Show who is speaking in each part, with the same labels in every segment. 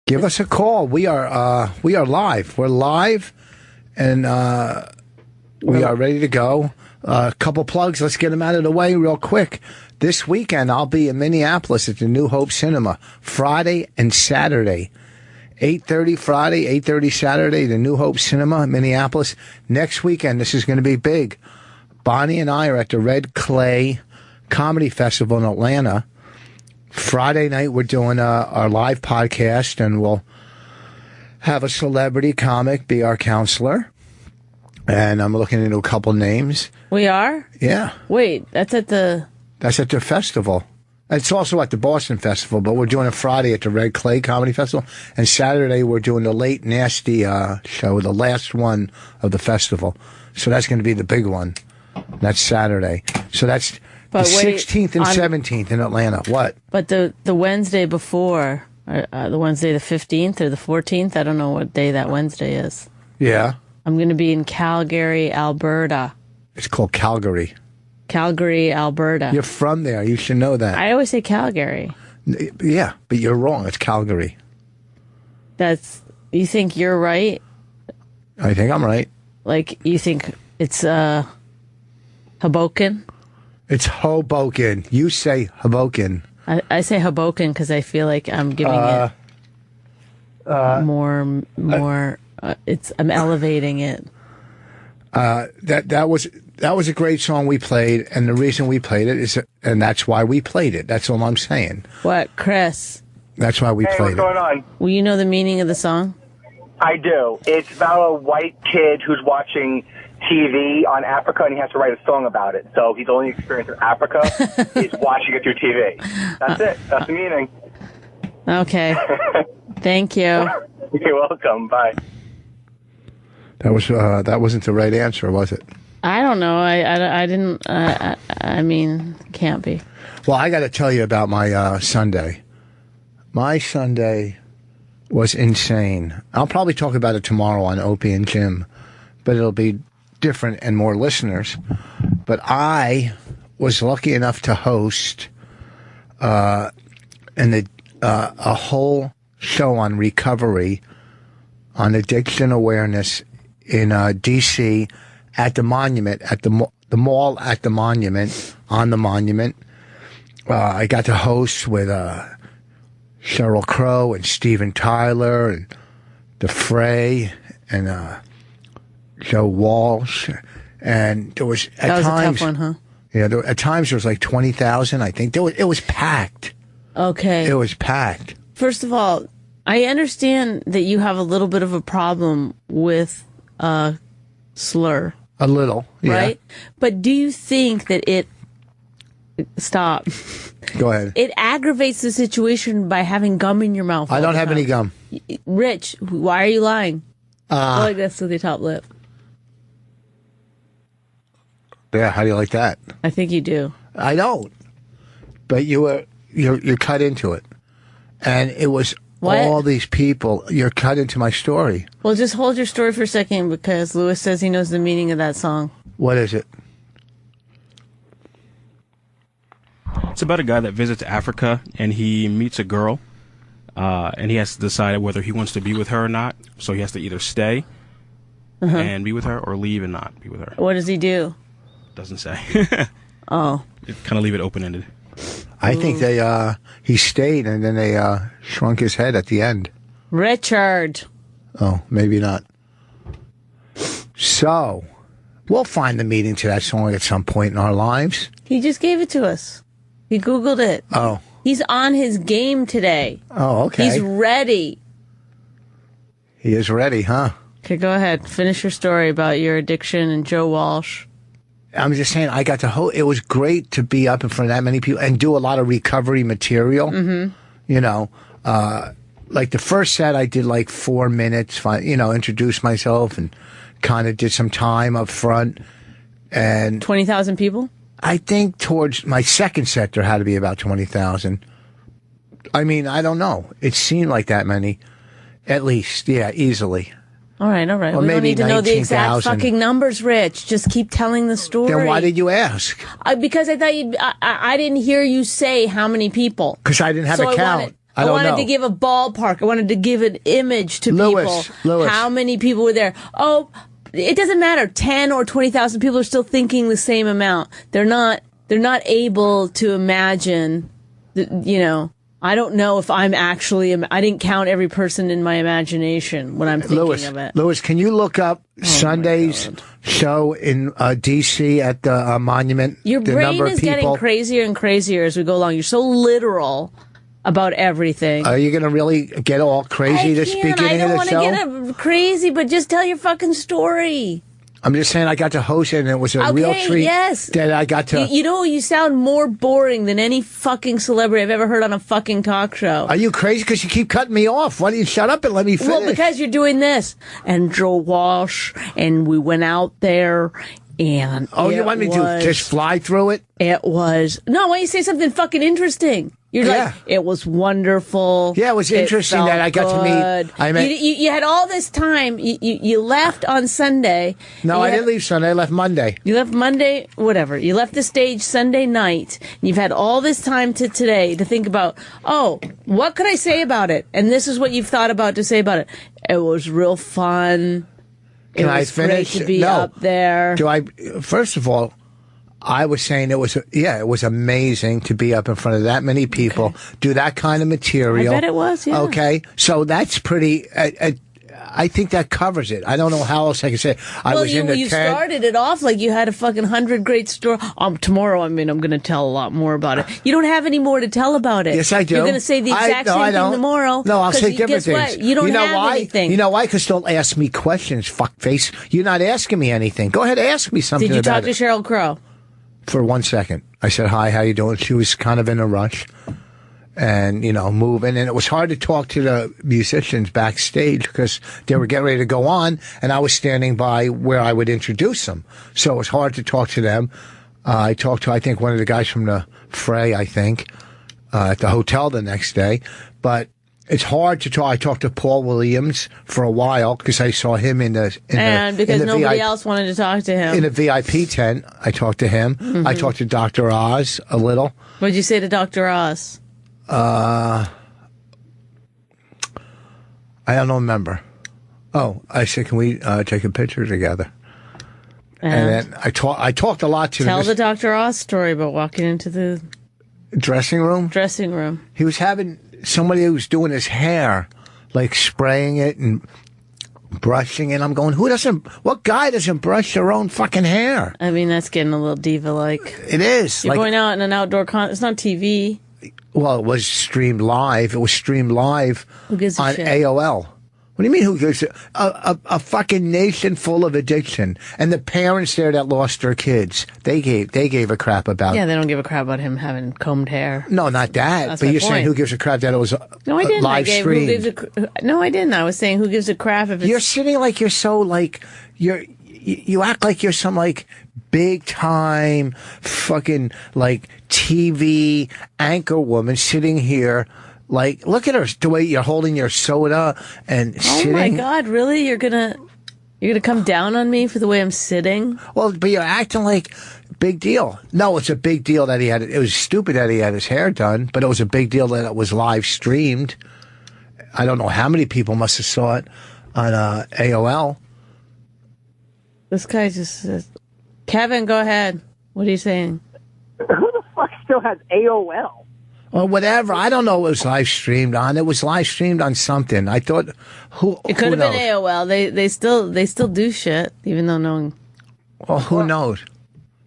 Speaker 1: Give us a call. We are live. We're live, and we are ready to go. A couple plugs. Let's get them out of the way real quick. This weekend, I'll be in Minneapolis at the New Hope Cinema, Friday and Saturday. 8:30 Friday, 8:30 Saturday, the New Hope Cinema in Minneapolis. Next weekend, this is going to be big. Bonnie and I are at the Red Clay Comedy Festival in Atlanta. Friday night, we're doing our live podcast, and we'll have a celebrity comic be our counselor. And I'm looking into a couple names.
Speaker 2: We are?
Speaker 1: Yeah.
Speaker 2: Wait, that's at the
Speaker 1: festival. It's also at the Boston Festival, but we're doing it Friday at the Red Clay Comedy Festival. And Saturday, we're doing the Late Nasty show, the last one of the festival. So that's going to be the big one. That's Saturday. So that's the 16th and 17th in Atlanta. What?
Speaker 2: But the Wednesday before, the Wednesday the 15th or the 14th, I don't know what day that Wednesday is.
Speaker 1: Yeah.
Speaker 2: I'm going to be in Calgary, Alberta.
Speaker 1: It's called Calgary.
Speaker 2: Calgary, Alberta.
Speaker 1: You're from there. You should know that.
Speaker 2: I always say Calgary.
Speaker 1: Yeah, but you're wrong. It's Calgary.
Speaker 2: You think you're right?
Speaker 1: I think I'm right.
Speaker 2: Like, you think it's Hoboken?
Speaker 1: It's Hoboken. You say Hoboken.
Speaker 2: I say Hoboken because I feel like I'm giving it more. I'm elevating it.
Speaker 1: That was a great song we played, and the reason we played it is, and that's why we played it. That's all I'm saying.
Speaker 2: What, Chris?
Speaker 1: That's why we played
Speaker 3: what's going on?
Speaker 2: Well, you know the meaning of the song?
Speaker 3: I do. It's about a white kid who's watching TV on Africa, and he has to write a song about it. So his only experience in Africa is watching it through TV. That's it. That's the meaning.
Speaker 2: Okay. Thank you.
Speaker 3: You're welcome. Bye.
Speaker 1: That wasn't the right answer, was it?
Speaker 2: I don't know. I didn't. I mean, can't be.
Speaker 1: Well, I got to tell you about my Sunday. My Sunday was insane. I'll probably talk about it tomorrow on Opie and Jim, but it'll be different and more listeners. But I was lucky enough to host a whole show on recovery, on addiction awareness in D.C. at the Monument, at the mall at the Monument, on the Monument. I got to host with Sheryl Crow and Steven Tyler and The Fray and Joe Walsh. And there was at
Speaker 2: that was
Speaker 1: times,
Speaker 2: a tough one, huh?
Speaker 1: Yeah, at times there was like 20,000. I think it was packed.
Speaker 2: Okay.
Speaker 1: It was packed.
Speaker 2: First of all, I understand that you have a little bit of a problem with slur.
Speaker 1: A little, yeah.
Speaker 2: Right? But do you think that it... Stop.
Speaker 1: Go ahead.
Speaker 2: It aggravates the situation by having gum in your mouth.
Speaker 1: I don't have any gum.
Speaker 2: Rich, why are you lying? Go like this with your top lip.
Speaker 1: Yeah, how do you like that?
Speaker 2: I think you do.
Speaker 1: I don't. But you're cut into it. And it was all these people. You're cut into my story.
Speaker 2: Well, just hold your story for a second because Lewis says he knows the meaning of that song.
Speaker 1: What is it?
Speaker 4: It's about a guy that visits Africa and he meets a girl and he has to decide whether he wants to be with her or not. So he has to either stay and be with her or leave and not be with her.
Speaker 2: What does he do?
Speaker 4: Doesn't say.
Speaker 2: Oh.
Speaker 4: It kind of leave it open-ended.
Speaker 1: I think he stayed and then they shrunk his head at the end.
Speaker 2: Richard.
Speaker 1: Oh, maybe not. So, we'll find the meaning to that song at some point in our lives.
Speaker 2: He just gave it to us. He Googled it.
Speaker 1: Oh.
Speaker 2: He's on his game today.
Speaker 1: Oh, okay.
Speaker 2: He's ready.
Speaker 1: He is ready, huh?
Speaker 2: Okay, go ahead. Finish your story about your addiction and Joe Walsh.
Speaker 1: I'm just saying, I got to it was great to be up in front of that many people and do a lot of recovery material. Mm-hmm. You know, like the first set, I did like 4 minutes, introduced myself and kind of did some time up front. And
Speaker 2: 20,000 people?
Speaker 1: I think towards my second set, there had to be about 20,000. I mean, I don't know. It seemed like that many. At least, yeah, easily.
Speaker 2: All right.
Speaker 1: Or
Speaker 2: We
Speaker 1: maybe
Speaker 2: don't need to know the exact
Speaker 1: 19,000.
Speaker 2: fucking numbers, Rich. Just keep telling the story.
Speaker 1: Then why did you ask?
Speaker 2: Because I thought I didn't hear you say how many people.
Speaker 1: Because I didn't have a count. I don't know.
Speaker 2: wanted to give a ballpark. I wanted to give an image to
Speaker 1: Lewis.
Speaker 2: people. How many people were there? Oh, it doesn't matter. 10 or 20,000 people are still thinking the same amount. They're not able to imagine, I don't know if I'm actually, I didn't count every person in my imagination when I'm thinking of it.
Speaker 1: Lewis, can you look up Sunday's show in D.C. at the Monument?
Speaker 2: Your
Speaker 1: the
Speaker 2: brain
Speaker 1: number of
Speaker 2: is
Speaker 1: people?
Speaker 2: getting crazier and crazier as we go along. You're so literal about everything.
Speaker 1: Are you going to really get all crazy this beginning of the show?
Speaker 2: I don't want to get crazy, but just tell your fucking story.
Speaker 1: I'm just saying I got to host it, and it was a real treat that I got to...
Speaker 2: You sound more boring than any fucking celebrity I've ever heard on a fucking talk show.
Speaker 1: Are you crazy? Because you keep cutting me off. Why don't you shut up and let me finish?
Speaker 2: Well, because you're doing this. And Joe Walsh, and we went out there, and
Speaker 1: you want me to just fly through it?
Speaker 2: It was... No, why don't you say something fucking interesting? You're like, it was wonderful.
Speaker 1: Yeah, it was interesting that I got to meet...
Speaker 2: You had all this time. You left on Sunday.
Speaker 1: No, I didn't leave Sunday. I left Monday.
Speaker 2: You left Monday, whatever. You left the stage Sunday night. And you've had all this time to today to think about, what could I say about it? And this is what you've thought about to say about it. It was real fun.
Speaker 1: Can I finish?
Speaker 2: Great to be up there.
Speaker 1: First of all, I was saying it was amazing to be up in front of that many people, do that kind of material.
Speaker 2: I bet it was, yeah.
Speaker 1: Okay, so that's pretty. I think that covers it. I don't know how else I can say it.
Speaker 2: You started it off like you had a fucking 100 great story. Tomorrow, I'm going to tell a lot more about it. You don't have any more to tell about it.
Speaker 1: Yes, I do.
Speaker 2: You're going to say the exact same thing tomorrow.
Speaker 1: No, I'll say different things.
Speaker 2: What? You don't have anything.
Speaker 1: You know why? Because don't ask me questions, fuckface. You're not asking me anything. Go ahead, ask me something.
Speaker 2: Did you
Speaker 1: talk
Speaker 2: to Sheryl Crow?
Speaker 1: For 1 second. I said, hi, how you doing? She was kind of in a rush and, moving. And it was hard to talk to the musicians backstage because they were getting ready to go on. And I was standing by where I would introduce them. So it was hard to talk to them. I talked to, I think, one of the guys from the Fray, at the hotel the next day. But it's hard to talk. I talked to Paul Williams for a while because I saw him because
Speaker 2: nobody else wanted to talk to him.
Speaker 1: In a VIP tent, I talked to him. Mm-hmm. I talked to Dr. Oz a little.
Speaker 2: What did you say to Dr. Oz?
Speaker 1: I don't remember. Oh, I said, can we take a picture together? And then I talked a lot to him.
Speaker 2: Tell the Dr. Oz story about walking into the
Speaker 1: dressing room. He was having somebody who was doing his hair, like spraying it and brushing it. I'm going, what guy doesn't brush their own fucking hair?
Speaker 2: I mean, that's getting a little diva-like.
Speaker 1: It is.
Speaker 2: You're going out in an outdoor it's not TV.
Speaker 1: Well, it was streamed live. It was streamed live
Speaker 2: on
Speaker 1: AOL. What do you mean who gives a fucking nation full of addiction? And the parents there that lost their kids, they gave a crap about it.
Speaker 2: Yeah, they don't give a crap about him having combed hair.
Speaker 1: No, not that. That's but you're saying who gives a crap that it was live streamed?
Speaker 2: No, I didn't. I was saying who gives a crap if it's...
Speaker 1: You're sitting like you're so like... You act like you're some like big time fucking like TV anchor woman sitting here. Like, look at her, the way you're holding your soda and sitting.
Speaker 2: Oh my God, really? You're gonna come down on me for the way I'm sitting?
Speaker 1: Well, but you're acting like big deal. No, it's a big deal that it was stupid that he had his hair done, but it was a big deal that it was live streamed. I don't know how many people must have saw it on AOL.
Speaker 2: This guy just says, Kevin, go ahead. What are you saying?
Speaker 5: Who the fuck still has AOL?
Speaker 1: Or whatever. I don't know what it was live streamed on. It was live streamed on something. I thought,
Speaker 2: it could have been AOL. They still do shit, even though no one...
Speaker 1: Well, who knows?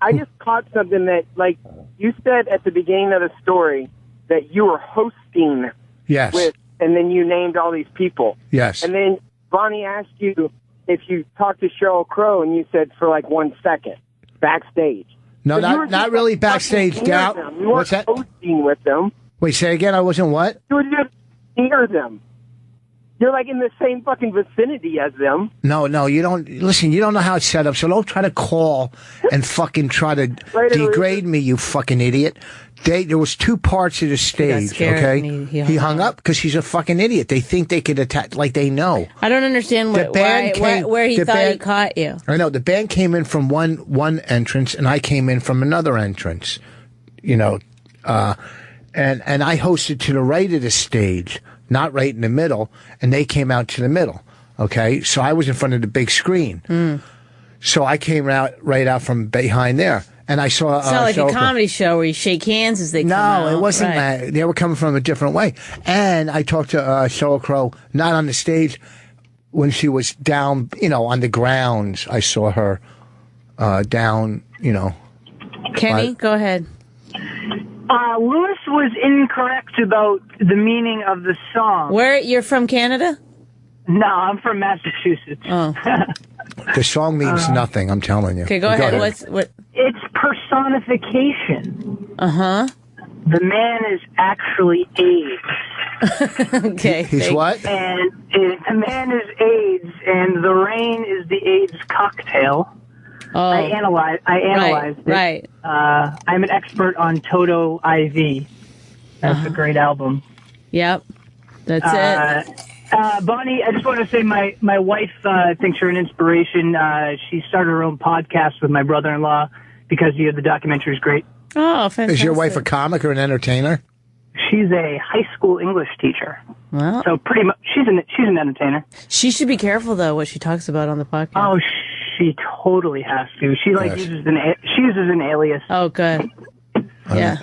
Speaker 5: I just caught something that, like, you said at the beginning of the story that you were hosting.
Speaker 1: Yes.
Speaker 5: And then you named all these people.
Speaker 1: Yes.
Speaker 5: And then Bonnie asked you if you talked to Sheryl Crow, and you said for like 1 second, backstage.
Speaker 1: No,
Speaker 5: so
Speaker 1: not really backstage.
Speaker 5: You weren't hosting with them.
Speaker 1: Wait, say again? I wasn't what?
Speaker 5: You were just near them. You're like in the same fucking vicinity as them.
Speaker 1: No, you don't. Listen, you don't know how it's set up, so don't try to call and fucking try to degrade me, you fucking idiot. There was two parts of the stage, okay? He hung up because he's a fucking idiot. They think they could attack, like they know.
Speaker 2: I don't understand where he thought he caught you.
Speaker 1: I know. The band came in from one entrance, and I came in from another entrance, and I hosted to the right of the stage, not right in the middle, and they came out to the middle. Okay, so I was in front of the big screen. So I came right out from behind there, and I saw.
Speaker 2: It's not like a comedy show where you shake hands as they come out.
Speaker 1: No, it wasn't
Speaker 2: right.
Speaker 1: that. They were coming from a different way. And I talked to Sheryl Crow, not on the stage, when she was down, on the grounds. I saw her down,
Speaker 2: Kenny, go ahead.
Speaker 6: Lewis was incorrect about the meaning of the song.
Speaker 2: You're from Canada?
Speaker 6: No, I'm from Massachusetts.
Speaker 2: Oh.
Speaker 1: The song means nothing, I'm telling you.
Speaker 2: Okay, go ahead. What?
Speaker 6: It's personification.
Speaker 2: Uh-huh.
Speaker 6: The man is actually AIDS.
Speaker 2: Okay.
Speaker 1: He's what?
Speaker 6: And the man is AIDS, and the rain is the AIDS cocktail.
Speaker 2: Oh.
Speaker 6: I analyzed it.
Speaker 2: Right.
Speaker 6: I'm an expert on Toto IV. That's a great album.
Speaker 2: Yep. That's it.
Speaker 6: Bonnie, I just want to say my wife thinks you're an inspiration. She started her own podcast with my brother-in-law because the documentary is great.
Speaker 2: Oh, fantastic.
Speaker 1: Is your wife a comic or an entertainer?
Speaker 6: She's a high school English teacher.
Speaker 2: Well,
Speaker 6: so pretty much she's an entertainer.
Speaker 2: She should be careful though what she talks about on the podcast.
Speaker 6: Oh, she totally has to. She uses an alias.
Speaker 2: Oh, good. Yeah.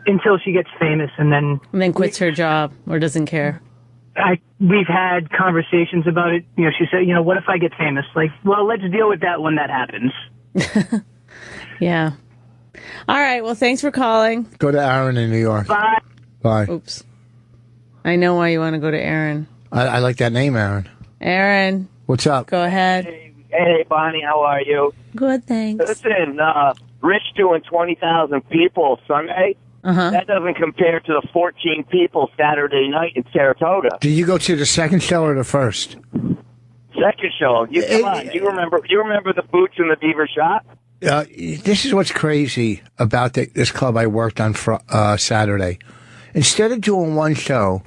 Speaker 6: Until she gets famous, and then
Speaker 2: quits her job or doesn't care.
Speaker 6: We've had conversations about it. She said, what if I get famous? Like, well, let's deal with that when that happens.
Speaker 2: Yeah. All right. Well, thanks for calling.
Speaker 1: Go to Aaron in New York.
Speaker 6: Bye.
Speaker 1: Bye.
Speaker 2: Oops. I know why you want to go to Aaron.
Speaker 1: I like that name, Aaron.
Speaker 2: Aaron.
Speaker 1: What's up?
Speaker 2: Go ahead.
Speaker 3: Hey, Bonnie, how are you?
Speaker 2: Good, thanks.
Speaker 3: Listen, Rich doing 20,000 people Sunday. That doesn't compare to the 14 people Saturday night in Saratoga.
Speaker 1: Did you go to the second show or the first?
Speaker 3: Second show. Come on. You remember the Boots and the Beaver Shop?
Speaker 1: This is what's crazy about this club I worked on Saturday. Instead of doing one show,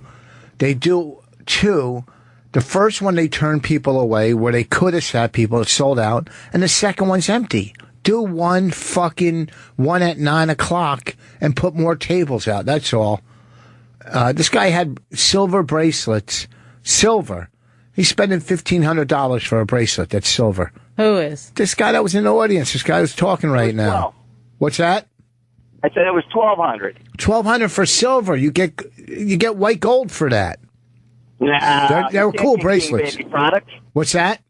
Speaker 1: they do two. The first one, they turn people away where they could have sat people. It's sold out. And the second one's empty. Do one at 9 o'clock and put more tables out. That's all. This guy had silver bracelets. Silver. He's spending $1,500 for a bracelet that's silver.
Speaker 2: Who is?
Speaker 1: This guy that was in the audience. This guy was talking right now.
Speaker 3: 12.
Speaker 1: What's that?
Speaker 3: I said it was $1,200.
Speaker 1: $1,200 for silver. You get white gold for that.
Speaker 3: Nah,
Speaker 1: they were cool bracelets.
Speaker 3: King Baby products.
Speaker 1: What's that?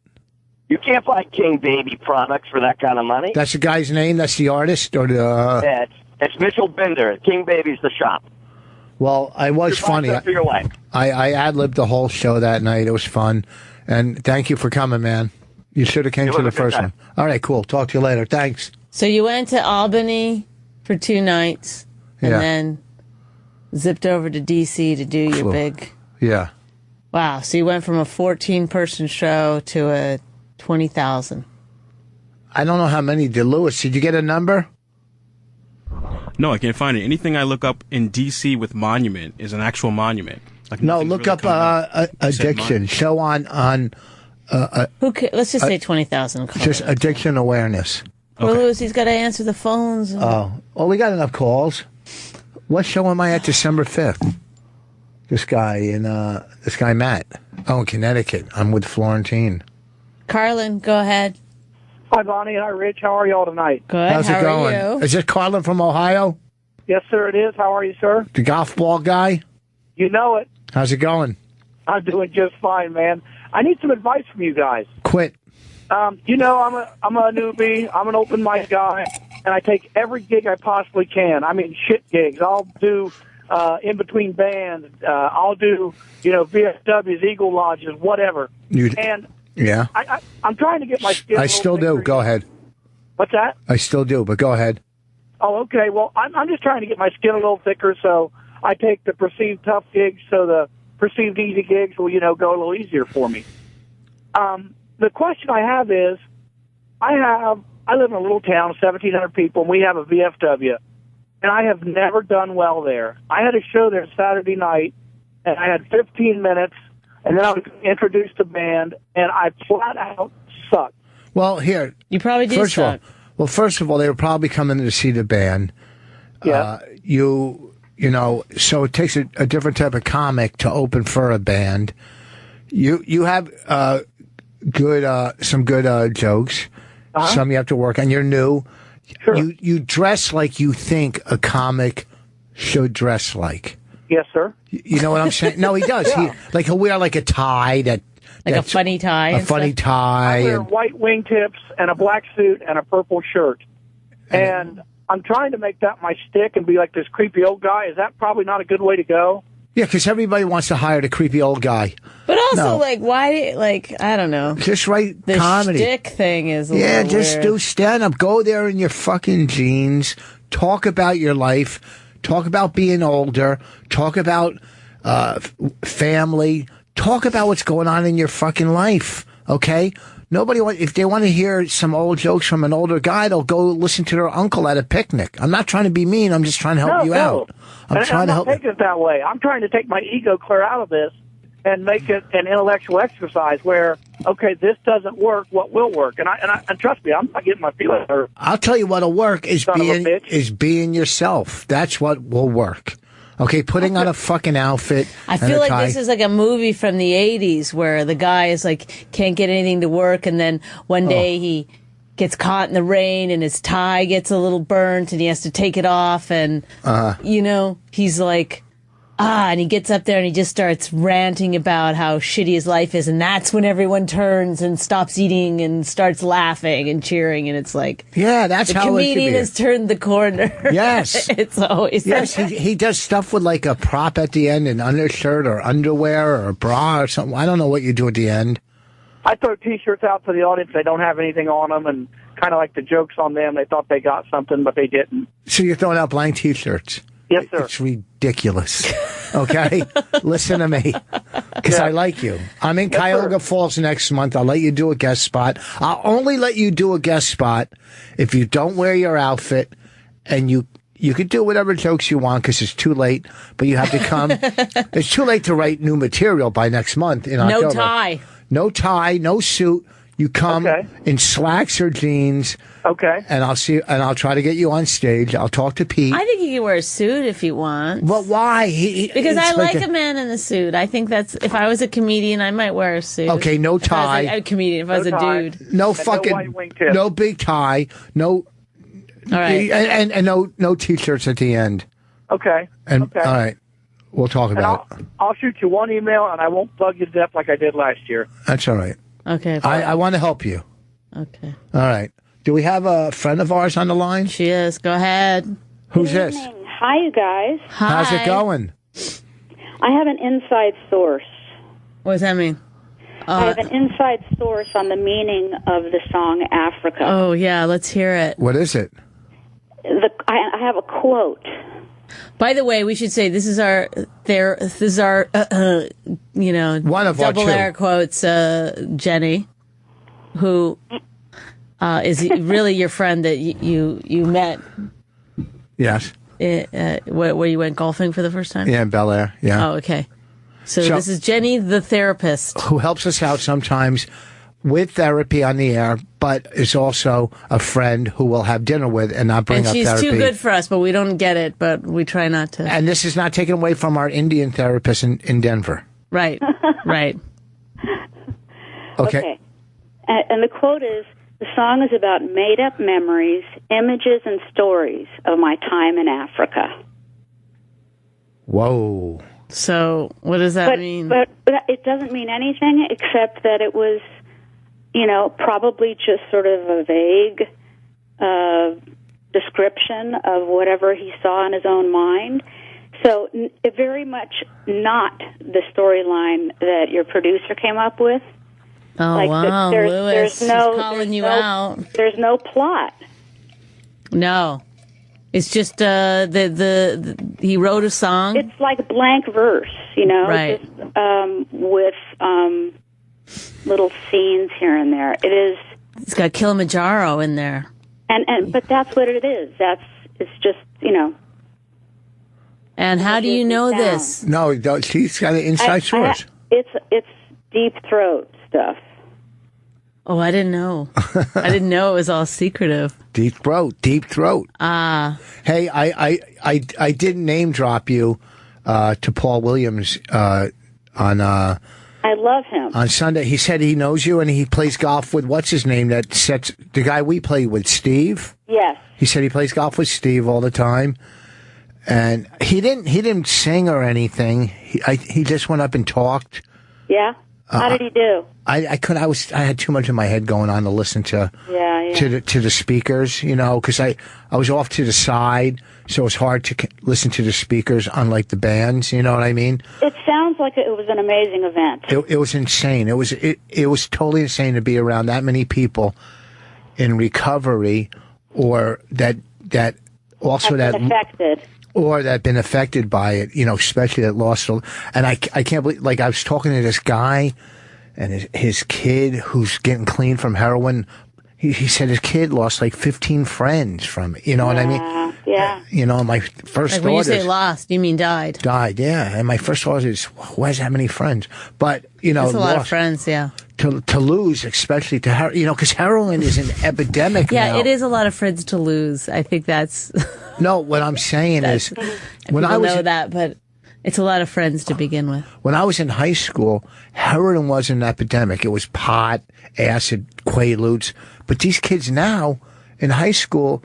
Speaker 3: You can't buy King Baby products for that kind of money.
Speaker 1: That's the guy's name? That's the artist? Or the?
Speaker 3: Yeah, it's Mitchell Binder. King Baby's the shop.
Speaker 1: Well, I was funny.
Speaker 3: For your wife.
Speaker 1: I ad-libbed the whole show that night. It was fun. And thank you for coming, man. You should have came to the first one. All right, cool. Talk to you later. Thanks.
Speaker 2: So you went to Albany for 2 nights and then zipped over to D.C. to do your big...
Speaker 1: Yeah.
Speaker 2: Wow. So you went from a 14-person show to a 20,000.
Speaker 1: I don't know how many did. Lewis, did you get a number?
Speaker 4: No, I can't find it. Anything I look up in D.C. with monument is an actual monument. Like
Speaker 1: no, look really up addiction. Show on
Speaker 2: let's just say 20,000.
Speaker 1: Just addiction awareness.
Speaker 2: Well, Lewis, he's got to answer the phones.
Speaker 1: Oh, well, we got enough calls. What show am I at December 5th? This guy Matt. Oh, in Connecticut. I'm with Florentine.
Speaker 2: Carlin, go ahead.
Speaker 5: Hi, Bonnie. Hi, Rich. How are y'all tonight?
Speaker 2: Good.
Speaker 1: How's it going?
Speaker 2: Are you?
Speaker 1: Is it Carlin from Ohio?
Speaker 5: Yes, sir, it is. How are you, sir?
Speaker 1: The golf ball guy?
Speaker 5: You know it.
Speaker 1: How's it going?
Speaker 5: I'm doing just fine, man. I need some advice from you guys.
Speaker 1: Quit.
Speaker 5: I'm a newbie. I'm an open mic guy, and I take every gig I possibly can. I mean, shit gigs. I'll do in between bands. I'll do VFWs, Eagle Lodges, whatever.
Speaker 1: Yeah.
Speaker 5: I'm trying to get my skills.
Speaker 1: I still do. Go ahead.
Speaker 5: What's that?
Speaker 1: I still do, but go ahead.
Speaker 5: Oh, okay. Well, I'm just trying to get my skin a little thicker, so I take the perceived tough gigs, so the perceived easy gigs will, go a little easier for me. The question I have is, I live in a little town, 1,700 people, and we have a VFW, and I have never done well there. I had a show there Saturday night, and I had 15 minutes, and then I was introduced to band, and I flat out sucked.
Speaker 1: Well, here.
Speaker 2: You probably did suck.
Speaker 1: First of all, they were probably coming to see the band.
Speaker 5: Yeah.
Speaker 1: so it takes a different type of comic to open for a band. You have some good jokes. Some you have to work on. You're new.
Speaker 5: Sure.
Speaker 1: You dress like you think a comic should dress like.
Speaker 5: Yes, sir.
Speaker 1: You know what I'm saying? No, he does.
Speaker 5: Yeah.
Speaker 1: He'll wear like a tie
Speaker 2: a funny tie.
Speaker 1: A funny tie.
Speaker 5: I wear white wingtips and a black suit and a purple shirt. And I'm trying to make that my stick and be like this creepy old guy. Is that probably not a good way to go?
Speaker 1: Yeah, because everybody wants to hire the creepy old guy.
Speaker 2: But also, why? I don't know.
Speaker 1: Just write
Speaker 2: the
Speaker 1: comedy.
Speaker 2: The shtick thing is
Speaker 1: just
Speaker 2: weird.
Speaker 1: do stand-up. Go there in your fucking jeans. Talk about your life. Talk about being older. Talk about family. Talk about what's going on in your fucking life, okay? If they want to hear some old jokes from an older guy, they'll go listen to their uncle at a picnic. I'm not trying to be mean. I'm just trying to help you out. I'm
Speaker 5: not taking it that way. I'm trying to take my ego clear out of this and make it an intellectual exercise where, okay, this doesn't work. What will work? And trust me, I'm not getting my feelings hurt.
Speaker 1: I'll tell you what'll work is being yourself. That's what will work. Okay, putting on a fucking outfit.
Speaker 2: I feel like this is like a movie from the 80s where the guy is can't get anything to work, and then one day he gets caught in the rain and his tie gets a little burnt and he has to take it off, and he's like, and he gets up there and he just starts ranting about how shitty his life is, and that's when everyone turns and stops eating and starts laughing and cheering, and it's like,
Speaker 1: that's how
Speaker 2: the comedian has turned the corner.
Speaker 1: Yes.
Speaker 2: It's always
Speaker 1: he does stuff with like a prop at the end, an undershirt or underwear or a bra or something. I don't know what you do at the end.
Speaker 5: I throw T-shirts out to the audience. They don't have anything on them, and kind of like the jokes on them. They thought they got something, but they didn't.
Speaker 1: So you're throwing out blank T-shirts?
Speaker 5: Yes, sir.
Speaker 1: It's ridiculous. Okay? Listen to me. Because I like you. I'm in Cuyahoga Falls next month. I'll let you do a guest spot. I'll only let you do a guest spot if you don't wear your outfit, and you could do whatever jokes you want because it's too late, but you have to come. It's too late to write new material by next month in October.
Speaker 2: No tie.
Speaker 1: No tie, no suit. You come in slacks or jeans.
Speaker 5: Okay.
Speaker 1: And I'll try to get you on stage. I'll talk to Pete.
Speaker 2: I think you can wear a suit if you want.
Speaker 1: Well, why?
Speaker 2: Because I like a man in a suit. I think if I was a comedian, I might wear a suit.
Speaker 1: Okay, no tie.
Speaker 2: If I was a comedian, if I was a dude.
Speaker 1: No fucking, no big tie. No.
Speaker 2: All right.
Speaker 1: And no T-shirts at the end.
Speaker 5: Okay.
Speaker 1: All right. We'll talk about it.
Speaker 5: I'll shoot you one email, and I won't bug you to death like I did last year.
Speaker 1: That's all right.
Speaker 2: Okay.
Speaker 1: I want to help you.
Speaker 2: Okay.
Speaker 1: All right. Do we have a friend of ours on the line?
Speaker 2: She is. Go ahead.
Speaker 1: Who's this?
Speaker 7: Hi, you guys.
Speaker 2: Hi.
Speaker 1: How's it going?
Speaker 7: I have an inside source.
Speaker 2: What does that mean?
Speaker 7: I have an inside source on the meaning of the song Africa.
Speaker 2: Oh, yeah. Let's hear it.
Speaker 1: What is it?
Speaker 7: I have a quote.
Speaker 2: By the way, we should say this is our
Speaker 1: one of
Speaker 2: double
Speaker 1: our
Speaker 2: air quotes, Jenny, who is really your friend that you met.
Speaker 1: Yes.
Speaker 2: Where you went golfing for the first time?
Speaker 1: Yeah, in Bel Air. Yeah.
Speaker 2: Oh, okay. So this is Jenny, the therapist,
Speaker 1: who helps us out sometimes with therapy on the air, but is also a friend who we'll have dinner with and not bring up therapy.
Speaker 2: And she's too good for us, but we don't get it, but we try not to.
Speaker 1: And this is not taken away from our Indian therapist in Denver.
Speaker 2: Right, right.
Speaker 1: Okay.
Speaker 7: And the quote is, the song is about made-up memories, images, and stories of my time in Africa.
Speaker 1: Whoa.
Speaker 2: So what does that mean?
Speaker 7: But it doesn't mean anything except that it was, probably just sort of a vague description of whatever he saw in his own mind. So very much not the storyline that your producer came up with.
Speaker 2: Oh, wow, Lewis,
Speaker 7: she's
Speaker 2: calling you out.
Speaker 7: There's no plot.
Speaker 2: No. It's just he wrote a song.
Speaker 7: It's like blank verse,
Speaker 2: right.
Speaker 7: Just, with little scenes here and there. It is.
Speaker 2: It's got Kilimanjaro in there.
Speaker 7: But that's what it is. It's just.
Speaker 2: And how do you know this?
Speaker 1: No, she's got an inside source.
Speaker 7: It's Deep Throat stuff.
Speaker 2: Oh, I didn't know. I didn't know it was all secretive.
Speaker 1: Deep throat. Hey, I didn't name drop you to Paul Williams on.
Speaker 7: I love him.
Speaker 1: On Sunday, he said he knows you and he plays golf with what's his name that sets the guy we play with, Steve.
Speaker 7: Yes.
Speaker 1: He said he plays golf with Steve all the time, and he didn't sing or anything. He just went up and talked.
Speaker 7: Yeah. How did he do?
Speaker 1: I had too much in my head going on to listen to to the speakers, because I was off to the side, so it was hard to listen to the speakers, unlike the bands. You know what I mean?
Speaker 7: It sounds like it was an amazing event.
Speaker 1: It was insane. It was totally insane to be around that many people in recovery, or that
Speaker 7: affected.
Speaker 1: Or that been affected by it, especially that lost. And I can't believe, like, I was talking to this guy and his kid who's getting clean from heroin. He said his kid lost like 15 friends from it. You know what I mean?
Speaker 7: Yeah.
Speaker 1: My first thought
Speaker 2: When you say lost, you mean died.
Speaker 1: Died, yeah. And my first thought is, who has that many friends? But,
Speaker 2: that's a lot of friends, yeah.
Speaker 1: To lose, especially to because heroin is an epidemic now.
Speaker 2: Yeah, it is a lot of friends to lose. I think that's...
Speaker 1: No, what I'm saying is... when I know
Speaker 2: that, but it's a lot of friends to begin with.
Speaker 1: When I was in high school, heroin was an epidemic. It was pot, acid, Quaaludes. But these kids now, in high school,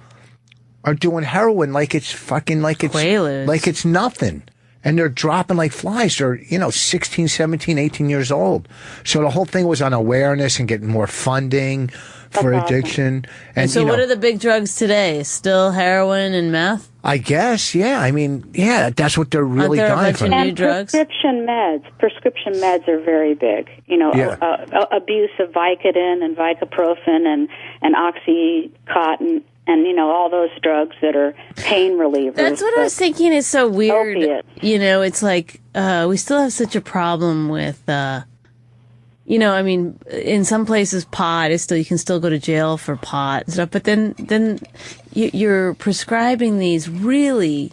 Speaker 1: are doing heroin like it's
Speaker 2: Quaaludes.
Speaker 1: Like it's nothing. And they're dropping like flies. They're, 16, 17, 18 years old. So the whole thing was on awareness and getting more funding for addiction. And
Speaker 2: so what are the big drugs today? Still heroin and meth?
Speaker 1: I guess, yeah. I mean, yeah, that's what they're really dying for.
Speaker 7: And prescription meds are very big. Abuse of Vicodin and Vicoprofen and Oxycontin. And, all those drugs that are pain relievers.
Speaker 2: That's what I was thinking is so weird.
Speaker 7: Opiates.
Speaker 2: It's like we still have such a problem with, in some places pot is still, you can still go to jail for pot and stuff. But then you're prescribing these really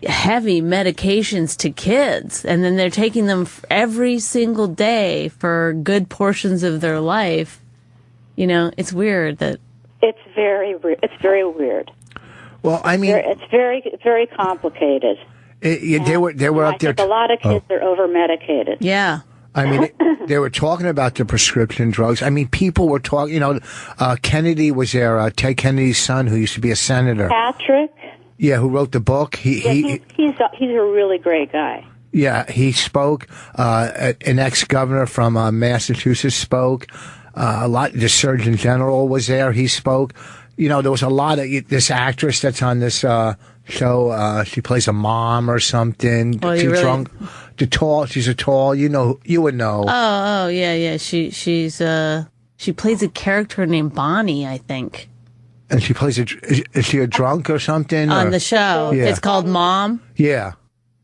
Speaker 2: heavy medications to kids. And then they're taking them every single day for good portions of their life. It's weird that...
Speaker 7: It's very weird.
Speaker 1: Well, I mean,
Speaker 7: it's very complicated.
Speaker 1: They were up there.
Speaker 7: A lot of kids are over medicated.
Speaker 2: Yeah.
Speaker 1: I mean, they were talking about the prescription drugs. I mean, people were talking. Kennedy was there. Ted Kennedy's son, who used to be a senator.
Speaker 7: Patrick.
Speaker 1: Yeah, who wrote the book. He's
Speaker 7: a really great guy.
Speaker 1: Yeah, he spoke. An ex-governor from Massachusetts spoke. The Surgeon General was there. He spoke. There was a lot of this actress that's on this show. She plays a mom or something.
Speaker 2: Oh,
Speaker 1: she's drunk. She's a tall. You would know.
Speaker 2: Oh, yeah. She plays a character named Bonnie, I think.
Speaker 1: And she plays is she a drunk or something?
Speaker 2: On the show. Yeah. It's called Mom?
Speaker 1: Yeah.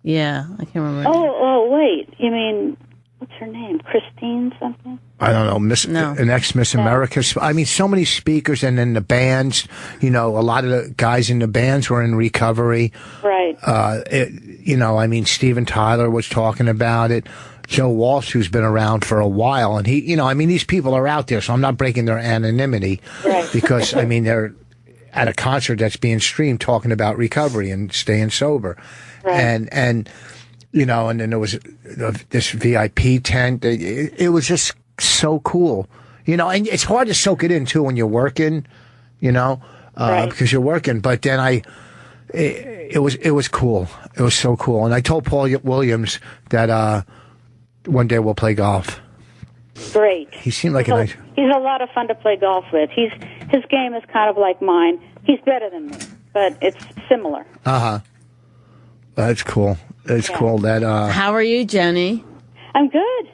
Speaker 2: Yeah, I can't remember.
Speaker 7: Oh, wait. You mean, what's her name? Christine something?
Speaker 1: I don't know, an ex-Miss America. I mean, so many speakers, and then the bands, a lot of the guys in the bands were in recovery.
Speaker 7: Right.
Speaker 1: I mean, Steven Tyler was talking about it. Joe Walsh, who's been around for a while, and he, these people are out there, so I'm not breaking their anonymity.
Speaker 7: Right.
Speaker 1: Because, they're at a concert that's being streamed talking about recovery and staying sober.
Speaker 7: Right.
Speaker 1: And and then there was this VIP tent. It was just so cool, and it's hard to soak it in too when you're working,
Speaker 7: right.
Speaker 1: Because you're working. But then it was cool. It was so cool. And I told Paul Williams that one day we'll play golf.
Speaker 7: Great.
Speaker 1: He seemed like he's
Speaker 7: a lot of fun to play golf with. His game is kind of like mine. He's better than me, but it's similar.
Speaker 1: That's cool. It's cool that.
Speaker 2: How are you, Jenny?
Speaker 7: I'm good.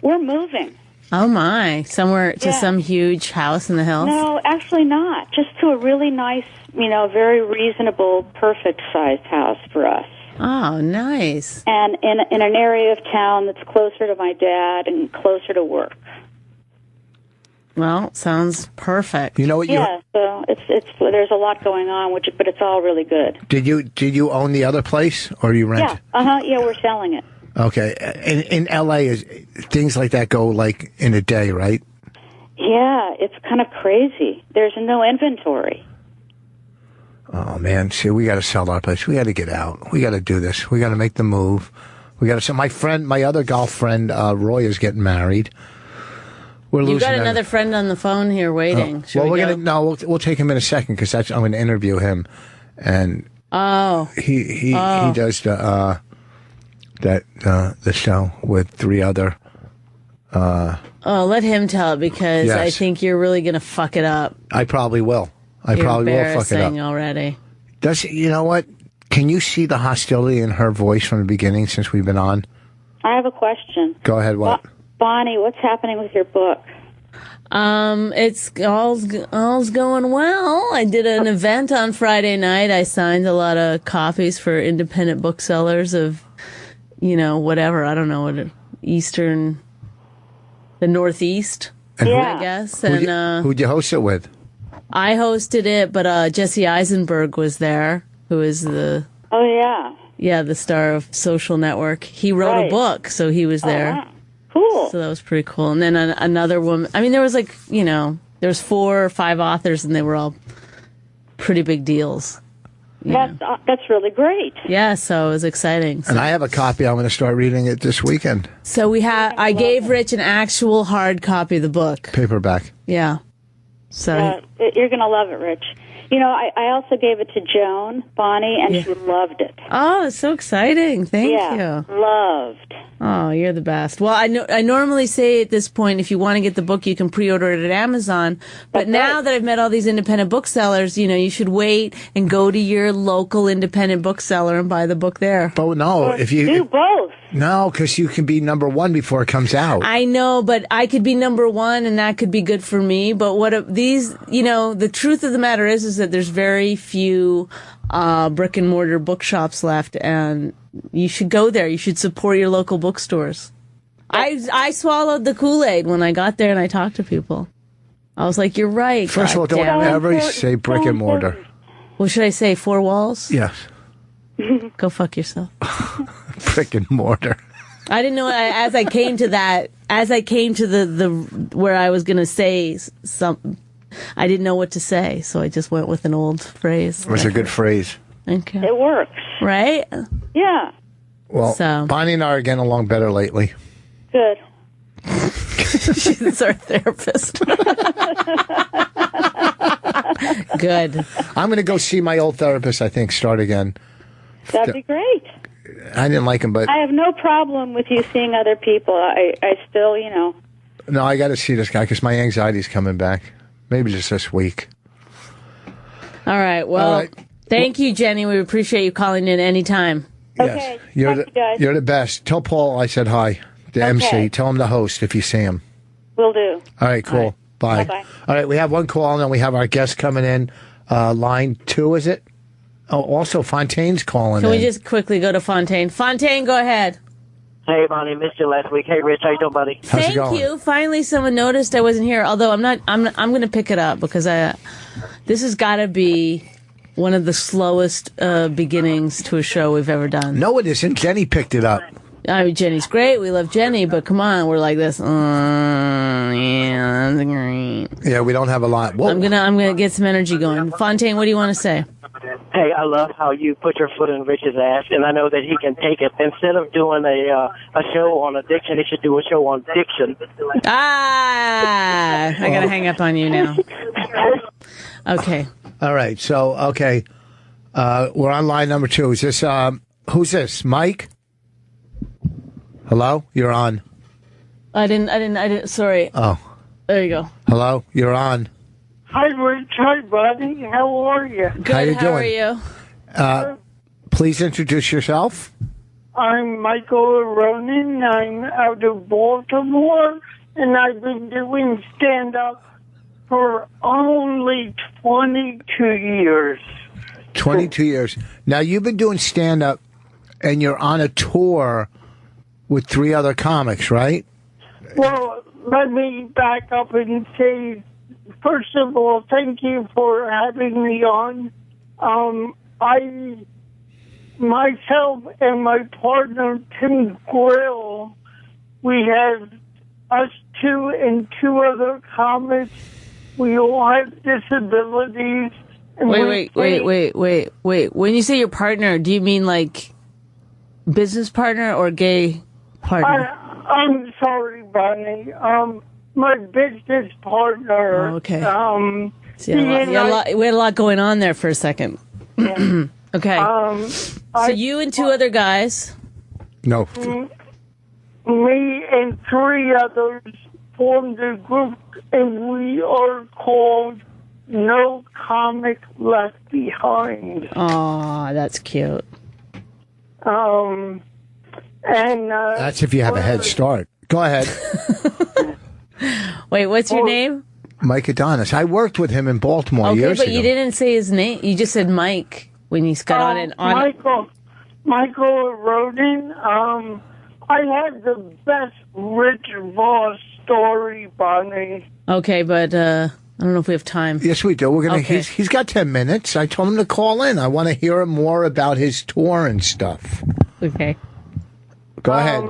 Speaker 7: We're moving.
Speaker 2: Oh my! Somewhere to some huge house in the hills?
Speaker 7: No, actually not. Just to a really nice, very reasonable, perfect-sized house for us.
Speaker 2: Oh, nice.
Speaker 7: And in an area of town that's closer to my dad and closer to work.
Speaker 2: Well, sounds perfect.
Speaker 1: You know what?
Speaker 7: Yeah, so it's there's a lot going on, but it's all really good.
Speaker 1: Did you own the other place, or you rent?
Speaker 7: Yeah, yeah, we're selling it.
Speaker 1: Okay, in LA, things like that go like in a day, right?
Speaker 7: Yeah, it's kind of crazy. There's no inventory.
Speaker 1: Oh, man. See, we got to sell our place. We got to get out. We got to do this. We got to make the move. We got to. My other golf friend, Roy, is getting married.
Speaker 2: You got another friend on the phone here waiting.
Speaker 1: Well, we'll take him in a second because I'm going to interview him, and he does the show with 3 other.
Speaker 2: Let him tell it because
Speaker 1: yes.
Speaker 2: I think you're really going to fuck it up.
Speaker 1: I probably will. I probably will fuck it up.
Speaker 2: Already.
Speaker 1: You know what? Can you see the hostility in her voice from the beginning since we've been on?
Speaker 7: I have a question.
Speaker 1: Go ahead. What?
Speaker 7: Bonnie, what's happening with your book?
Speaker 2: It's all's going well. I did an event on Friday night. I signed a lot of copies for independent booksellers of, whatever. I don't know what the Northeast, I guess. And
Speaker 1: who'd you host it with?
Speaker 2: I hosted it, but Jesse Eisenberg was there, who is the star of Social Network. He wrote a book, so he was there.
Speaker 7: Wow. Cool.
Speaker 2: So that was pretty cool. And then another woman. I mean, there was there was 4 or 5 authors, and they were all pretty big deals.
Speaker 7: That's really great.
Speaker 2: Yeah, so it was exciting.
Speaker 1: And I have a copy. I'm going to start reading it this weekend.
Speaker 2: So I gave Rich an actual hard copy of the book.
Speaker 1: Paperback.
Speaker 2: Yeah. So
Speaker 7: you're going to love it, Rich. I also gave it to Joan, Bonnie, and she loved it.
Speaker 2: Oh, it's so exciting. Thank you.
Speaker 7: Loved.
Speaker 2: Oh, you're the best. Well, I normally say at this point, if you want to get the book, you can pre-order it at Amazon. But now that I've met all these independent booksellers, you should wait and go to your local independent bookseller and buy the book there.
Speaker 1: But no, if you
Speaker 7: do both.
Speaker 1: No, because you can be number 1 before it comes out.
Speaker 2: I know, but I could be number 1 and that could be good for me. But the truth of the matter is that there's very few brick and mortar bookshops left, and you should go there. You should support your local bookstores. I swallowed the Kool-Aid when I got there and I talked to people. I was like, you're right.
Speaker 1: First of all, don't ever say brick and mortar.
Speaker 2: What should I say? 4 walls?
Speaker 1: Yes.
Speaker 2: Go fuck yourself.
Speaker 1: Brick and mortar.
Speaker 2: I didn't know as I came to the where I was going to say something. I didn't know what to say, so I just went with an old phrase.
Speaker 1: It was a good phrase.
Speaker 2: Okay.
Speaker 7: It works.
Speaker 2: Right?
Speaker 7: Yeah.
Speaker 1: Well, Bonnie and I are getting along better lately.
Speaker 7: Good.
Speaker 2: She's our therapist. Good.
Speaker 1: I'm going to go see my old therapist, I think, start again.
Speaker 7: That'd be great.
Speaker 1: I didn't like him, but...
Speaker 7: I have no problem with you seeing other people. I still,
Speaker 1: No, I got to see this guy because my anxiety's coming back. Maybe just this week.
Speaker 2: All right. Well, thank you, Jenny. We appreciate you calling in anytime.
Speaker 7: Okay.
Speaker 1: Yes. You're the best. Tell Paul I said hi. The MC. Tell him to host if you see him.
Speaker 7: Will do.
Speaker 1: All right, cool. Bye.
Speaker 7: Bye-bye.
Speaker 1: All right, we have one call, and then we have our guest coming in. Line 2, is it? Oh, also, Fontaine's calling in.
Speaker 2: Can we just quickly go to Fontaine? Fontaine, go ahead.
Speaker 8: Hey, Bonnie, missed you last week. Hey, Rich, how you doing, buddy?
Speaker 1: How's it going?
Speaker 2: Thank you. Finally, someone noticed I wasn't here. Although I'm going to pick it up because this has got to be one of the slowest beginnings to a show we've ever done.
Speaker 1: No, it isn't. Jenny picked it up.
Speaker 2: I mean, Jenny's great. We love Jenny, but come on, we're like this. Yeah, that's great.
Speaker 1: Yeah, we don't have a lot. Whoa.
Speaker 2: I'm gonna get some energy going. Fontaine, what do you want to say?
Speaker 8: Hey, I love how you put your foot in Rich's ass, and I know that he can take it. Instead of doing a show on addiction, he should do a show on diction.
Speaker 2: I gotta hang up on you now. Okay.
Speaker 1: All right. So, okay, we're on line number 2. Is this who's this? Mike? Hello? You're on.
Speaker 2: I didn't. Sorry.
Speaker 1: Oh.
Speaker 2: There you go.
Speaker 1: Hello? You're on.
Speaker 9: Hi, Rich. Hi, buddy. How are you?
Speaker 2: Good.
Speaker 1: How you
Speaker 2: How
Speaker 1: doing?
Speaker 2: are you?
Speaker 1: Please introduce yourself.
Speaker 9: I'm Michael Ronan. I'm out of Baltimore, and I've been doing stand-up for only 22 years.
Speaker 1: 22 years. Now, you've been doing stand-up, and you're on a tour with 3 other comics, right?
Speaker 9: Well, let me back up and say, first of all, thank you for having me on. Myself and my partner, Tim Grill, we have us two and two other comics, we all have disabilities. And
Speaker 2: Wait. When you say your partner, do you mean like business partner or gay partner?
Speaker 9: I'm sorry, Bonnie. My business partner.
Speaker 2: Oh, okay.
Speaker 9: We
Speaker 2: we had a lot going on there for a second.
Speaker 9: Yeah.
Speaker 2: Okay. So you and two other guys.
Speaker 1: No.
Speaker 9: Me and three others formed a group, and we are called No Comic Left Behind.
Speaker 2: Aw, that's cute.
Speaker 9: And
Speaker 1: That's if you have a head start. Go ahead.
Speaker 2: Wait, what's your name?
Speaker 1: Mike Adonis. I worked with him in Baltimore years
Speaker 2: but
Speaker 1: ago.
Speaker 2: you didn't say his name. You just said Mike when he got on it.
Speaker 9: Michael Rodin. I had the best Rich Voss story, Bonnie.
Speaker 2: Okay, but I don't know if we have time.
Speaker 1: Yes, we do. We're gonna.
Speaker 2: Okay.
Speaker 1: He's got 10 minutes. I told him to call in. I want to hear more about his tour and stuff.
Speaker 2: Okay.
Speaker 1: Go ahead.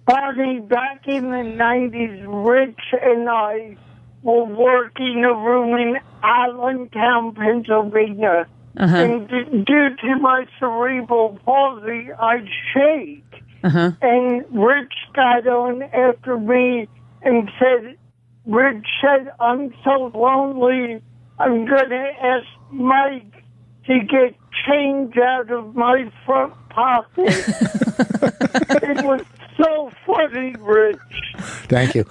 Speaker 9: Bonnie, back in the 90s, Rich and I were working a room in Allentown, Pennsylvania.
Speaker 2: Uh-huh.
Speaker 9: And due to my cerebral palsy, I'd shake.
Speaker 2: Uh-huh.
Speaker 9: And Rich got on after me and said, Rich said, I'm so lonely, I'm going to ask Mike to get change out of my front pocket. It was so funny, Rich.
Speaker 1: Thank you.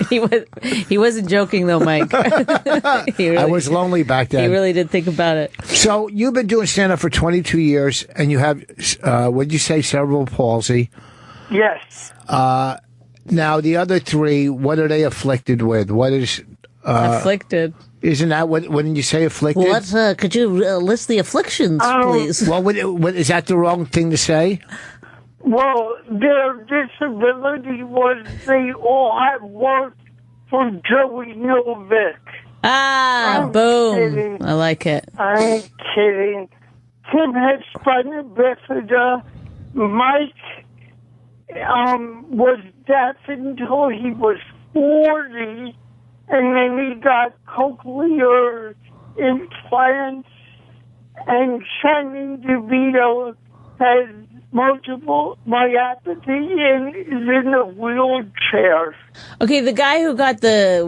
Speaker 2: He wasn't joking though, Mike.
Speaker 1: I was lonely back then.
Speaker 2: He really did think about it.
Speaker 1: So you've been doing stand-up for 22 years, and you have, what did you say, cerebral palsy?
Speaker 9: Yes.
Speaker 1: Now, the other three, what are they afflicted with? What is...
Speaker 2: afflicted.
Speaker 1: Isn't that when you say afflicted?
Speaker 2: What? Could you list the afflictions, please?
Speaker 1: Well, is that the wrong thing to say?
Speaker 9: Well, their disability was they all had worked for Joey Novik.
Speaker 2: Ah, boom.
Speaker 9: Kidding.
Speaker 2: I like it.
Speaker 9: I'm kidding. Tim had spina bifida. Mike was deaf until he was 40, and then he got cochlear implants. And Shannon DeVito has multiple myopathy and is in a wheelchair.
Speaker 2: Okay, the guy who got the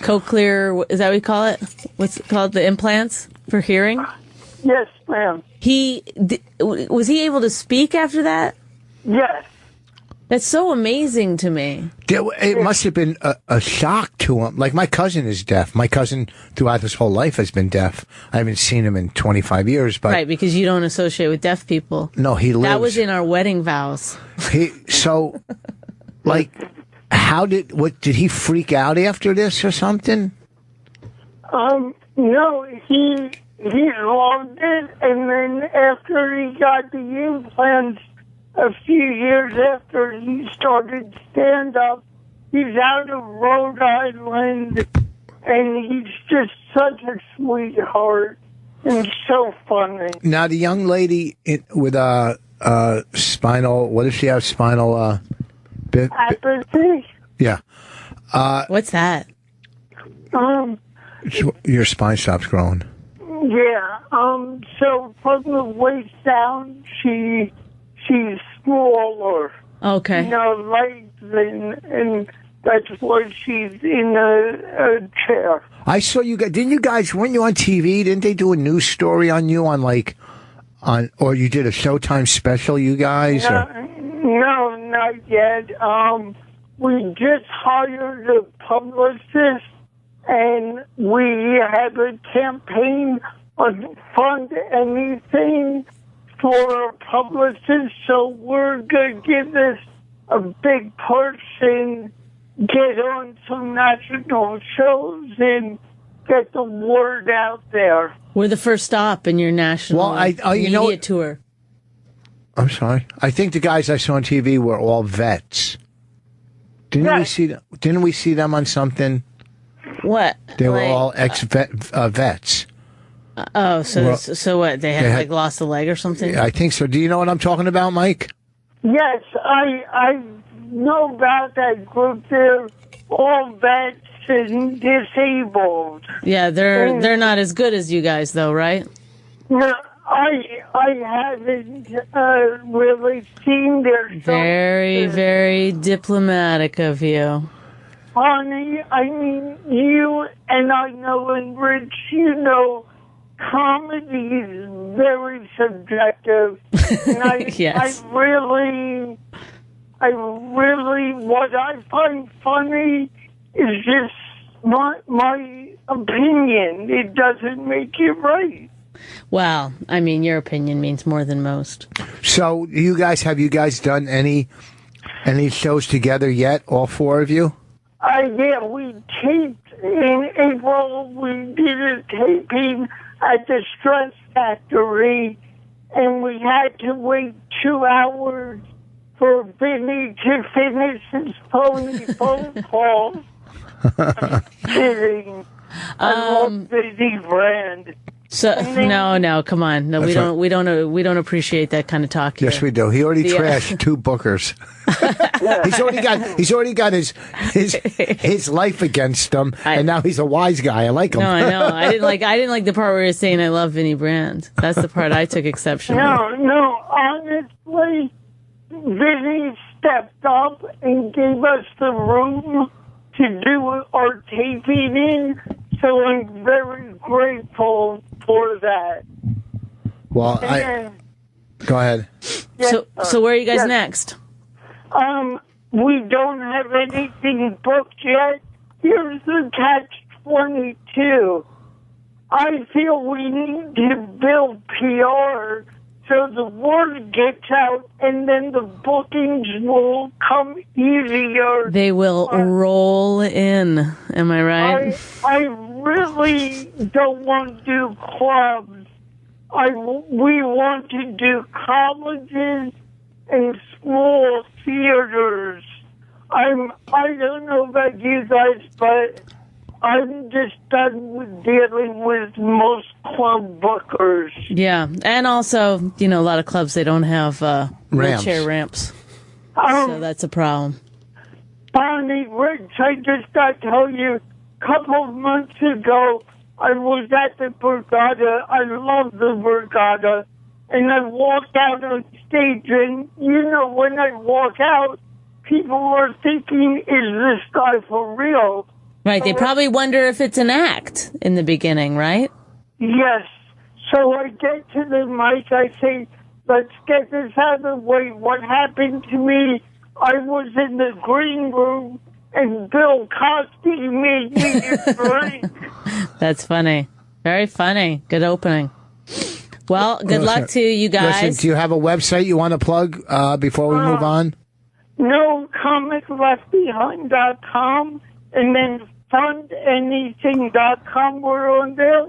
Speaker 2: cochlear, is that what you call it? What's it called? The implants for hearing?
Speaker 9: Yes, ma'am.
Speaker 2: Was he able to speak after that?
Speaker 9: Yes.
Speaker 2: That's so amazing to me.
Speaker 1: It must have been a shock to him. Like, my cousin is deaf. My cousin, throughout his whole life, has been deaf. I haven't seen him in 25 years. But
Speaker 2: right, because you don't associate with deaf people.
Speaker 1: No, he lives.
Speaker 2: That was in our wedding vows.
Speaker 1: Did he freak out after this or something?
Speaker 9: No, he loved it, and then after he got the implants, a few years after he started stand-up, he's out of Rhode Island, and he's just such a sweetheart and so funny.
Speaker 1: Now, the young lady with spinal, what does she have? Spinal
Speaker 9: apathy?
Speaker 1: Yeah.
Speaker 2: What's that?
Speaker 1: Your spine stops growing.
Speaker 9: Yeah. So from the waist down, she's smaller.
Speaker 2: Okay.
Speaker 9: Legs and that's why she's in a chair.
Speaker 1: I saw you guys. Weren't you on TV? Didn't they do a news story on you or you did a Showtime special, you guys?
Speaker 9: No, not yet. We just hired a publicist, and we have a campaign on Fund Anything for a publicist, so we're going to give this a big push and get on some national shows and get the word out there.
Speaker 2: We're the first stop in your national media tour.
Speaker 1: I'm sorry. I think the guys I saw on TV were all vets. Didn't we see them on something?
Speaker 2: What?
Speaker 1: They were all vets.
Speaker 2: So what? They had lost a leg or something?
Speaker 1: I think so. Do you know what I'm talking about, Mike?
Speaker 9: Yes, I've know about that group. They're all vets and disabled.
Speaker 2: Yeah, they're not as good as you guys, though, right?
Speaker 9: No, I haven't really seen their show.
Speaker 2: Very, very diplomatic of you.
Speaker 9: Honey, I mean, you and I know, and Rich, you know, comedy is very subjective. And
Speaker 2: Yes.
Speaker 9: I really, what I find funny is just my opinion. It doesn't make it right.
Speaker 2: Well, I mean, your opinion means more than most.
Speaker 1: So, have you guys done any shows together yet? All four of you?
Speaker 9: Yeah, we taped in April. We did a taping at the Stress Factory, and we had to wait 2 hours for Vinny to finish his phone calls. I'm kidding. I love Vinny Brand.
Speaker 2: So no, come on, no, we don't appreciate that kind of talk here.
Speaker 1: Yes, we do. He already trashed 2 bookers. He's already got his life against him, and now he's a wise guy. I like him.
Speaker 2: No, I know. I didn't like the part where you're saying I love Vinny Brand. That's the part I took exception.
Speaker 9: No, honestly, Vinny stepped up and gave us the room to do our taping in, so I'm very grateful for that.
Speaker 1: Well, go ahead.
Speaker 2: So where are you guys next?
Speaker 9: We don't have anything booked yet. Here's the catch-22. I feel we need to build PR so the word gets out, and then the bookings will come easier.
Speaker 2: They will roll in. Am I right?
Speaker 9: I really don't want to do clubs. We want to do colleges and small theaters. I don't know about you guys, but I'm just done with dealing with most club bookers.
Speaker 2: Yeah, and also, a lot of clubs, they don't have wheelchair ramps. So that's a problem.
Speaker 9: Bonnie, Rich, I just got to tell you, a couple of months ago, I was at the Borgata. I love the Borgata. And I walked out on stage, and, when I walk out, people are thinking, is this guy for real?
Speaker 2: Right, they probably wonder if it's an act in the beginning, right?
Speaker 9: Yes. So I get to the mic, I say, let's get this out of the way. What happened to me, I was in the green room, and Bill Cosby made me a drink.
Speaker 2: That's funny. Very funny. Good opening. Well, good luck to you guys.
Speaker 1: Listen, do you have a website you want to plug before we move on?
Speaker 9: No, comicleftbehind.com, and then fundanything.com. We're on there.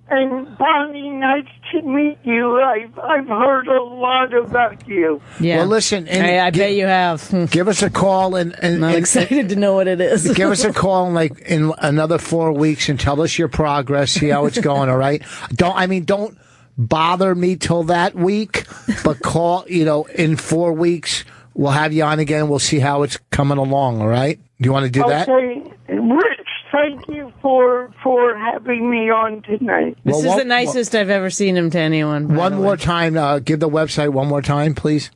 Speaker 9: And Bonnie, nice to meet you. I've heard a lot about you.
Speaker 2: Yeah.
Speaker 1: Well, listen.
Speaker 2: I bet you have.
Speaker 1: Give us a call and
Speaker 2: I'm excited to know what it is.
Speaker 1: Give us a call in another 4 weeks and tell us your progress. See how it's going. All right. Don't bother me till that week, but call. In 4 weeks. We'll have you on again. We'll see how it's coming along, all right? Do you want to do that?
Speaker 9: Okay. Rich, thank you for having me on tonight.
Speaker 2: This is the nicest I've ever seen him to anyone.
Speaker 1: One more time. Give the website one more time, please.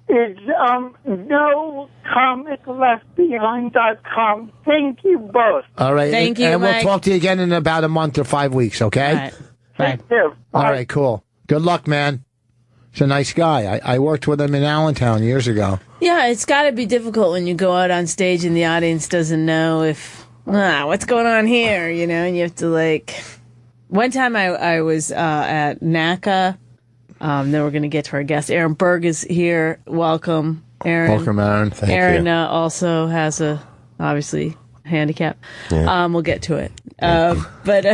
Speaker 9: It's nocomicleftbehind.com. Thank you both.
Speaker 1: All right.
Speaker 2: Thank you,
Speaker 1: and we'll
Speaker 2: Mike.
Speaker 1: talk to you again in about a month or 5 weeks, okay?
Speaker 2: All right. Bye.
Speaker 9: Thank you.
Speaker 1: All right, cool. Good luck, man. He's a nice guy. I worked with him in Allentown years ago.
Speaker 2: Yeah, it's got to be difficult when you go out on stage and the audience doesn't know what's going on here, and you have to One time I was at NACA. Then we're going to get to our guest. Aaron Berg is here. Welcome, Aaron.
Speaker 1: Welcome, Aaron. Thank you.
Speaker 2: Aaron also has obviously handicap.
Speaker 10: Yeah.
Speaker 2: We'll get to it. But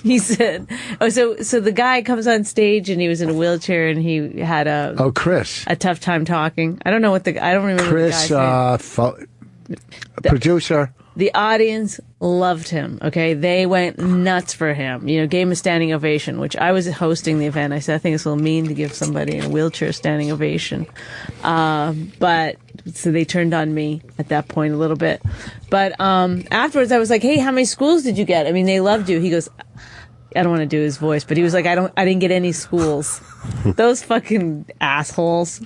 Speaker 2: he said, so the guy comes on stage and he was in a wheelchair and he had
Speaker 1: Chris.
Speaker 2: a tough time talking. I don't know I don't remember
Speaker 1: Chris,
Speaker 2: the guy's name.
Speaker 1: Producer.
Speaker 2: The audience loved him. Okay, they went nuts for him. You know, gave him a standing ovation. Which I was hosting the event. I said, I think it's a little mean to give somebody in a wheelchair a standing ovation. But so they turned on me at that point a little bit. But afterwards, I was like, hey, how many schools did you get? I mean, they loved you. He goes, I don't want to do his voice, but he was like, I didn't get any schools. Those fucking assholes.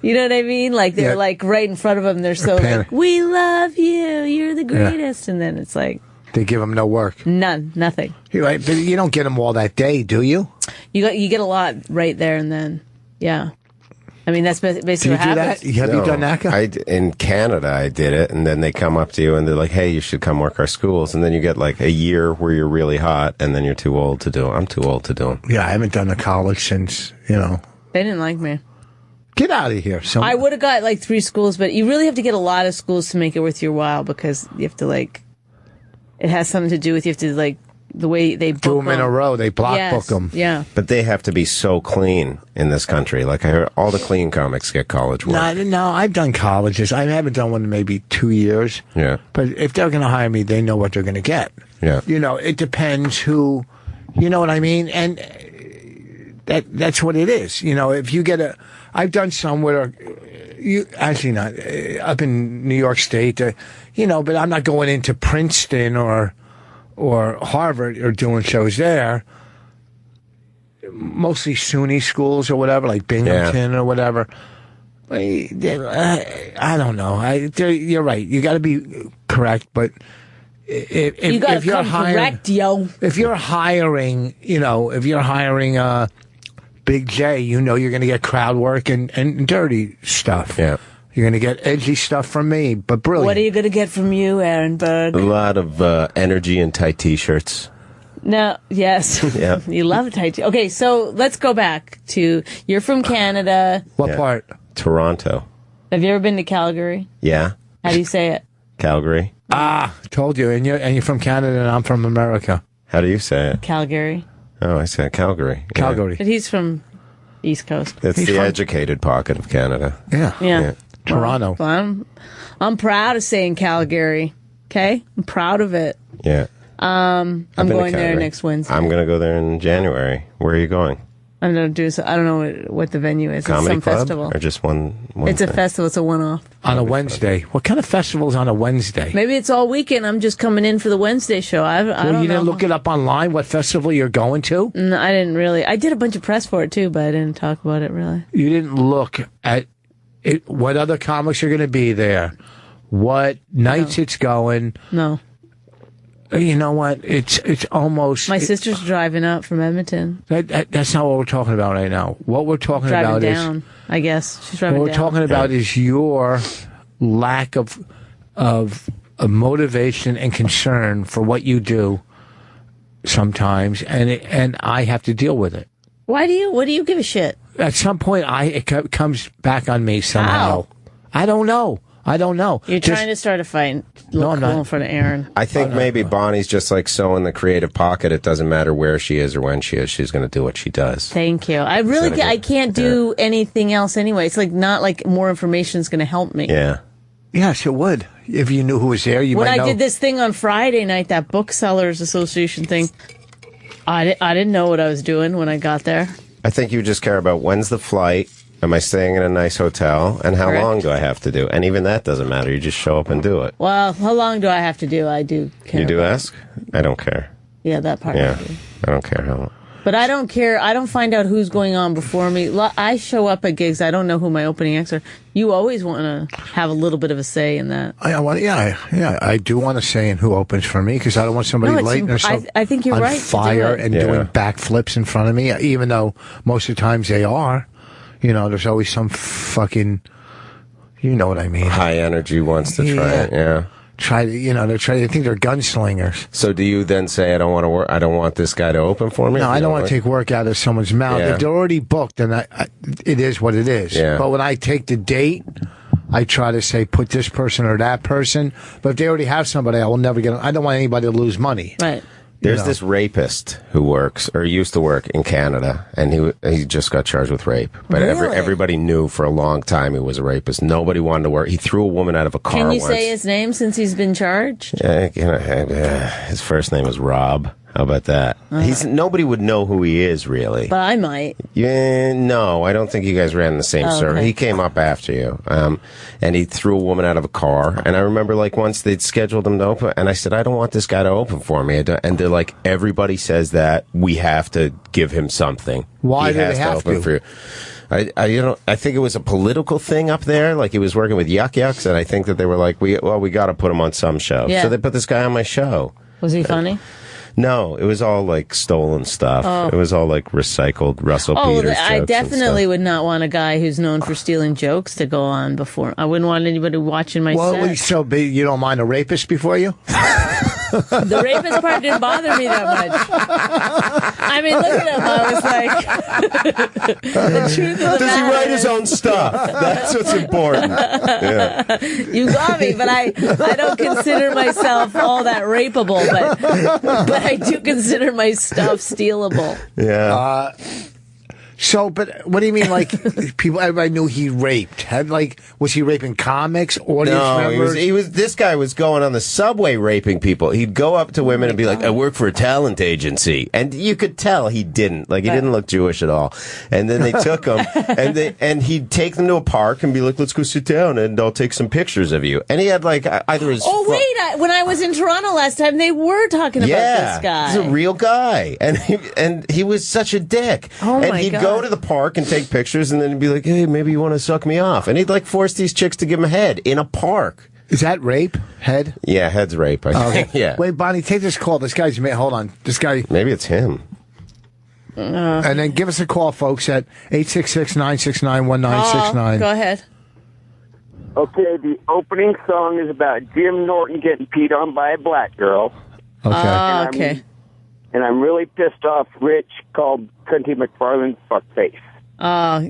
Speaker 2: You know what I mean? Like, they're like right in front of him. They're so like, we love you. You're the greatest. And then it's like,
Speaker 1: they give him no work.
Speaker 2: Nothing.
Speaker 1: But you don't get them all that day, do you?
Speaker 2: You get a lot right there and then. Yeah. I mean, that's basically what happens.
Speaker 1: Do that? Have you done that?
Speaker 10: In Canada, I did it, and then they come up to you and they're like, hey, you should come work our schools. And then you get like a year where you're really hot, and then you're too old to do them. I'm too old to do them.
Speaker 1: Yeah, I haven't done the college since,
Speaker 2: They didn't like me.
Speaker 1: Get out of here.
Speaker 2: I would have got like 3 schools, but you really have to get a lot of schools to make it worth your while, because you have to it has something to do with, you have to the way they book
Speaker 1: do them in a row. They book them.
Speaker 2: Yeah.
Speaker 10: But they have to be so clean in this country. Like, I heard all the clean comics get college work.
Speaker 1: No, I've done colleges. I haven't done one in maybe 2 years.
Speaker 10: Yeah.
Speaker 1: But if they're going to hire me, they know what they're going to get.
Speaker 10: Yeah.
Speaker 1: It depends who, you know what I mean? And that's what it is. If you get I've done some where actually not up in New York State, but I'm not going into Princeton or Harvard or doing shows there. Mostly SUNY schools or whatever, like Binghamton or whatever. I don't know. You're right. You got to be correct, but if you're hiring, if you're hiring, Big J, you're going to get crowd work and dirty stuff.
Speaker 10: Yeah.
Speaker 1: You're going to get edgy stuff from me, but brilliant.
Speaker 2: What are you going to get from you, Aaron Berg?
Speaker 10: A lot of energy and tight T-shirts.
Speaker 2: No, yes.
Speaker 10: Yeah.
Speaker 2: You love tight T. Okay, so let's go back to, you're from Canada.
Speaker 1: What part?
Speaker 10: Toronto.
Speaker 2: Have you ever been to Calgary?
Speaker 10: Yeah.
Speaker 2: How do you say it?
Speaker 10: Calgary.
Speaker 1: Told you. And you're from Canada and I'm from America.
Speaker 10: How do you say it?
Speaker 2: Calgary.
Speaker 10: Oh, I said Calgary.
Speaker 1: Calgary.
Speaker 2: But he's from East Coast.
Speaker 10: It's the educated pocket of Canada.
Speaker 2: Yeah.
Speaker 1: Toronto.
Speaker 2: Well, I'm proud of saying Calgary. Okay? I'm proud of it.
Speaker 10: Yeah.
Speaker 2: I'm going there next Wednesday.
Speaker 10: I'm going to go there in January. Where are you going?
Speaker 2: I'm going to do so. I don't know what the venue is.
Speaker 10: Comedy
Speaker 2: it's some
Speaker 10: club
Speaker 2: festival.
Speaker 10: Or just one
Speaker 2: It's
Speaker 10: thing?
Speaker 2: a festival. It's a one-off.
Speaker 1: On a Wednesday. What kind of festival is on a Wednesday?
Speaker 2: Maybe it's all weekend. I'm just coming in for the Wednesday show. I don't know.
Speaker 1: You didn't look it up online, what festival you're going to?
Speaker 2: No, I didn't really. I did a bunch of press for it, too, but I didn't talk about it, really.
Speaker 1: You didn't look at what other comics are going to be there, what nights it's going.
Speaker 2: No.
Speaker 1: You know what? It's almost...
Speaker 2: My sister's driving up from Edmonton.
Speaker 1: That's not what we're talking about right now. What we're talking about
Speaker 2: down, I guess. She's driving down.
Speaker 1: What we're talking about is your lack of motivation and concern for what you do sometimes, and I have to deal with it.
Speaker 2: What do you give a shit?
Speaker 1: At some point, it comes back on me somehow.
Speaker 2: How?
Speaker 1: I don't know.
Speaker 2: You're trying to start a fight.
Speaker 1: No, I'm not.
Speaker 2: In front of Aaron.
Speaker 10: I think maybe Bonnie's just like so in the creative pocket. It doesn't matter where she is or when she is. She's going to do what she does.
Speaker 2: Thank you. I really I can't do anything else anyway. It's not like more information is going to help me.
Speaker 10: Yeah.
Speaker 1: Yes, it would. If you knew who was there, you might know.
Speaker 2: When I did this thing on Friday night, that Booksellers Association thing, I didn't know what I was doing when I got there.
Speaker 10: I think you just care about when's the flight. Am I staying in a nice hotel? And how long do I have to do? And even that doesn't matter. You just show up and do it.
Speaker 2: Well, how long do I have to do? I do care.
Speaker 10: You do ask? I don't care.
Speaker 2: Yeah, that part.
Speaker 10: Yeah, I don't care how long.
Speaker 2: But I don't care. I don't find out who's going on before me. I show up at gigs. I don't know who my opening acts are. You always want to have a little bit of a say in that.
Speaker 1: I do want to say in who opens for me because I don't want somebody lighting themselves
Speaker 2: I think you're
Speaker 1: on
Speaker 2: right
Speaker 1: fire and doing backflips in front of me, even though most of the times they are. There's always some fucking, you know what I mean.
Speaker 10: High energy wants to try it, yeah.
Speaker 1: They think they're gunslingers.
Speaker 10: So do you then say, I don't want to work, I don't want this guy to open for me?
Speaker 1: No, I don't want to take work out of someone's mouth.
Speaker 10: Yeah.
Speaker 1: If they're already booked, then it is what it is.
Speaker 10: Yeah.
Speaker 1: But when I take the date, I try to say, put this person or that person. But if they already have somebody, I will never get them. I don't want anybody to lose money.
Speaker 2: Right.
Speaker 10: There's this rapist who works or used to work in Canada, and he just got charged with rape. But everybody knew for a long time he was a rapist. Nobody wanted to work. He threw a woman out of a car.
Speaker 2: Can you
Speaker 10: once.
Speaker 2: say his name since he's been charged?
Speaker 10: His first name is Rob. How about that? Nobody would know who he is, really.
Speaker 2: But I might.
Speaker 10: Yeah, no, I don't think you guys ran the same server.
Speaker 2: Okay.
Speaker 10: He came up after you, and he threw a woman out of a car. And I remember, like, once they'd scheduled him to open, and I said, I don't want this guy to open for me. And they're like, everybody says that we have to give him something.
Speaker 1: Why do they have to?
Speaker 10: For you. I think it was a political thing up there. Like, he was working with Yuck Yucks, and I think that they were like, we got to put him on some show.
Speaker 2: Yeah.
Speaker 10: So they put this guy on my show.
Speaker 2: Was he funny?
Speaker 10: No, it was all like stolen stuff. It was all like recycled Russell Peters jokes.
Speaker 2: I definitely would not want a guy who's known for stealing jokes to go on before. I wouldn't want anybody watching my set.
Speaker 1: So you don't mind a rapist before you?
Speaker 2: The rapist part didn't bother me that much. I mean, look at him. I was like, the truth of the matter.
Speaker 10: Does he write his own stuff? That's what's important. Yeah.
Speaker 2: You got me, but I don't consider myself all that rapeable, but I do consider my stuff stealable.
Speaker 10: Yeah.
Speaker 1: But what do you mean? Like everybody knew he raped. Was he raping comics, audience members?
Speaker 10: He was. This guy was going on the subway raping people. He'd go up to women and be like, "I work for a talent agency," and you could tell he didn't. Like, he didn't look Jewish at all. And then they took him, and he'd take them to a park and be like, "Let's go sit down, and I'll take some pictures of you." And he had like either his.
Speaker 2: When I was in Toronto last time, they were talking about this guy.
Speaker 10: He's a real guy, and he was such a dick.
Speaker 2: Oh
Speaker 10: and
Speaker 2: my
Speaker 10: he'd
Speaker 2: God.
Speaker 10: go to the park and take pictures, and then he'd be like, "Hey, maybe you want to suck me off?" And he'd like force these chicks to give him a head in a park.
Speaker 1: Is that rape? Head?
Speaker 10: Yeah, head's rape. I think. Yeah.
Speaker 1: Wait, Bonnie, take this call. This guy's. Hold on. This guy.
Speaker 10: Maybe it's him.
Speaker 1: And then give us a call, folks, at 866-969-1969.
Speaker 2: Go ahead.
Speaker 9: Okay, the opening song is about Jim Norton getting peed on by a black girl.
Speaker 1: Okay.
Speaker 2: Okay.
Speaker 9: And I'm really pissed off Rich called Cunty McFarlane fuckface.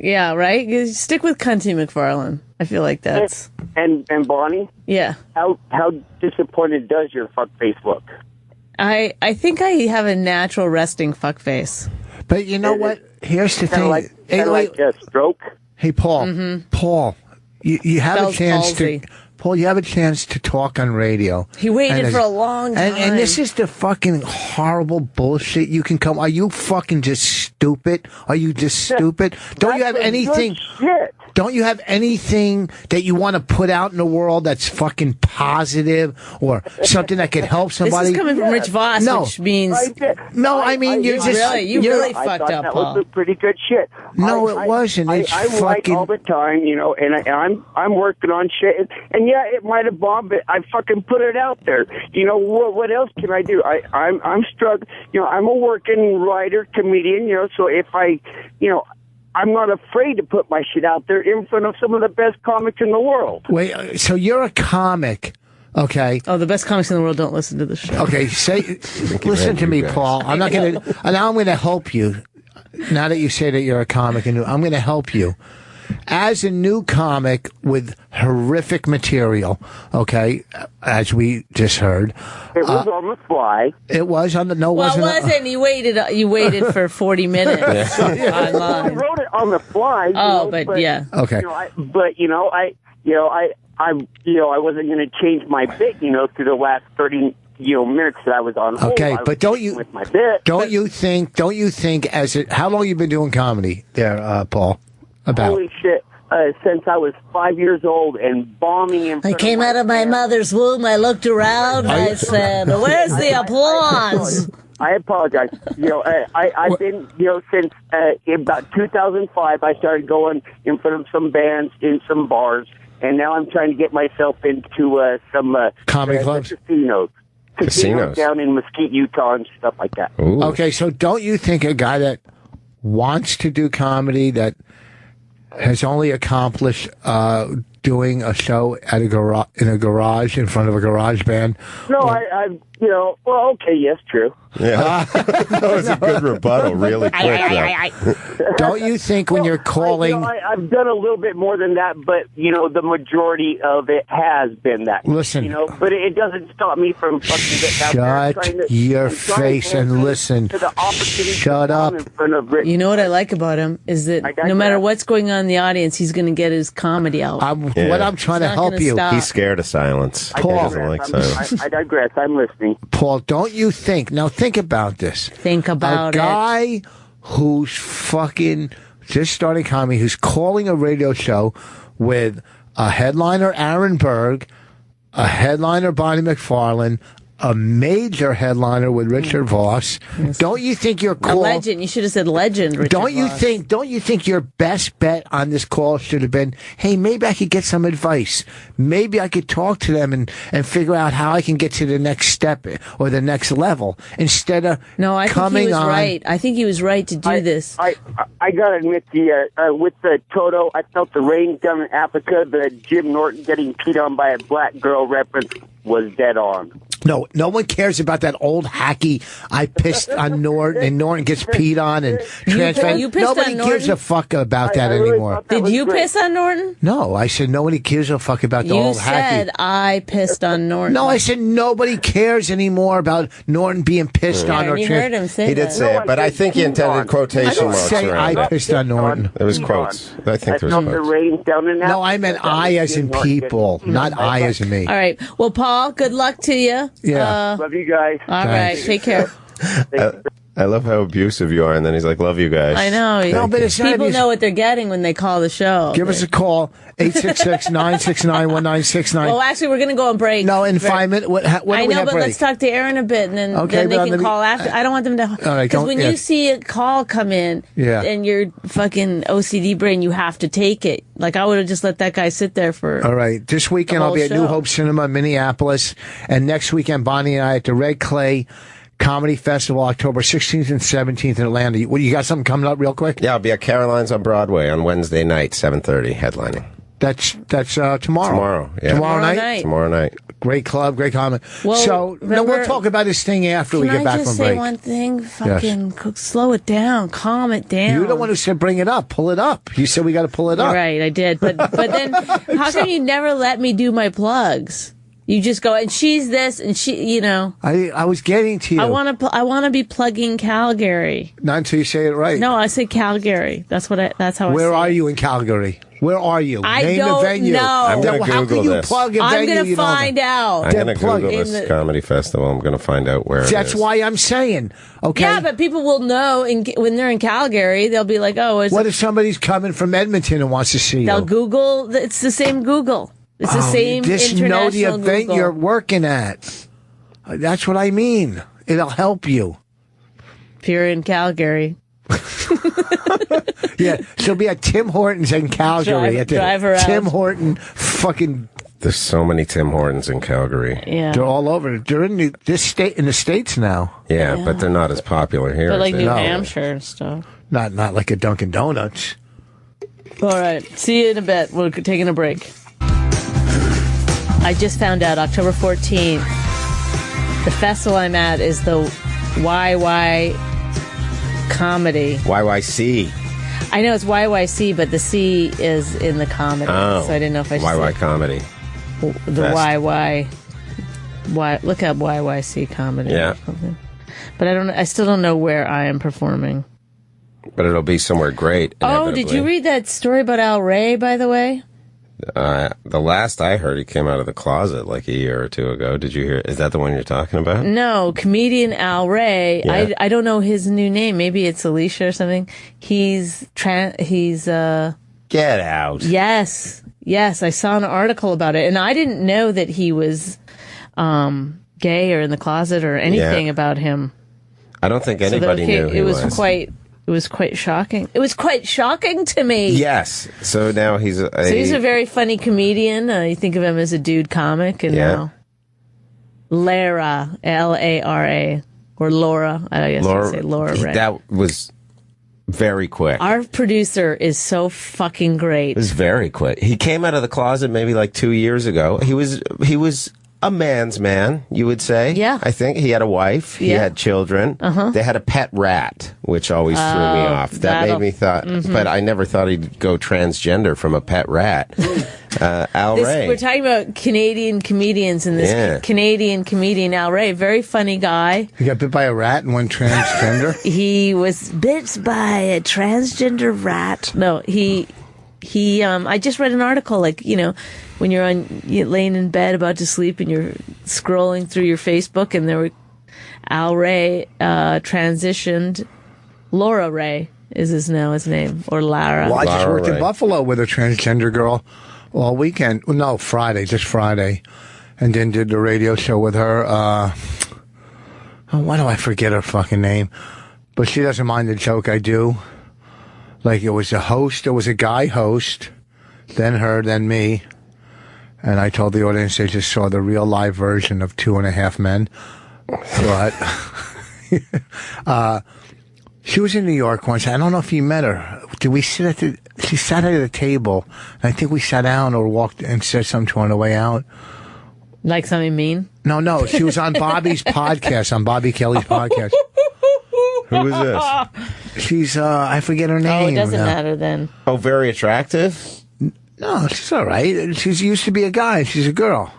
Speaker 2: Yeah, right? You stick with Cunty McFarlane. I feel like that's...
Speaker 9: And Bonnie?
Speaker 2: Yeah.
Speaker 9: How disappointed does your fuckface look?
Speaker 2: I think I have a natural resting fuckface.
Speaker 1: But you know what? Here's the thing.
Speaker 9: Like a stroke?
Speaker 1: Hey, Paul.
Speaker 2: Mm-hmm.
Speaker 1: Paul, you have
Speaker 2: Spelled
Speaker 1: a chance
Speaker 2: palsy.
Speaker 1: to... Paul, you have a chance to talk on radio.
Speaker 2: He waited for a long time.
Speaker 1: And this is the fucking horrible bullshit you can come... Are you fucking just stupid? Are you just stupid? Don't you have anything...
Speaker 9: Shit.
Speaker 1: Don't you have anything that you want to put out in the world that's fucking positive or something that could help somebody?
Speaker 2: This is coming from Rich Voss, which means...
Speaker 1: I mean, you're just...
Speaker 2: You really fucked up,
Speaker 9: that
Speaker 2: Paul.
Speaker 9: was pretty good shit.
Speaker 1: No, it wasn't. It's
Speaker 9: I write
Speaker 1: fucking...
Speaker 9: all the time, and I'm working on shit. And yeah, it might have bombed, but I fucking put it out there. What else can I do? I'm struggling. I'm a working writer, comedian, so if I'm not afraid to put my shit out there in front of some of the best comics in the world.
Speaker 1: Wait, so you're a comic, okay?
Speaker 2: Oh, the best comics in the world don't listen to this show.
Speaker 1: Okay, listen to me, Paul. I'm not going to... Now I'm going to help you. Now that you say that you're a comic, I'm going to help you. As a new comic with horrific material, okay, as we just heard.
Speaker 9: It was on the fly.
Speaker 1: It was on the... No,
Speaker 2: Well, it
Speaker 1: wasn't.
Speaker 2: wasn't. You waited for 40 minutes online.
Speaker 9: I wrote it on the fly.
Speaker 2: Yeah.
Speaker 1: Okay.
Speaker 9: I wasn't going to change my bit, through the last 30 minutes that I was on hold.
Speaker 1: Okay, but don't you...
Speaker 9: With my bit.
Speaker 1: Don't you think how long you been doing comedy there, Paul? About?
Speaker 9: Holy shit. Since I was 5 years old and bombing in
Speaker 2: I came out of my mother's womb. I looked around. I said, "Where's the applause?"
Speaker 9: I apologize. I've been, since about 2005, I started going in front of some bands in some bars, and now I'm trying to get myself into some
Speaker 1: comedy clubs,
Speaker 9: casinos down in Mesquite, Utah, and stuff like that.
Speaker 10: Ooh.
Speaker 1: Okay, so don't you think a guy that wants to do comedy that has only accomplished doing a show at in a garage in front of a garage band?
Speaker 11: No, well, okay, yes, true.
Speaker 10: Yeah, that was a good rebuttal, really quick.
Speaker 1: Don't you think when you're calling...
Speaker 11: I've done a little bit more than that, but, the majority of it has been that.
Speaker 1: Listen.
Speaker 11: But it doesn't stop me from fucking getting out there.
Speaker 1: Shut your face and listen. Shut up.
Speaker 2: You know what I like about him is that no matter what's going on in the audience, he's going to get his comedy out.
Speaker 1: What I'm trying to help you.
Speaker 10: He's scared of silence.
Speaker 1: Paul.
Speaker 10: He doesn't like silence.
Speaker 11: I digress. I'm listening.
Speaker 1: Paul, don't you think... Now, think about this.
Speaker 2: Think about
Speaker 1: a guy who's fucking just starting comedy, who's calling a radio show with a headliner, Aaron Berg, a headliner, Bonnie McFarlane, a major headliner with Richard Voss. Yes. Don't you think your call...
Speaker 2: A legend. You should have said legend, Richard
Speaker 1: Don't you
Speaker 2: Voss.
Speaker 1: think your best bet on this call should have been, hey, maybe I could get some advice. Maybe I could talk to them and figure out how I can get to the next step or the next level instead of
Speaker 2: I think he was right. I think he was right to do this.
Speaker 11: I got to admit, with the Toto, I felt the rain down in Africa, the Jim Norton getting peed on by a black girl reference was dead on.
Speaker 1: No one cares about that old hacky, I pissed on Norton, and Norton gets peed on and transferred. Nobody gives a fuck about that anymore.
Speaker 2: Did you piss on Norton?
Speaker 1: No, I said nobody gives a fuck about the old hacky.
Speaker 2: You said I pissed on Norton.
Speaker 1: No, I said nobody cares anymore about Norton being pissed on or
Speaker 2: you heard him say
Speaker 10: He did say it, but I think he intended quotation marks around it.
Speaker 1: I pissed on Norton.
Speaker 10: It was quotes. I think there was quotes.
Speaker 11: The rain down in Africa.
Speaker 1: No, I meant I as in people, not I as in me.
Speaker 2: All right. Well, Paul, good luck to you.
Speaker 1: Yeah.
Speaker 11: Love you guys.
Speaker 2: All right. Take care.
Speaker 10: I love how abusive you are, and then he's like, love you guys.
Speaker 2: I know.
Speaker 1: No, but it's not
Speaker 2: people know what they're getting when they call the show.
Speaker 1: Give us a call, 866-969-1969.
Speaker 2: Well, actually, we're going to go on break.
Speaker 1: No, in 5 minutes. When
Speaker 2: I
Speaker 1: do we
Speaker 2: know,
Speaker 1: have
Speaker 2: but
Speaker 1: break?
Speaker 2: let's talk to Aaron a bit, and then they can call after. I don't want them to...
Speaker 1: All right,
Speaker 2: because when you see a call come in, and your fucking OCD brain, you have to take it. Like, I would have just let that guy sit there for...
Speaker 1: All right. This weekend, I'll be at New Hope Cinema in Minneapolis, and next weekend, Bonnie and I at the Red Clay Comedy Festival, October 16th and 17th in Atlanta. You got something coming up real quick?
Speaker 10: Yeah, I'll be at Caroline's on Broadway on Wednesday night, 7:30, headlining.
Speaker 1: That's tomorrow.
Speaker 10: Tomorrow, yeah.
Speaker 1: Tomorrow night?
Speaker 10: Tomorrow night.
Speaker 1: Great club, great comment.
Speaker 2: Well,
Speaker 1: we'll talk about this thing after we get back from break.
Speaker 2: Can I just say one thing? Fucking slow it down. Calm it down.
Speaker 1: You're the one who said bring it up. Pull it up. You said we got to pull it up.
Speaker 2: Right, I did. But then how come you never let me do my plugs? You just go, and she's this, and she,
Speaker 1: I was getting to you.
Speaker 2: I want to be plugging Calgary.
Speaker 1: Not until you say it right.
Speaker 2: No, I say Calgary. That's how I say it.
Speaker 1: Where are you in Calgary? Where are you?
Speaker 2: I don't
Speaker 1: the venue.
Speaker 2: know.
Speaker 10: I'm going to
Speaker 1: How
Speaker 10: Google
Speaker 1: can you
Speaker 10: this.
Speaker 1: plug a
Speaker 2: I'm
Speaker 1: venue?
Speaker 2: going to find out.
Speaker 10: I'm going to Google this comedy festival. I'm going to find out where it is.
Speaker 1: That's why I'm saying. Okay.
Speaker 2: Yeah, but people will know when they're in Calgary. They'll be like, "Oh,
Speaker 1: what if somebody's coming from Edmonton and wants to see you?"
Speaker 2: They'll Google. It's the same Google. It's the same international
Speaker 1: know the event
Speaker 2: Google.
Speaker 1: you're working at. That's what I mean. It'll help you.
Speaker 2: If you're in Calgary.
Speaker 1: Yeah, she'll be at Tim Hortons in Calgary.
Speaker 2: Drive around.
Speaker 1: Tim Horton fucking...
Speaker 10: There's so many Tim Hortons in Calgary.
Speaker 2: Yeah.
Speaker 1: They're all over. They're in the States now.
Speaker 10: Yeah, but they're not as popular here.
Speaker 2: But like New Hampshire and stuff.
Speaker 1: Not like a Dunkin' Donuts.
Speaker 2: All right. See you in a bit. We're taking a break. I just found out October 14th, the festival I'm at is the YY Comedy.
Speaker 10: YYC.
Speaker 2: I know it's YYC, but the C is in the comedy.
Speaker 10: Oh.
Speaker 2: So I didn't know if I should
Speaker 10: YY
Speaker 2: say
Speaker 10: Comedy.
Speaker 2: The YY. Look up YYC Comedy.
Speaker 10: Yeah.
Speaker 2: Or something. But I still don't know where I am performing.
Speaker 10: But it'll be somewhere great.
Speaker 2: Oh, did you read that story about Al Ray, by the way?
Speaker 10: The last I heard, he came out of the closet like a year or two ago. Did you hear? Is that the one you're talking about?
Speaker 2: No, comedian Al Ray.
Speaker 10: Yeah.
Speaker 2: I don't know his new name. Maybe it's Alicia or something. He's
Speaker 10: Get out.
Speaker 2: Yes. I saw an article about it, and I didn't know that he was gay or in the closet or anything about him.
Speaker 10: I don't think anybody knew he was.
Speaker 2: It was quite shocking. It was quite shocking to me.
Speaker 10: Yes. So now he's
Speaker 2: he's a very funny comedian. You think of him as a dude comic, and now Lara, Lara, or Laura. I guess I'd say Laura. Right?
Speaker 10: That was Very quick.
Speaker 2: Our producer is so fucking great.
Speaker 10: It was very quick. He came out of the closet maybe like 2 years ago. He was a man's man, you would say.
Speaker 2: Yeah.
Speaker 10: I think he had a wife. He had children. They had a pet rat, which always threw me off. That made me thought, but I never thought he'd go transgender from a pet rat. Al Ray.
Speaker 2: We're talking about Canadian comedians, and this Canadian comedian, Al Ray, very funny guy.
Speaker 1: He got bit by a rat and went transgender?
Speaker 2: He was bit by a transgender rat. No, he I just read an article, like, you know, when you're laying in bed about to sleep and you're scrolling through your Facebook, and there were Al Ray transitioned. Laura Ray is his name, or Lara.
Speaker 1: Well, I just
Speaker 10: Lara
Speaker 1: worked in
Speaker 10: Ray.
Speaker 1: Buffalo with a transgender girl all weekend. Well, no, just Friday. And then did the radio show with her. Why do I forget her fucking name? But she doesn't mind the joke I do. Like, it was a host, it was a guy host, then her, then me. And I told the audience they just saw the real live version of 2.5 Men. But she was in New York once. I don't know if you met her. Did we sit she sat at a table. And I think we sat down or walked and said something to her on the way out.
Speaker 2: Like something mean?
Speaker 1: No. She was on Bobby's podcast, on Bobby Kelly's podcast.
Speaker 10: Who is this?
Speaker 1: She's, I forget her name.
Speaker 2: Oh, it doesn't matter then.
Speaker 10: Oh, very attractive?
Speaker 1: No, she's all right. She used to be a guy. She's a girl.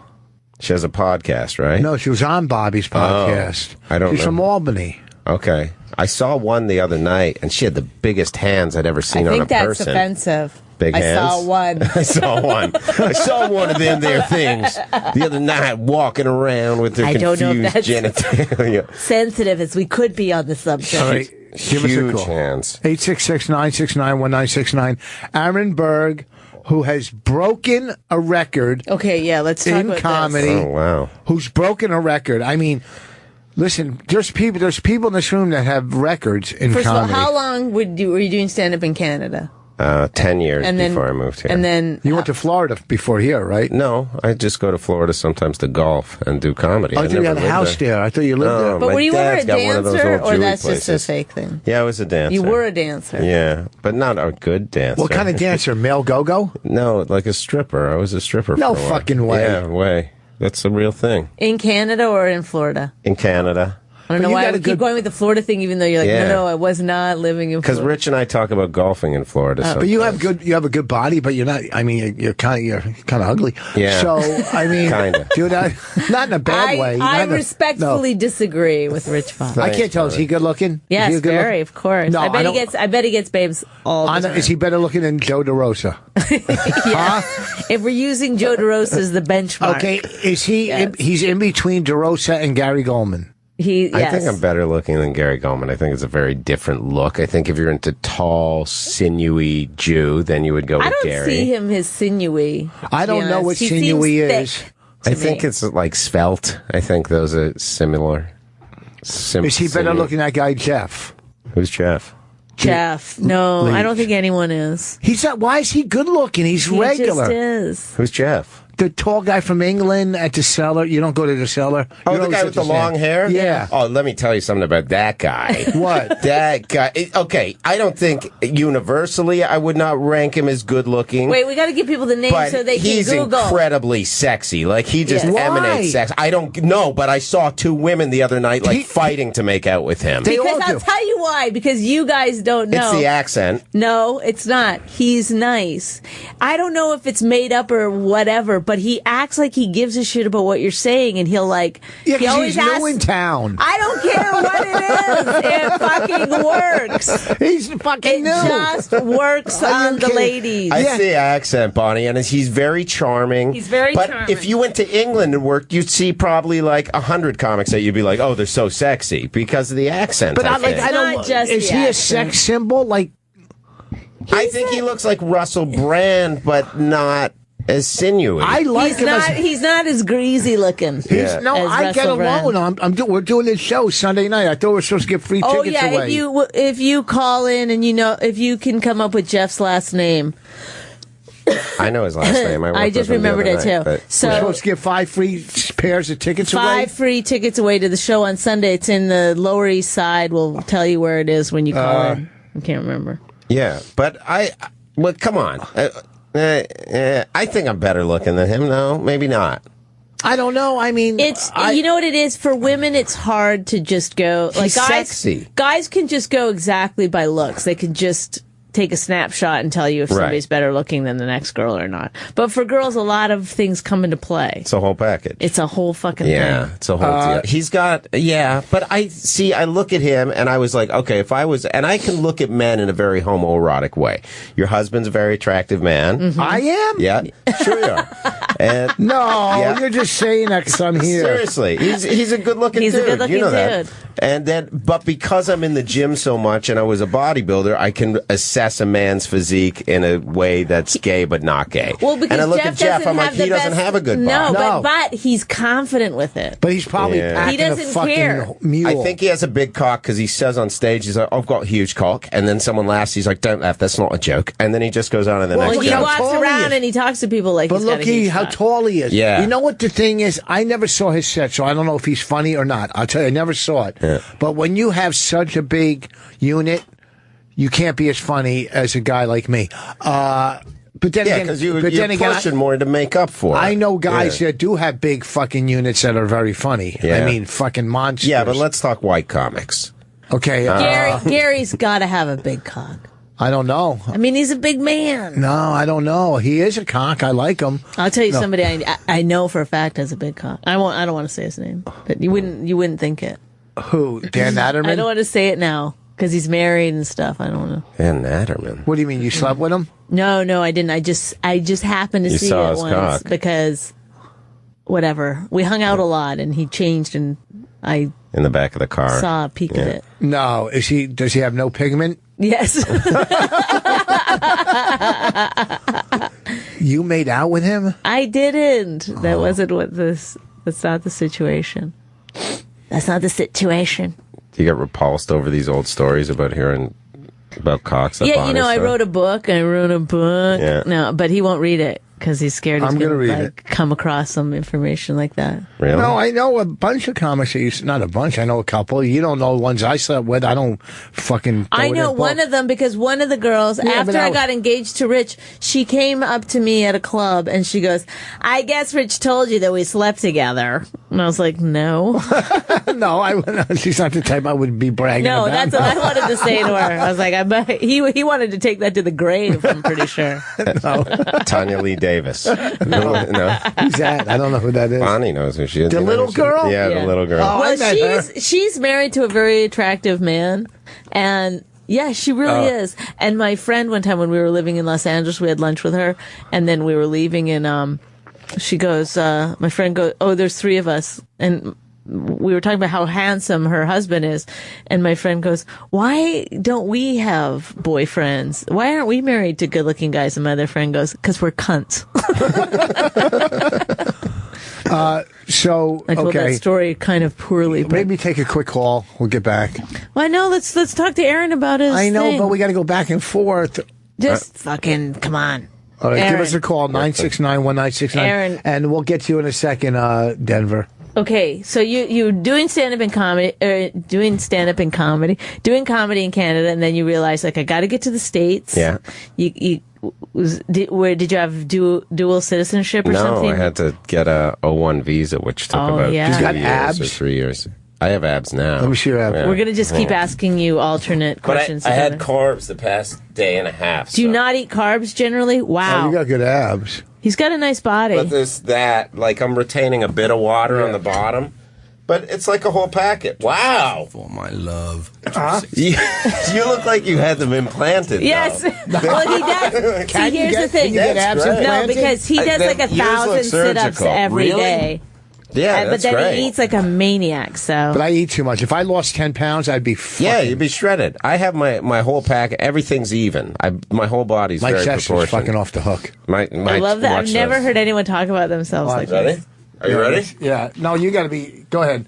Speaker 10: She has a podcast, right?
Speaker 1: No, she was on Bobby's podcast.
Speaker 10: I don't know.
Speaker 1: She's from Albany.
Speaker 10: Okay. I saw one the other night, and she had the biggest hands I'd ever seen on a
Speaker 2: I think that's
Speaker 10: person.
Speaker 2: offensive.
Speaker 10: Big hands?
Speaker 2: I saw one.
Speaker 10: I saw one. I saw one of them there things the other night walking around with their
Speaker 2: I don't know if
Speaker 10: confused
Speaker 2: that's
Speaker 10: genitalia.
Speaker 2: sensitive as we could be on the subject.
Speaker 1: All right. Give us a
Speaker 10: Huge
Speaker 1: call.
Speaker 10: hands.
Speaker 1: 866-969-1969. Aaron Berg, who has broken a record
Speaker 2: Okay, yeah, let's talk
Speaker 1: in
Speaker 2: about
Speaker 1: comedy.
Speaker 2: this.
Speaker 10: Oh, wow.
Speaker 1: Who's broken a record. I mean, listen, there's people in this room that have records in
Speaker 2: First
Speaker 1: comedy.
Speaker 2: of all, how long were you doing stand-up in Canada?
Speaker 10: 10 years
Speaker 2: And then,
Speaker 10: before I moved here.
Speaker 2: And then
Speaker 1: You went to Florida before here, right?
Speaker 10: No, I just go to Florida sometimes to golf and do comedy.
Speaker 1: I thought you had a house there. I thought you lived there.
Speaker 2: But
Speaker 10: my
Speaker 2: were you ever
Speaker 10: dad's
Speaker 2: a
Speaker 10: got one of those
Speaker 2: dancer,
Speaker 10: old
Speaker 2: or
Speaker 10: jewelry
Speaker 2: that's just a
Speaker 10: places.
Speaker 2: fake thing?
Speaker 10: Yeah, I was a dancer.
Speaker 2: You were a dancer.
Speaker 10: Yeah, but not a good dancer.
Speaker 1: What kind of dancer? Male go-go?
Speaker 10: No, like a stripper. I was a stripper
Speaker 1: No
Speaker 10: for a while.
Speaker 1: fucking way.
Speaker 10: Yeah, way. That's a real thing.
Speaker 2: In Canada or in Florida?
Speaker 10: In Canada.
Speaker 2: I don't
Speaker 1: But
Speaker 2: know
Speaker 1: you
Speaker 2: why
Speaker 1: got
Speaker 2: I
Speaker 1: a
Speaker 2: would keep
Speaker 1: good-
Speaker 2: going with the Florida thing, even though you're like,
Speaker 10: Yeah.
Speaker 2: no, I was not living in
Speaker 10: Because
Speaker 2: Florida.
Speaker 10: Rich and I talk about golfing in Florida.
Speaker 1: But you have
Speaker 10: sometimes.
Speaker 1: you have a good body, but you're not. I mean, you're kind of ugly.
Speaker 10: Yeah.
Speaker 1: So I mean,
Speaker 10: Kinda.
Speaker 1: dude, not in a bad way.
Speaker 2: I
Speaker 1: Not in a-
Speaker 2: respectfully disagree with Rich Fox.
Speaker 1: No. I can't tell. Is he good looking?
Speaker 2: Yes,
Speaker 1: Is he good
Speaker 2: very,
Speaker 1: looking?
Speaker 2: of course.
Speaker 1: No,
Speaker 2: I bet
Speaker 1: don't-
Speaker 2: he gets babes all the time.
Speaker 1: Is he better looking than Joe DeRosa?
Speaker 2: Yeah. If we're using Joe DeRosa as the benchmark.
Speaker 1: Okay, is he?
Speaker 2: Yes.
Speaker 1: He's in between DeRosa and Gary Goldman.
Speaker 2: Yes.
Speaker 10: I think I'm better looking than Gary Goldman. I think it's a very different look. I think if you're into tall, sinewy Jew, then you would go with
Speaker 2: I don't
Speaker 10: Gary.
Speaker 2: see him as sinewy.
Speaker 1: I don't know what sinewy is.
Speaker 10: I think it's like svelte. I think those are similar.
Speaker 1: Is he better looking than that guy Jeff?
Speaker 10: Who's Jeff?
Speaker 2: Jeff. No,
Speaker 1: Leach.
Speaker 2: I don't think anyone is.
Speaker 1: He's not. Why is he good looking? He's
Speaker 2: He
Speaker 1: regular.
Speaker 2: just is.
Speaker 10: Who's Jeff?
Speaker 1: The tall guy from England at the cellar. You don't go to the cellar.
Speaker 10: Oh,
Speaker 1: You
Speaker 10: the
Speaker 1: always
Speaker 10: guy
Speaker 1: hit
Speaker 10: with the
Speaker 1: his
Speaker 10: long
Speaker 1: hand.
Speaker 10: hair?
Speaker 1: Yeah.
Speaker 10: Oh, let me tell you something about that guy.
Speaker 1: What?
Speaker 10: That guy. Okay, I don't think universally I would not rank him as good looking.
Speaker 2: Wait, we got to give people the name
Speaker 10: But
Speaker 2: so they can
Speaker 10: he's
Speaker 2: Google.
Speaker 10: incredibly sexy. Like, he just
Speaker 2: Yes.
Speaker 10: emanates
Speaker 1: Why?
Speaker 10: sex. I don't know, but I saw two women the other night, like, fighting to make out with him.
Speaker 1: They
Speaker 2: Because
Speaker 1: all
Speaker 2: I'll
Speaker 1: do.
Speaker 2: tell you why. Because you guys don't know.
Speaker 10: It's the accent.
Speaker 2: No, it's not. He's nice. I don't know if it's made up or whatever, but he acts like he gives a shit about what you're saying, and he'll like.
Speaker 1: Yeah,
Speaker 2: he
Speaker 1: 'cause
Speaker 2: always
Speaker 1: he's new
Speaker 2: asks.
Speaker 1: in town.
Speaker 2: I don't care what it is. It fucking works.
Speaker 1: He's fucking
Speaker 2: It
Speaker 1: new.
Speaker 2: just works
Speaker 1: Are you
Speaker 2: on the
Speaker 1: kidding?
Speaker 2: ladies.
Speaker 10: I
Speaker 1: Yeah.
Speaker 10: see accent, Bonnie, and he's very charming.
Speaker 2: He's very
Speaker 10: but
Speaker 2: charming.
Speaker 10: if you went to England and worked, you'd see probably like 100 comics that you'd be like, oh, they're so sexy because of the accent.
Speaker 1: But I
Speaker 10: think.
Speaker 1: I don't.
Speaker 2: not just
Speaker 1: Is
Speaker 2: the
Speaker 1: he a
Speaker 2: accent.
Speaker 1: sex symbol? Like,
Speaker 10: I think he looks like Russell Brand, but not as sinewy.
Speaker 1: I like
Speaker 2: He's
Speaker 1: him
Speaker 2: not.
Speaker 1: as.
Speaker 2: He's not as greasy looking.
Speaker 10: Yeah.
Speaker 1: No,
Speaker 2: as
Speaker 1: I get
Speaker 2: Russell
Speaker 1: along
Speaker 2: Brand.
Speaker 1: with him. We're doing this show Sunday night. I thought we were supposed to get free
Speaker 2: Oh
Speaker 1: tickets
Speaker 2: yeah,
Speaker 1: away.
Speaker 2: if you call in and if you can come up with Jeff's last name.
Speaker 10: I know his last name. I,
Speaker 2: I
Speaker 10: worked
Speaker 2: just
Speaker 10: with him the
Speaker 2: remembered
Speaker 10: other
Speaker 2: it
Speaker 10: night,
Speaker 2: too.
Speaker 10: but-
Speaker 1: We're
Speaker 2: So
Speaker 1: supposed to get 5 free pairs of tickets away.
Speaker 2: 5 free tickets away to the show on Sunday. It's in the Lower East Side. We'll tell you where it is when you call in. I can't remember.
Speaker 10: Yeah, but well, come on. I think I'm better looking than him. No, maybe not.
Speaker 1: I don't know. I mean,
Speaker 2: you know what it is for women. It's hard to just go like
Speaker 10: He's sexy.
Speaker 2: Guys can just go exactly by looks. They can just take a snapshot and tell you if somebody's better looking than the next girl or not. But for girls, a lot of things come into play.
Speaker 10: It's a whole package.
Speaker 2: It's a whole fucking thing.
Speaker 10: Yeah, it's a whole deal. He's got, but I look at him and I was like, okay, if I was, and I can look at men in a very homoerotic way. Your husband's a very attractive man.
Speaker 2: Mm-hmm.
Speaker 1: I am?
Speaker 10: Yeah, sure you are. And
Speaker 1: you're just saying that because I'm here.
Speaker 10: Seriously, he's a good-looking dude.
Speaker 2: He's a good-looking
Speaker 10: you know
Speaker 2: dude.
Speaker 10: That. And then, but because I'm in the gym so much and I was a bodybuilder, I can assess a man's physique in a way that's gay but not gay.
Speaker 2: Well, because
Speaker 10: and I look
Speaker 2: Jeff
Speaker 10: at Jeff, I'm like, he doesn't have a good body.
Speaker 2: No, but he's confident with it.
Speaker 1: But he's probably acting
Speaker 2: he doesn't
Speaker 1: a fucking
Speaker 2: care.
Speaker 1: mule.
Speaker 10: I think he has a big cock because he says on stage, he's like, I've got a huge cock. And then someone laughs, he's like, don't laugh, that's not a joke. And then he just goes on and the next
Speaker 2: he
Speaker 10: joke.
Speaker 2: walks around and he talks to people like he's got a huge
Speaker 1: how
Speaker 2: cock.
Speaker 1: tall he is.
Speaker 10: Yeah.
Speaker 1: You know what the thing is? I never saw his set, so I don't know if he's funny or not. I'll tell you, I never saw it.
Speaker 10: Yeah.
Speaker 1: But when you have such a big unit, you can't be as funny as a guy like me. But then again,
Speaker 10: because you're pushing more to make up for it.
Speaker 1: I know guys that do have big fucking units that are very funny.
Speaker 10: Yeah.
Speaker 1: I mean, fucking monsters.
Speaker 10: Yeah, but let's talk white comics.
Speaker 1: Okay.
Speaker 2: Gary's got to have a big cock.
Speaker 1: I don't know.
Speaker 2: I mean, he's a big man.
Speaker 1: No, I don't know. He is a cock. I like him.
Speaker 2: I'll tell you somebody I know for a fact has a big cock. I don't want to say his name, but you wouldn't think it.
Speaker 1: Who? Dan Natterman?
Speaker 2: I don't want to say it now because he's married and stuff. I don't know.
Speaker 10: Dan Natterman.
Speaker 1: What do you mean? You slept with him?
Speaker 2: No, I didn't. I just happened to see it
Speaker 10: saw his
Speaker 2: once
Speaker 10: cock.
Speaker 2: because whatever. We hung out a lot and he changed and I
Speaker 10: in the back of the car.
Speaker 2: saw a peek of it.
Speaker 1: No. Does he have no pigment?
Speaker 2: Yes.
Speaker 1: You made out with him?
Speaker 2: I didn't. That wasn't that's not the situation. That's not the situation.
Speaker 10: Do you get repulsed over these old stories about hearing about cocks?
Speaker 2: Yeah, I wrote a book.
Speaker 10: Yeah.
Speaker 2: No, but he won't read it because he's scared he's
Speaker 1: I'm gonna read
Speaker 2: like come across some information like that.
Speaker 10: Really?
Speaker 1: No, I know a bunch of comics that not a bunch. I know a couple. You don't know the ones I slept with. I don't fucking.
Speaker 2: I know one of them because one of the girls, after I got engaged to Rich, she came up to me at a club and she goes, "I guess Rich told you that we slept together." And I was like, "No,
Speaker 1: no, she's not the type I would be bragging
Speaker 2: no."
Speaker 1: about.
Speaker 2: That's what I wanted to say to her. I was like, "I bet he wanted to take that to the grave." I'm pretty sure.
Speaker 1: No.
Speaker 10: Tanya Lee Davis. No.
Speaker 1: Who's that? I don't know who that is.
Speaker 10: Bonnie knows who she is.
Speaker 1: The little girl?
Speaker 10: Yeah, the little girl.
Speaker 1: Oh,
Speaker 2: Well, she's married to a very attractive man, and yeah, she really is. And my friend, one time when we were living in Los Angeles, we had lunch with her, and then we were leaving, and she goes, my friend goes, "Oh, there's three of us," and we were talking about how handsome her husband is, and my friend goes, "Why don't we have boyfriends? Why aren't we married to good-looking guys?" And my other friend goes, "'Cause we're cunts."
Speaker 1: So
Speaker 2: I told that story kind of poorly. But
Speaker 1: maybe take a quick call. We'll get back.
Speaker 2: Well, no, let's talk to Aaron about his.
Speaker 1: I know,
Speaker 2: thing.
Speaker 1: but we got to go back and forth.
Speaker 2: Just fucking come on.
Speaker 1: All right,
Speaker 2: Aaron.
Speaker 1: give us a call 969-1969,
Speaker 2: Aaron.
Speaker 1: and we'll get to you in a second, Denver.
Speaker 2: Okay, so you're doing stand-up in comedy, doing comedy in Canada, and then you realize, like, I got to get to the States.
Speaker 10: Yeah.
Speaker 2: Did you have dual citizenship or something?
Speaker 10: No, I had to get a O1 visa, which took about 2
Speaker 2: yeah.
Speaker 1: You got
Speaker 10: years
Speaker 1: abs?
Speaker 10: or 3 years. I have abs now.
Speaker 1: Let me see your abs.
Speaker 10: Yeah.
Speaker 2: We're gonna just keep asking you alternate questions.
Speaker 10: But I had
Speaker 2: about it.
Speaker 10: carbs the past day and a half.
Speaker 2: Do you not eat carbs generally?
Speaker 1: Oh,
Speaker 2: Wow,
Speaker 1: you got good abs.
Speaker 2: he's got a nice body.
Speaker 10: But there's that. Like, I'm retaining a bit of water on the bottom. But it's like a whole packet. Wow.
Speaker 12: For my love.
Speaker 10: You look like you had them implanted.
Speaker 2: Yes.
Speaker 10: Though.
Speaker 2: Well, he does. See, here's the thing.
Speaker 1: Can you get abs
Speaker 10: great.
Speaker 2: No,
Speaker 1: implanted?
Speaker 2: because he does like 1,000 sit-ups every day.
Speaker 10: Yeah,
Speaker 2: But
Speaker 10: that's
Speaker 2: then
Speaker 10: great.
Speaker 2: he eats like a maniac, so.
Speaker 1: But I eat too much. If I lost 10 pounds, I'd be fucking...
Speaker 10: Yeah, you'd be shredded. I have my whole pack. Everything's even. My whole body's
Speaker 1: My
Speaker 10: very
Speaker 1: chest is
Speaker 10: proportioned.
Speaker 1: fucking off the hook.
Speaker 2: I love that. I've never heard anyone talk about themselves like
Speaker 10: Ready?
Speaker 2: this.
Speaker 10: Are you ready?
Speaker 1: Yeah. No, you got to be... Go ahead.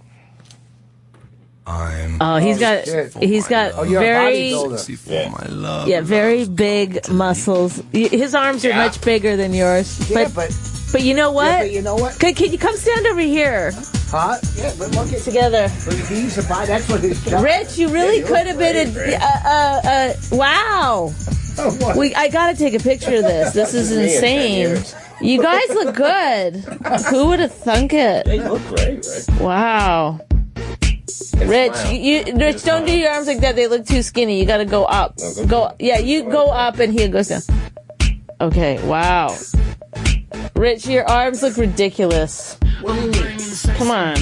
Speaker 2: He's got
Speaker 1: you're a
Speaker 2: very
Speaker 1: bodybuilder.
Speaker 12: My love.
Speaker 2: yeah, very big muscles. His arms are much bigger than yours.
Speaker 1: Yeah,
Speaker 2: But you know what?
Speaker 1: Yeah, but you know what?
Speaker 2: Can you come stand over here?
Speaker 1: Huh? Yeah, but look at
Speaker 2: together.
Speaker 1: Look at these. That's what his job.
Speaker 2: Rich, you really could have been wow. I gotta take a picture of this. This is insane. You guys look good. Who would have thunk it?
Speaker 10: They look great, right?
Speaker 2: Wow. Rich, Rich, don't do your arms like that. They look too skinny. You gotta go up. You go up and he goes down. Okay, wow. Rich, your arms look ridiculous.
Speaker 1: What do you mean?
Speaker 2: Come on.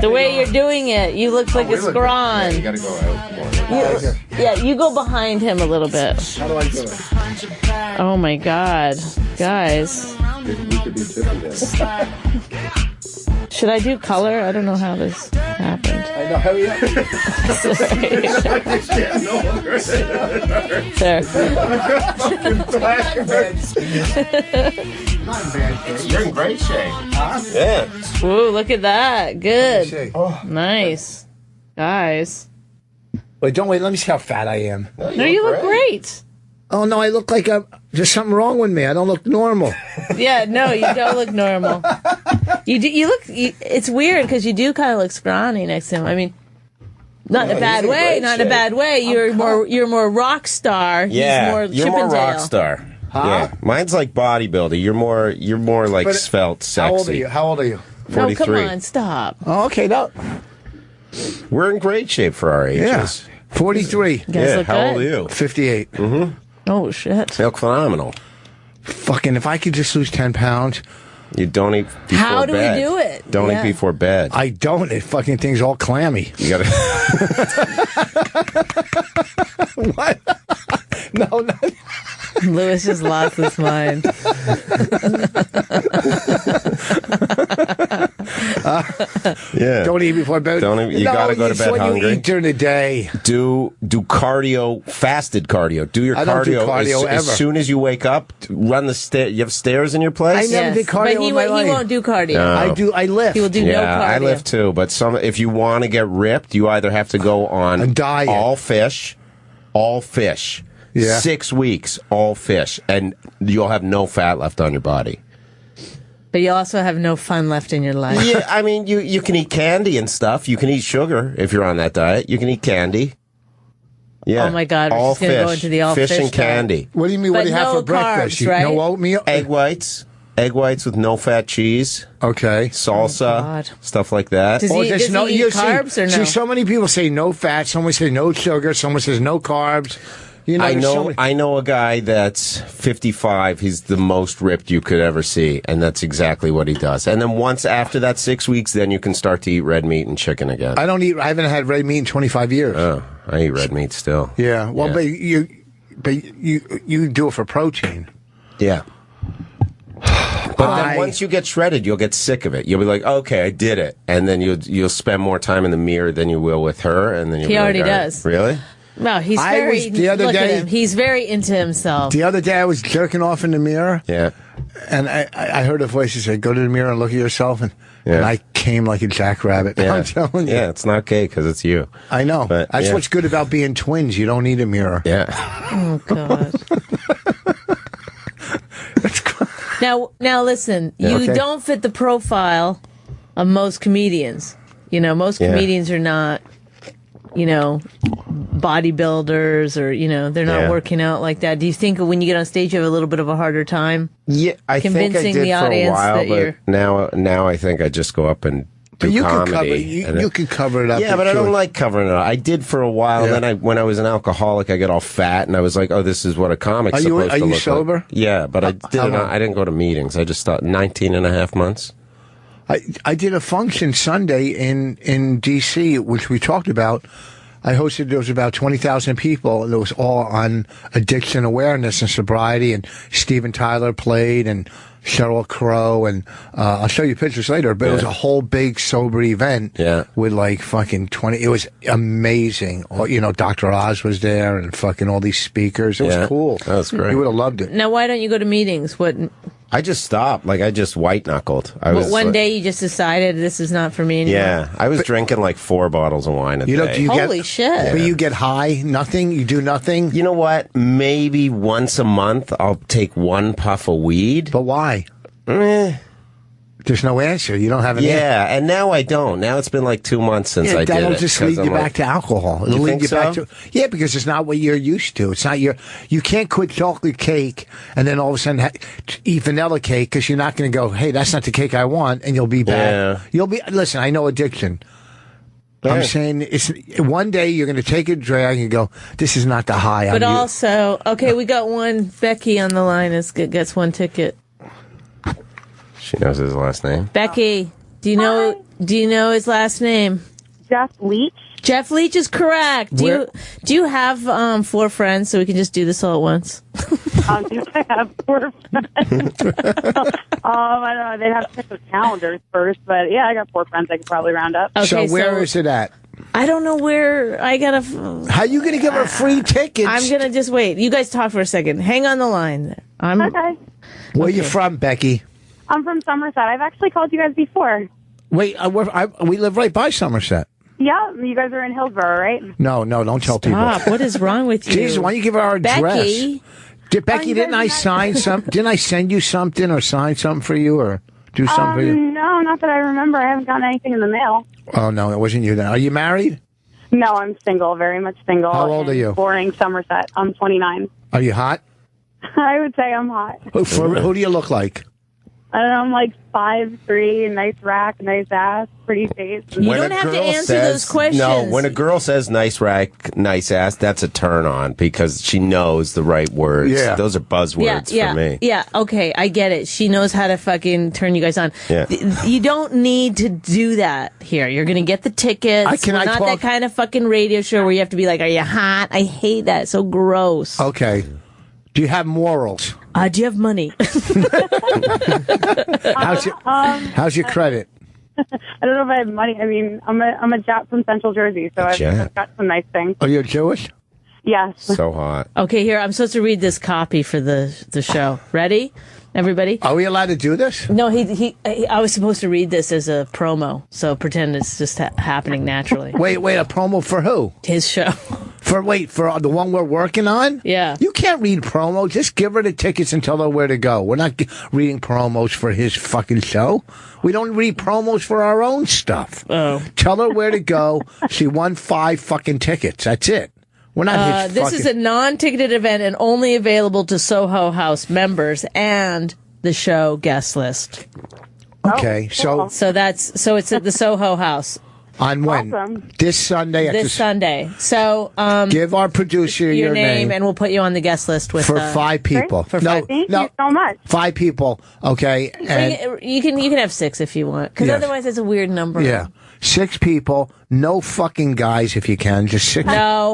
Speaker 2: The way you're doing it, you look like a scrawn.
Speaker 10: You gotta go out.
Speaker 2: You go behind him a little bit.
Speaker 1: How do I do it?
Speaker 2: Oh my God. Guys.
Speaker 10: We could be tipping this.
Speaker 2: Should I do color? I don't know how this happened.
Speaker 1: I know. Hurry up.
Speaker 2: There.
Speaker 10: You're in great shape. Huh? Yeah.
Speaker 2: Ooh, look at that. Good. Nice. Guys.
Speaker 1: Wait, don't wait. Let me see how fat I am.
Speaker 2: No, you look great.
Speaker 1: Oh, no, I look like there's something wrong with me. I don't look normal.
Speaker 2: Yeah, no, you don't look normal. It's weird because you do kind of look scrawny next to him. I mean, not in a bad way. Not in a bad way. You're more rock star.
Speaker 10: Yeah,
Speaker 2: He's more Chippendale.
Speaker 10: rock star.
Speaker 1: Huh?
Speaker 10: Yeah, mine's like bodybuilder. You're more like svelte, sexy.
Speaker 1: How old are you?
Speaker 10: 43.
Speaker 2: No, come on, stop.
Speaker 1: Oh, okay, no.
Speaker 10: We're in great shape for our ages.
Speaker 1: Yeah. 43.
Speaker 2: You guys look
Speaker 10: how
Speaker 2: good.
Speaker 10: old are you?
Speaker 1: 58.
Speaker 10: Mm-hmm.
Speaker 2: Oh, shit.
Speaker 10: You look phenomenal.
Speaker 1: Fucking, if I could just lose 10 pounds.
Speaker 10: You don't eat before bed.
Speaker 2: How do we do it?
Speaker 10: Don't eat before bed.
Speaker 1: I don't. It fucking thing's all clammy.
Speaker 10: You gotta...
Speaker 1: What? No.
Speaker 2: Lewis just lost his mind.
Speaker 10: Yeah.
Speaker 1: Don't eat before bed.
Speaker 10: You gotta go to bed
Speaker 1: when
Speaker 10: hungry.
Speaker 1: You eat during the day.
Speaker 10: Do cardio, fasted cardio. Do your
Speaker 1: I
Speaker 10: cardio,
Speaker 1: don't do cardio
Speaker 10: as
Speaker 1: ever.
Speaker 10: soon as you wake up. Run the stairs. You have stairs in your place?
Speaker 1: I never did cardio
Speaker 2: but
Speaker 1: in my life.
Speaker 2: He won't do cardio.
Speaker 10: No.
Speaker 1: I lift.
Speaker 2: He will do no cardio.
Speaker 10: I lift too. But if you want to get ripped, you either have to go on
Speaker 1: a diet.
Speaker 10: all fish.
Speaker 1: Yeah.
Speaker 10: 6 weeks, all fish, and you'll have no fat left on your body.
Speaker 2: But you also have no fun left in your life.
Speaker 10: Yeah, I mean, you can eat candy and stuff. You can eat sugar if you're on that diet. You can eat candy. Yeah.
Speaker 2: Oh my God, we're
Speaker 10: all
Speaker 2: just going to go into the all fish
Speaker 10: and
Speaker 2: diet.
Speaker 10: candy.
Speaker 1: What do you mean? What do you have for breakfast?
Speaker 2: Right?
Speaker 1: No oatmeal?
Speaker 10: Egg whites with no fat cheese.
Speaker 1: Okay.
Speaker 10: Salsa, stuff like that.
Speaker 2: Does he eat carbs or no?
Speaker 1: See, so many people say no fat. Someone says no sugar. Someone says no carbs. You know,
Speaker 10: I know a guy that's 55. He's the most ripped you could ever see, and that's exactly what he does. And then once after that 6 weeks, then you can start to eat red meat and chicken again.
Speaker 1: I haven't had red meat in 25 years.
Speaker 10: Oh, I eat red meat still.
Speaker 1: Yeah. Well,
Speaker 10: yeah.
Speaker 1: but you do it for protein.
Speaker 10: Yeah. But then once you get shredded, you'll get sick of it. You'll be like, okay, I did it, and then you'll spend more time in the mirror than you will with her, and then
Speaker 2: he already does.
Speaker 10: Really?
Speaker 2: No, he's very. Look at him. He's very into himself.
Speaker 1: The other day, I was jerking off in the mirror.
Speaker 10: Yeah.
Speaker 1: And I heard a voice that said, "Go to the mirror and look at yourself." And I came like a jackrabbit.
Speaker 10: Yeah.
Speaker 1: I'm telling you.
Speaker 10: Yeah, it's not gay because it's you.
Speaker 1: I know.
Speaker 10: But,
Speaker 1: that's what's good about being twins. You don't need a mirror.
Speaker 10: Yeah.
Speaker 2: Oh God. Now listen. You don't fit the profile of most comedians. You know, most comedians are not. Bodybuilders or, they're not working out like that. Do you think when you get on stage, you have a little bit of a harder time?
Speaker 10: Yeah, I
Speaker 2: convincing
Speaker 10: think I did
Speaker 2: the
Speaker 10: for
Speaker 2: audience
Speaker 10: a while,
Speaker 2: that
Speaker 10: but now I think I just go up and do comedy.
Speaker 1: You can cover it up.
Speaker 10: Yeah, but I don't like covering it up. I did for a while, and then when I was an alcoholic, I got all fat, and I was like, oh, this is what a comic's supposed to look like. Are you sober? Yeah, but I didn't go to meetings. I just thought 19 and a half months.
Speaker 1: I did a function Sunday in D.C., which we talked about. I hosted, there was about 20,000 people, and it was all on addiction awareness and sobriety, and Steven Tyler played, and Sheryl Crow, and I'll show you pictures later, but it was a whole big sober event with like fucking 20, it was amazing. Dr. Oz was there, and fucking all these speakers. It was cool.
Speaker 10: That was great.
Speaker 1: You would have loved it.
Speaker 2: Now, why don't you go to meetings?
Speaker 10: I just stopped. Like, I just white-knuckled.
Speaker 2: One day you just decided this is not for me anymore?
Speaker 10: Yeah. I was drinking like 4 bottles of wine a day.
Speaker 2: Holy shit.
Speaker 1: Yeah. But you get high? Nothing? You do nothing?
Speaker 10: You know what? Maybe once a month I'll take 1 puff of weed.
Speaker 1: But why? There's no answer. You don't have an answer.
Speaker 10: Yeah, and now I don't. Now it's been like 2 months since I did it.
Speaker 1: That'll just lead you back to alcohol. It'll lead you back to because it's not what you're used to. It's not you can't quit chocolate cake and then all of a sudden eat vanilla cake because you're not going to go, hey, that's not the cake I want, and you'll be bad. Yeah. Listen, I know addiction. Yeah. I'm saying one day you're going to take a drag and go, this is not the high.
Speaker 2: But also, okay, we got one. Becky on the line gets one ticket.
Speaker 10: She knows his last name.
Speaker 2: Becky, do you know his last name?
Speaker 12: Jeff Leach.
Speaker 2: Jeff Leach is correct. Do you have 4 friends so we can just do this all at once?
Speaker 12: Do I have 4 friends? I don't know. They'd have to check the calendars first, but yeah, I got 4 friends I could probably round up.
Speaker 1: Okay, so where is it at?
Speaker 2: I don't know where. I gotta.
Speaker 1: How you gonna give her free tickets?
Speaker 2: I'm gonna just wait. You guys talk for a second. Hang on the line.
Speaker 12: Okay.
Speaker 1: Where are you from, Becky?
Speaker 12: I'm from Somerset. I've actually called you guys before.
Speaker 1: Wait, we live right by Somerset.
Speaker 12: Yeah, you guys are in Hillsborough, right?
Speaker 1: No, don't tell people.
Speaker 2: What is wrong with you?
Speaker 1: Jesus, why don't you give her our address?
Speaker 2: Becky,
Speaker 1: didn't I sign something? Didn't I send you something or sign something for you or do something for you?
Speaker 12: No, not that I remember. I haven't gotten anything in the mail.
Speaker 1: Oh, no, it wasn't you then. Are you married?
Speaker 12: No, I'm single, very much single.
Speaker 1: How old are you?
Speaker 12: Boring Somerset. I'm 29.
Speaker 1: Are you hot?
Speaker 12: I would say I'm hot.
Speaker 1: Who do you look like?
Speaker 12: I don't know, I'm like 5'3", nice rack, nice ass, pretty face.
Speaker 2: You don't have to answer those questions.
Speaker 10: No, when a girl says nice rack, nice ass, that's a turn on because she knows the right words.
Speaker 1: Yeah.
Speaker 10: Those are buzzwords for me.
Speaker 2: Yeah, okay, I get it. She knows how to fucking turn you guys on.
Speaker 10: Yeah.
Speaker 2: You don't need to do that here. You're going to get the tickets. We're not that kind of fucking radio show where you have to be like, are you hot? I hate that. It's so gross.
Speaker 1: Okay. Do you have morals?
Speaker 2: Do you have money?
Speaker 1: How's your credit?
Speaker 12: I don't know if I have money. I mean, I'm a Jap from Central Jersey, so I've got some nice things.
Speaker 1: Are you Jewish?
Speaker 12: Yes.
Speaker 10: So hot.
Speaker 2: Okay, here, I'm supposed to read this copy for the show. Ready? Everybody?
Speaker 1: Are we allowed to do this?
Speaker 2: No, I was supposed to read this as a promo, so pretend it's just happening naturally.
Speaker 1: Wait, a promo for who?
Speaker 2: His show.
Speaker 1: For the one we're working on?
Speaker 2: Yeah.
Speaker 1: You can't read promo. Just give her the tickets and tell her where to go. We're not reading promos for his fucking show. We don't read promos for our own stuff.
Speaker 2: Oh.
Speaker 1: Tell her where to go. She won 5 fucking tickets. That's it. We're not
Speaker 2: This is a non-ticketed event and only available to Soho House members and the show guest list.
Speaker 1: Okay, so
Speaker 2: it's at the Soho House.
Speaker 1: On when?
Speaker 12: Awesome.
Speaker 1: This Sunday.
Speaker 2: Sunday. So
Speaker 1: give our producer your name,
Speaker 2: and we'll put you on the guest list with
Speaker 1: for 5 people.
Speaker 2: For 5.
Speaker 12: Thank you so much.
Speaker 1: 5 people. Okay, and
Speaker 2: you can have 6 if you want, because otherwise it's a weird number.
Speaker 1: Yeah, 6 people. No fucking guys if you can. Just 6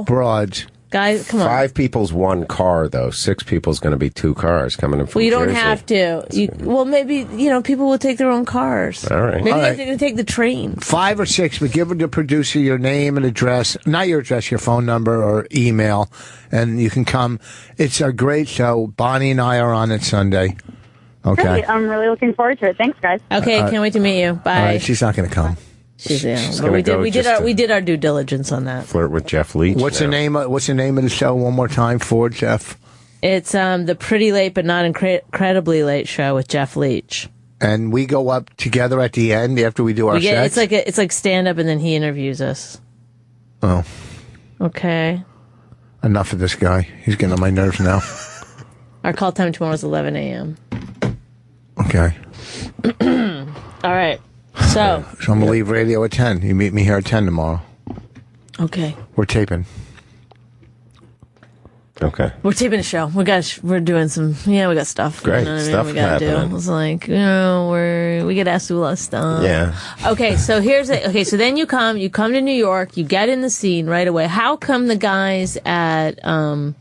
Speaker 1: broads.
Speaker 2: Guys, come on.
Speaker 10: 5 people's 1 car, though. 6 people's going to be 2 cars coming in from
Speaker 2: Well, you don't
Speaker 10: Jersey.
Speaker 2: have to. Maybe, people will take their own cars.
Speaker 10: All right.
Speaker 2: Maybe they're going to take the train.
Speaker 1: 5 or 6, but give the producer your name and address. Not your address, your phone number or email, and you can come. It's a great show. Bonnie and I are on it Sunday. Okay.
Speaker 12: Great. I'm really looking forward to it. Thanks, guys.
Speaker 2: Okay, can't wait to meet you. Bye.
Speaker 1: All right, she's not going to come.
Speaker 2: We did our due diligence on that.
Speaker 10: Flirt with Jeff Leach.
Speaker 1: What's the name of the show? One more time for Jeff.
Speaker 2: It's the Pretty Late but Not Incredibly Late show with Jeff Leach.
Speaker 1: And we go up together at the end after we do our sets.
Speaker 2: It's like stand up and then he interviews us.
Speaker 1: Oh.
Speaker 2: Okay.
Speaker 1: Enough of this guy. He's getting on my nerves now.
Speaker 2: Our call time tomorrow is 11 a.m.
Speaker 1: Okay.
Speaker 2: All right. So
Speaker 1: I'm going to leave radio at 10. You meet me here at 10 tomorrow.
Speaker 2: Okay.
Speaker 1: We're taping.
Speaker 10: Okay.
Speaker 2: We're taping a show. We're doing some. Yeah, we got stuff.
Speaker 10: Great
Speaker 2: you know
Speaker 10: stuff
Speaker 2: we gotta
Speaker 10: happening.
Speaker 2: do. It's like we get asked to do a lot of stuff.
Speaker 10: Yeah.
Speaker 2: Okay, so so then you come to New York, you get in the scene right away. How come the guys at the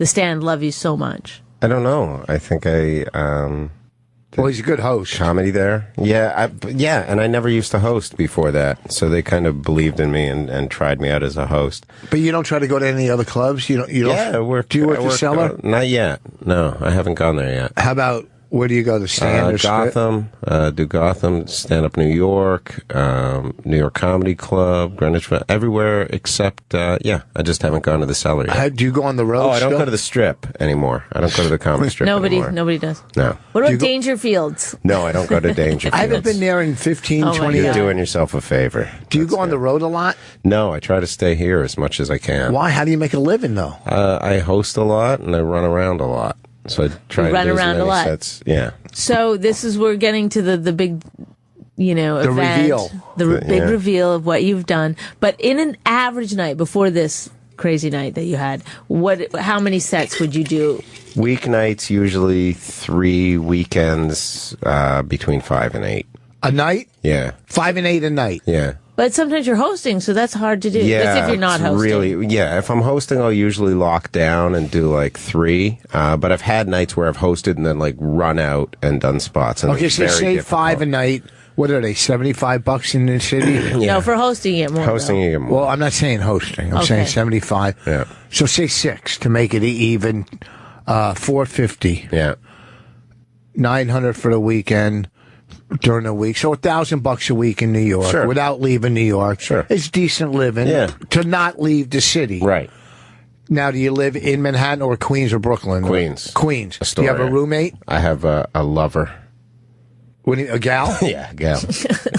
Speaker 2: Stand love you so much?
Speaker 10: I don't know. I think
Speaker 1: well, he's a good host.
Speaker 10: Comedy there. Yeah, and I never used to host before that, so they kind of believed in me and tried me out as a host.
Speaker 1: But you don't try to go to any other clubs? Do you work the Cellar?
Speaker 10: Not yet. No, I haven't gone there yet.
Speaker 1: How about Where do you go? The Stand or
Speaker 10: Gotham. Do Gotham, Stand Up New York, New York Comedy Club, Greenwich, everywhere except, I just haven't gone to the Cellar yet.
Speaker 1: Do you go on the road?
Speaker 10: Oh, I don't go to the Strip anymore. I don't go to the Comedy Strip anymore.
Speaker 2: Nobody does.
Speaker 10: No.
Speaker 2: What about Dangerfields?
Speaker 10: No, I don't go to Dangerfields.
Speaker 1: I haven't been there in 15, 20 years.
Speaker 10: You're doing yourself a favor.
Speaker 1: Do you go on the road a lot?
Speaker 10: No, I try to stay here as much as I can.
Speaker 1: Why? How do you make a living, though?
Speaker 10: I host a lot and I run around a lot. So I try to
Speaker 2: run
Speaker 10: do as
Speaker 2: around
Speaker 10: many
Speaker 2: a lot.
Speaker 10: sets. Yeah.
Speaker 2: So we're getting to the big,
Speaker 1: the
Speaker 2: event,
Speaker 1: reveal.
Speaker 2: the big reveal of what you've done. But in an average night before this crazy night that you had, how many sets would you do?
Speaker 10: Weeknights, usually 3 weekends, between 5 and 8.
Speaker 1: A night?
Speaker 10: Yeah.
Speaker 1: 5 and 8 a night.
Speaker 10: Yeah.
Speaker 2: But sometimes you're hosting, so that's hard to do.
Speaker 10: Yeah,
Speaker 2: that's if you're not hosting.
Speaker 10: Really, yeah. If I'm hosting, I'll usually lock down and do like 3. But I've had nights where I've hosted and then like run out and done spots. And
Speaker 1: Okay, so say 5 a night. What are they? $75 in the city?
Speaker 2: No, for hosting it more.
Speaker 10: Hosting it more.
Speaker 1: Well, I'm not saying hosting. I'm saying 75.
Speaker 10: Yeah.
Speaker 1: So say 6 to make it even. $450.
Speaker 10: Yeah.
Speaker 1: $900 for the weekend. During the week, so $1,000 a week in New York without leaving New York.
Speaker 10: Sure,
Speaker 1: it's decent living.
Speaker 10: Yeah.
Speaker 1: To not leave the city.
Speaker 10: Right.
Speaker 1: Now, do you live in Manhattan or Queens or Brooklyn?
Speaker 10: Queens.
Speaker 1: Queens. Do you have a roommate?
Speaker 10: I have a lover.
Speaker 1: A gal?
Speaker 10: Yeah, a gal.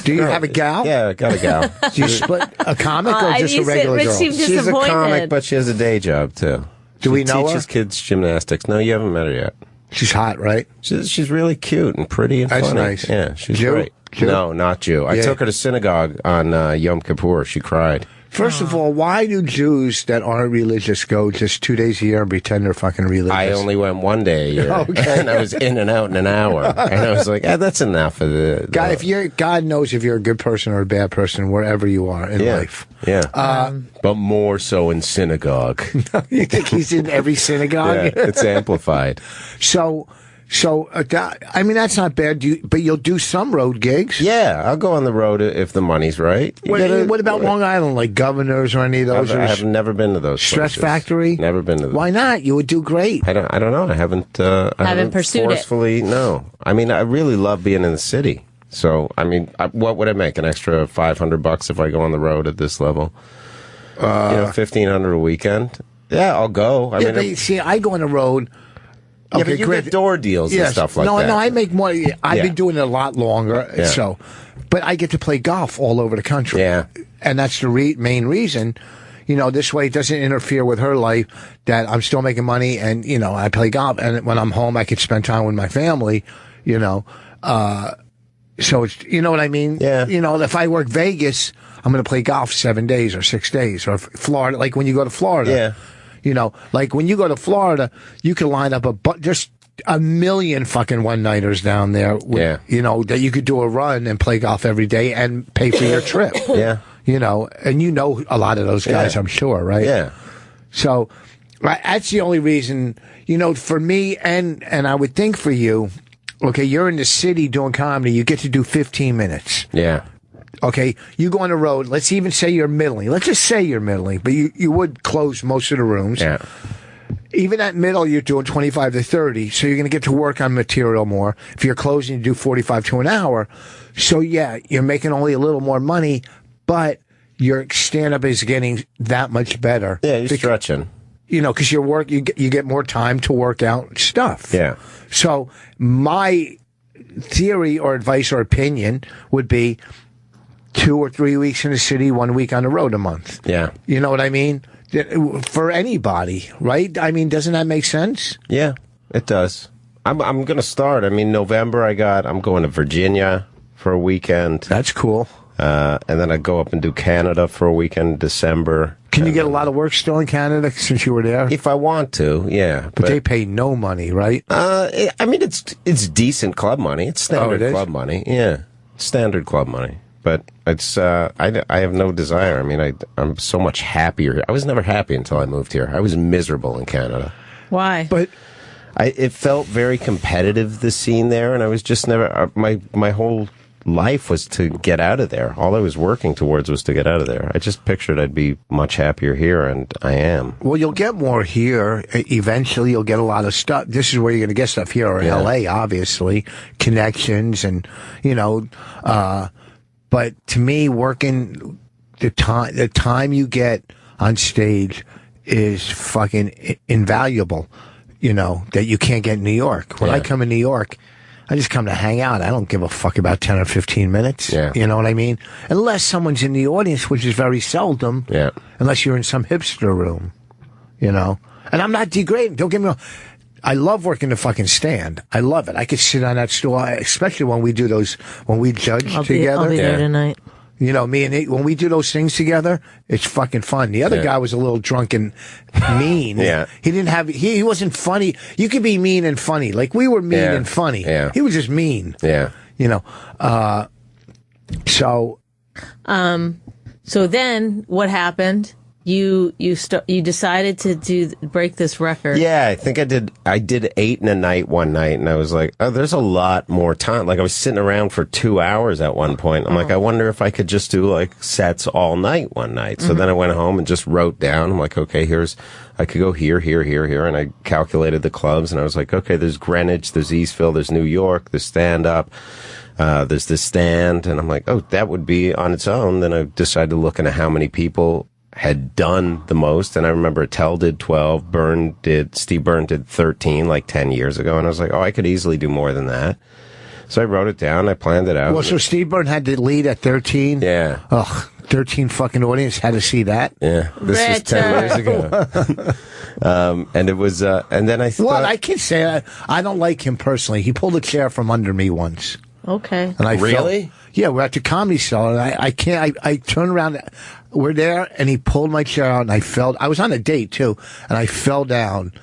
Speaker 1: Do you have a gal?
Speaker 10: Yeah, I got a gal.
Speaker 1: Do you split a comic or just a regular girl?
Speaker 10: She's a comic, but she has a day job too.
Speaker 1: Do we know her?
Speaker 10: She teaches kids gymnastics. No, you haven't met her yet.
Speaker 1: She's hot, right?
Speaker 10: She's really cute and pretty and
Speaker 1: That's
Speaker 10: funny.
Speaker 1: nice.
Speaker 10: Yeah, she's
Speaker 1: Jew?
Speaker 10: great.
Speaker 1: Jew?
Speaker 10: No, not Jew. I took her to synagogue on Yom Kippur. She cried.
Speaker 1: First of all, why do Jews that aren't religious go just 2 days a year and pretend they're fucking religious?
Speaker 10: I only went 1 day a year,
Speaker 1: Okay.
Speaker 10: and I was in and out in an hour. And I was like, that's enough of the...
Speaker 1: God knows if you're a good person or a bad person wherever you are in life.
Speaker 10: Yeah. But more so in synagogue.
Speaker 1: You think he's in every synagogue?
Speaker 10: Yeah, it's amplified.
Speaker 1: So I mean, that's not bad. But you'll do some road gigs.
Speaker 10: Yeah, I'll go on the road if the money's right.
Speaker 1: What about Long Island, like Governors or any of those?
Speaker 10: I have never been to those
Speaker 1: Stress
Speaker 10: places.
Speaker 1: Factory?
Speaker 10: Never been to those.
Speaker 1: Why not? You would do great.
Speaker 10: I don't know. I haven't
Speaker 2: pursued
Speaker 10: forcefully, No. I mean, I really love being in the city. So, I mean, what would I make? An extra $500 if I go on the road at this level? $1,500 a weekend? Yeah, I'll go. I
Speaker 1: go on the road.
Speaker 10: Yeah, but you get door deals and stuff like that.
Speaker 1: No, I make more. I've been doing it a lot longer.
Speaker 10: Yeah.
Speaker 1: So, but I get to play golf all over the country.
Speaker 10: Yeah.
Speaker 1: And that's the main reason. This way it doesn't interfere with her life, that I'm still making money and, I play golf. And when I'm home, I can spend time with my family, so it's, you know what I mean?
Speaker 10: Yeah.
Speaker 1: If I work Vegas, I'm going to play golf 7 days or 6 days, or Florida, like when you go to Florida.
Speaker 10: Yeah.
Speaker 1: Like when you go to Florida, you can line up just a million fucking one-nighters down there. That you could do a run and play golf every day and pay for your trip.
Speaker 10: Yeah.
Speaker 1: And a lot of those guys, I'm sure, right?
Speaker 10: Yeah.
Speaker 1: So that's the only reason, for me and I would think for you, okay, you're in the city doing comedy, you get to do 15 minutes.
Speaker 10: Yeah.
Speaker 1: Okay, you go on the road, let's even say you're middling. Let's just say you're middling, but you would close most of the rooms.
Speaker 10: Yeah.
Speaker 1: Even at middle, you're doing 25 to 30, so you're going to get to work on material more. If you're closing, you do 45 to an hour. So, yeah, you're making only a little more money, but your stand-up is getting that much better.
Speaker 10: Yeah, you're stretching.
Speaker 1: Because you get more time to work out stuff.
Speaker 10: Yeah.
Speaker 1: So, my theory or advice or opinion would be 2 or 3 weeks in the city, 1 week on the road a month.
Speaker 10: Yeah.
Speaker 1: You know what I mean? For anybody, right? I mean, doesn't that make sense?
Speaker 10: Yeah, it does. I'm going to start. I mean, November I'm going to Virginia for a weekend.
Speaker 1: That's cool.
Speaker 10: And then I go up and do Canada for a weekend in December.
Speaker 1: Can you get a lot of work still in Canada since you were there?
Speaker 10: If I want to, yeah.
Speaker 1: But they pay no money, right?
Speaker 10: I mean, it's decent club money. It's standard club money. Yeah, standard club money. But it's I have no desire. I mean, I'm so much happier. I was never happy until I moved here. I was miserable in Canada.
Speaker 2: Why?
Speaker 1: But
Speaker 10: it felt very competitive, the scene there, and I was just never. My whole life was to get out of there. All I was working towards was to get out of there. I just pictured I'd be much happier here, and I am.
Speaker 1: Well, you'll get more here. Eventually, you'll get a lot of stuff. This is where you're going to get stuff here, or L.A., obviously. Connections and, but to me, working the time you get on stage is fucking invaluable, that you can't get in New York. When I come in New York, I just come to hang out. I don't give a fuck about 10 or 15 minutes.
Speaker 10: Yeah.
Speaker 1: You know what I mean? Unless someone's in the audience, which is very seldom.
Speaker 10: Yeah.
Speaker 1: Unless you're in some hipster room, And I'm not degrading. Don't get me wrong. I love working the fucking stand. I love it. I could sit on that stool, especially when we judge together.
Speaker 2: I'll be there tonight.
Speaker 1: Me and when we do those things together, it's fucking fun. The other guy was a little drunk and mean. He wasn't funny. You could be mean and funny. Like we were mean and funny.
Speaker 10: Yeah.
Speaker 1: He was just mean.
Speaker 10: Yeah.
Speaker 1: So
Speaker 2: then what happened? You decided to break this record.
Speaker 10: Yeah, I think I did 8 in a night one night, and I was like, oh, there's a lot more time. Like I was sitting around for 2 hours at one point. I'm like, I wonder if I could just do like sets all night one night. So then I went home and just wrote down. I'm like, okay, I could go here, and I calculated the clubs, and I was like, okay, there's Greenwich, there's Eastville, there's New York, there's Stand Up. There's this stand, and I'm like, oh, that would be on its own. Then I decided to look into how many people had done the most, and I remember Attell did 12, Steve Byrne did 13 like 10 years ago, and I was like, oh, I could easily do more than that. So I wrote it down, I planned it out.
Speaker 1: Well, so Steve Byrne had the lead at 13?
Speaker 10: Yeah.
Speaker 1: Ugh, 13 fucking audience had to see that?
Speaker 10: Yeah. This was 10 years ago. And it was, and then I thought...
Speaker 1: Well, I can say I don't like him personally. He pulled a chair from under me once.
Speaker 2: Okay.
Speaker 1: And I
Speaker 10: really?
Speaker 1: Yeah, we're at the Comedy Cellar, and I turned around, we're there, and he pulled my chair out, and I was on a date, too, and I fell down,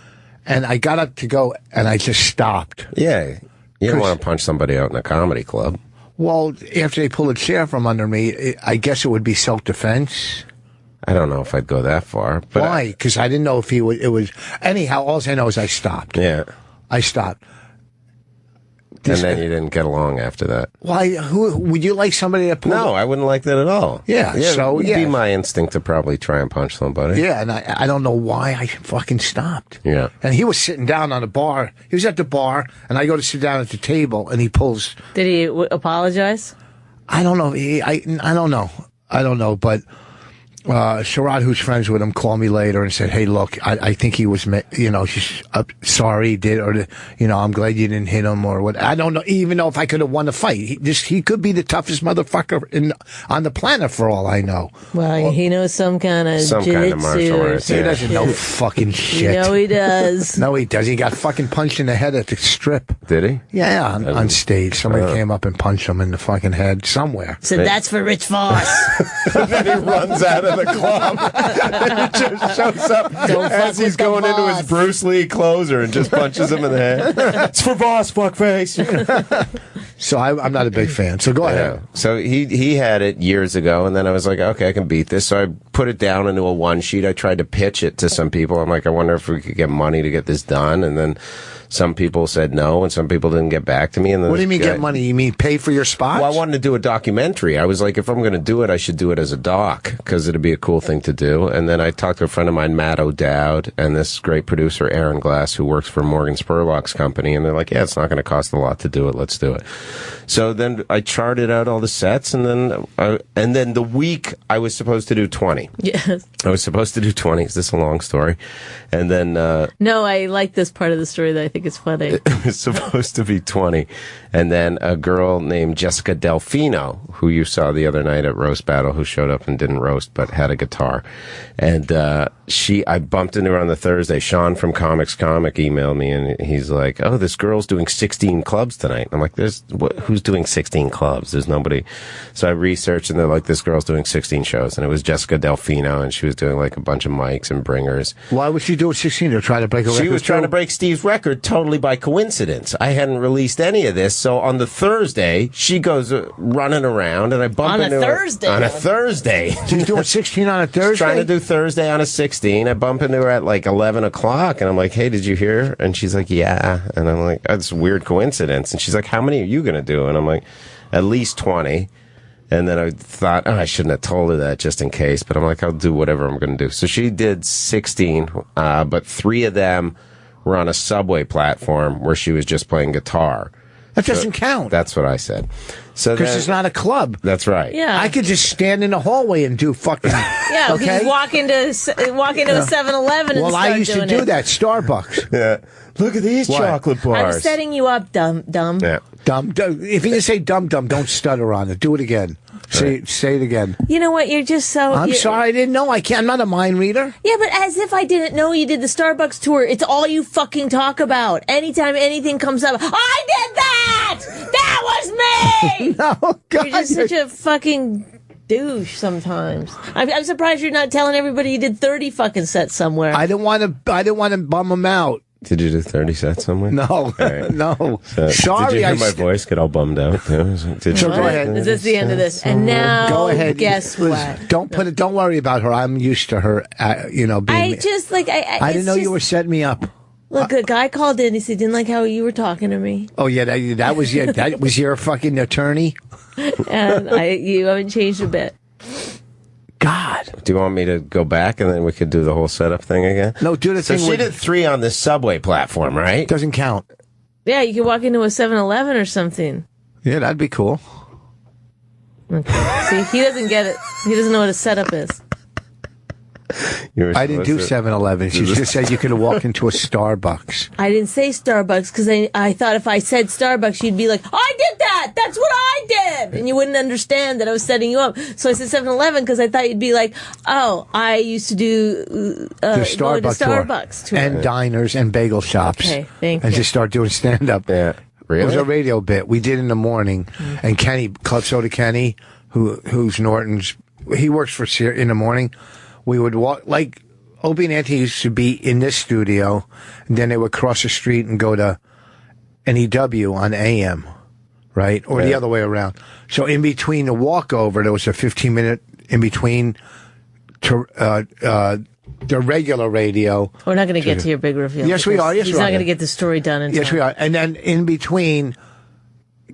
Speaker 1: and I got up to go, and I just stopped.
Speaker 10: Yeah, you don't want to punch somebody out in a comedy club.
Speaker 1: Well, after they pulled a chair from under me, I guess it would be self-defense.
Speaker 10: I don't know if I'd go that far. But
Speaker 1: why? Because I didn't know if it was, anyhow, all I know is I stopped.
Speaker 10: Yeah.
Speaker 1: I stopped.
Speaker 10: And then you didn't get along after that.
Speaker 1: Why? Would you like somebody to pull?
Speaker 10: No, I wouldn't like that at all.
Speaker 1: Yeah, so
Speaker 10: it would be my instinct to probably try and punch somebody.
Speaker 1: Yeah, and I don't know why I fucking stopped.
Speaker 10: Yeah.
Speaker 1: And he was sitting down on a bar. He was at the bar, and I go to sit down at the table, and he pulls.
Speaker 2: Did he apologize?
Speaker 1: I don't know. I don't know, but Sherrod, who's friends with him, called me later and said, hey, look, I think he was, he's sorry, I'm glad you didn't hit him or what. I don't know, even know if I could have won the fight. He could be the toughest motherfucker on the planet for all I know.
Speaker 2: Well, he knows some kind of
Speaker 10: martial arts.
Speaker 1: He doesn't know fucking shit.
Speaker 2: He does.
Speaker 1: No, he does. He got fucking punched in the head at the Strip.
Speaker 10: Did he?
Speaker 1: Yeah, on stage. Somebody came up and punched him in the fucking head somewhere.
Speaker 2: So that's for Rich Voss.
Speaker 10: And then he runs out of the club. And he just shows up as he's going into his Bruce Lee closer and just punches him in the head. It's for Voss, fuckface.
Speaker 1: So I'm not a big fan. So go ahead.
Speaker 10: So he had it years ago, and then I was like, okay, I can beat this. So I put it down into a one sheet. I tried to pitch it to some people. I'm like, I wonder if we could get money to get this done. And then some people said no, and some people didn't get back to me. And then
Speaker 1: what do you mean get money? You mean pay for your spots?
Speaker 10: Well, I wanted to do a documentary. I was like, if I'm going to do it, I should do it as a doc, because it'd be a cool thing to do. And then I talked to a friend of mine, Matt O'Dowd, and this great producer, Aaron Glass, who works for Morgan Spurlock's company. And they're like, yeah, it's not going to cost a lot to do it. Let's do it. So then I charted out all the sets, and then the week I was supposed to do 20.
Speaker 2: Yes.
Speaker 10: I was supposed to do 20. Is this a long story? And then...
Speaker 2: no, I like this part of the story that I think is funny.
Speaker 10: It was supposed to be 20. And then a girl named Jessica Delfino, who you saw the other night at Roast Battle, who showed up and didn't roast, but had a guitar. And I bumped into her on the Thursday. Sean from Comics Comic emailed me, and he's like, oh, this girl's doing 16 clubs tonight. I'm like, who's doing 16 clubs? There's nobody. So I researched, and they're like, this girl's doing 16 shows. And it was Jessica Delfino, and she was doing like a bunch of mics and bringers.
Speaker 1: Why was she doing 16? They're trying to break a record?
Speaker 10: She was trying to break Steve's record totally by coincidence. I hadn't released any of this. So on the Thursday, she goes running around, and I bump into her. On a Thursday.
Speaker 1: She's doing 16 on a Thursday?
Speaker 10: She's trying to do Thursday on a 16. I bump into her at like 11 o'clock, and I'm like, hey, did you hear? And she's like, yeah. And I'm like, that's a weird coincidence. And she's like, how many are you going to do? And I'm like, at least 20. And then I thought, I shouldn't have told her that just in case. But I'm like, I'll do whatever I'm going to do. So she did 16, but 3 of them were on a subway platform where she was just playing guitar.
Speaker 1: That doesn't count.
Speaker 10: That's what I said. So
Speaker 1: because it's not a club.
Speaker 10: That's right.
Speaker 2: Yeah.
Speaker 1: I could just stand in the hallway and do fucking.
Speaker 2: Yeah,
Speaker 1: okay?
Speaker 2: just walk into a 7-Eleven and
Speaker 1: well,
Speaker 2: start
Speaker 1: I used to do that. Starbucks.
Speaker 10: Yeah. Look at these chocolate bars.
Speaker 2: I'm setting you up, dumb.
Speaker 10: Yeah.
Speaker 1: Dumb. If you say dumb, don't stutter on it. Do it again. Say it again.
Speaker 2: You know what? You're just so.
Speaker 1: I'm sorry, I didn't know. I can't. I'm not a mind reader.
Speaker 2: Yeah, but as if I didn't know you did the Starbucks tour. It's all you fucking talk about. Anytime anything comes up, I did that. That was me.
Speaker 1: No, God,
Speaker 2: you're just such a fucking douche. Sometimes I'm surprised you're not telling everybody you did 30 fucking sets somewhere.
Speaker 1: I didn't want to bum them out.
Speaker 10: Did you do 30 sets somewhere?
Speaker 1: No,
Speaker 10: right.
Speaker 1: No.
Speaker 10: So,
Speaker 1: sorry,
Speaker 10: did you hear my voice get all bummed out? Too?
Speaker 1: So go ahead.
Speaker 2: Is this the end of this? And now,
Speaker 1: go ahead.
Speaker 2: Guess what?
Speaker 1: Don't worry about her. I'm used to her. Being.
Speaker 2: I just like
Speaker 1: I didn't know you were setting me up.
Speaker 2: Look, a guy called in. He said, "Didn't like how you were talking to me."
Speaker 1: Oh yeah, that was your fucking attorney.
Speaker 2: And you haven't changed a bit.
Speaker 1: God.
Speaker 10: Do you want me to go back and then we could do the whole setup thing again?
Speaker 1: No, do the thing.
Speaker 10: So she did 3 on this subway platform, right?
Speaker 1: Doesn't count.
Speaker 2: Yeah, you could walk into a 7-Eleven or something.
Speaker 1: Yeah, that'd be cool.
Speaker 2: Okay. See, he doesn't get it. He doesn't know what a setup is.
Speaker 1: I didn't do 7-Eleven. She just said you could walk into a Starbucks.
Speaker 2: I didn't say Starbucks because I thought if I said Starbucks, you'd be like, I did that! That's what I did! And you wouldn't understand that I was setting you up. So I said 7-Eleven because I thought you'd be like, oh, I used to do
Speaker 1: the Starbucks
Speaker 2: tour.
Speaker 1: And diners and bagel shops.
Speaker 2: Okay, thank you.
Speaker 1: And just start doing stand-up.
Speaker 10: Yeah. Really?
Speaker 1: It was a radio bit we did in the morning. Mm-hmm. And Kenny, Club Soda Kenny, who's Norton's, he works for in the morning. We would walk, like, Opie and Anthony used to be in this studio, and then they would cross the street and go to NEW on AM, right? Or the other way around. So in between the walkover, there was a 15-minute in between to the regular radio.
Speaker 2: We're not going to get to your big reveal.
Speaker 1: Yes, we are. Yes,
Speaker 2: he's
Speaker 1: we are.
Speaker 2: not going to get the story done in time.
Speaker 1: Yes, we are. And then in between,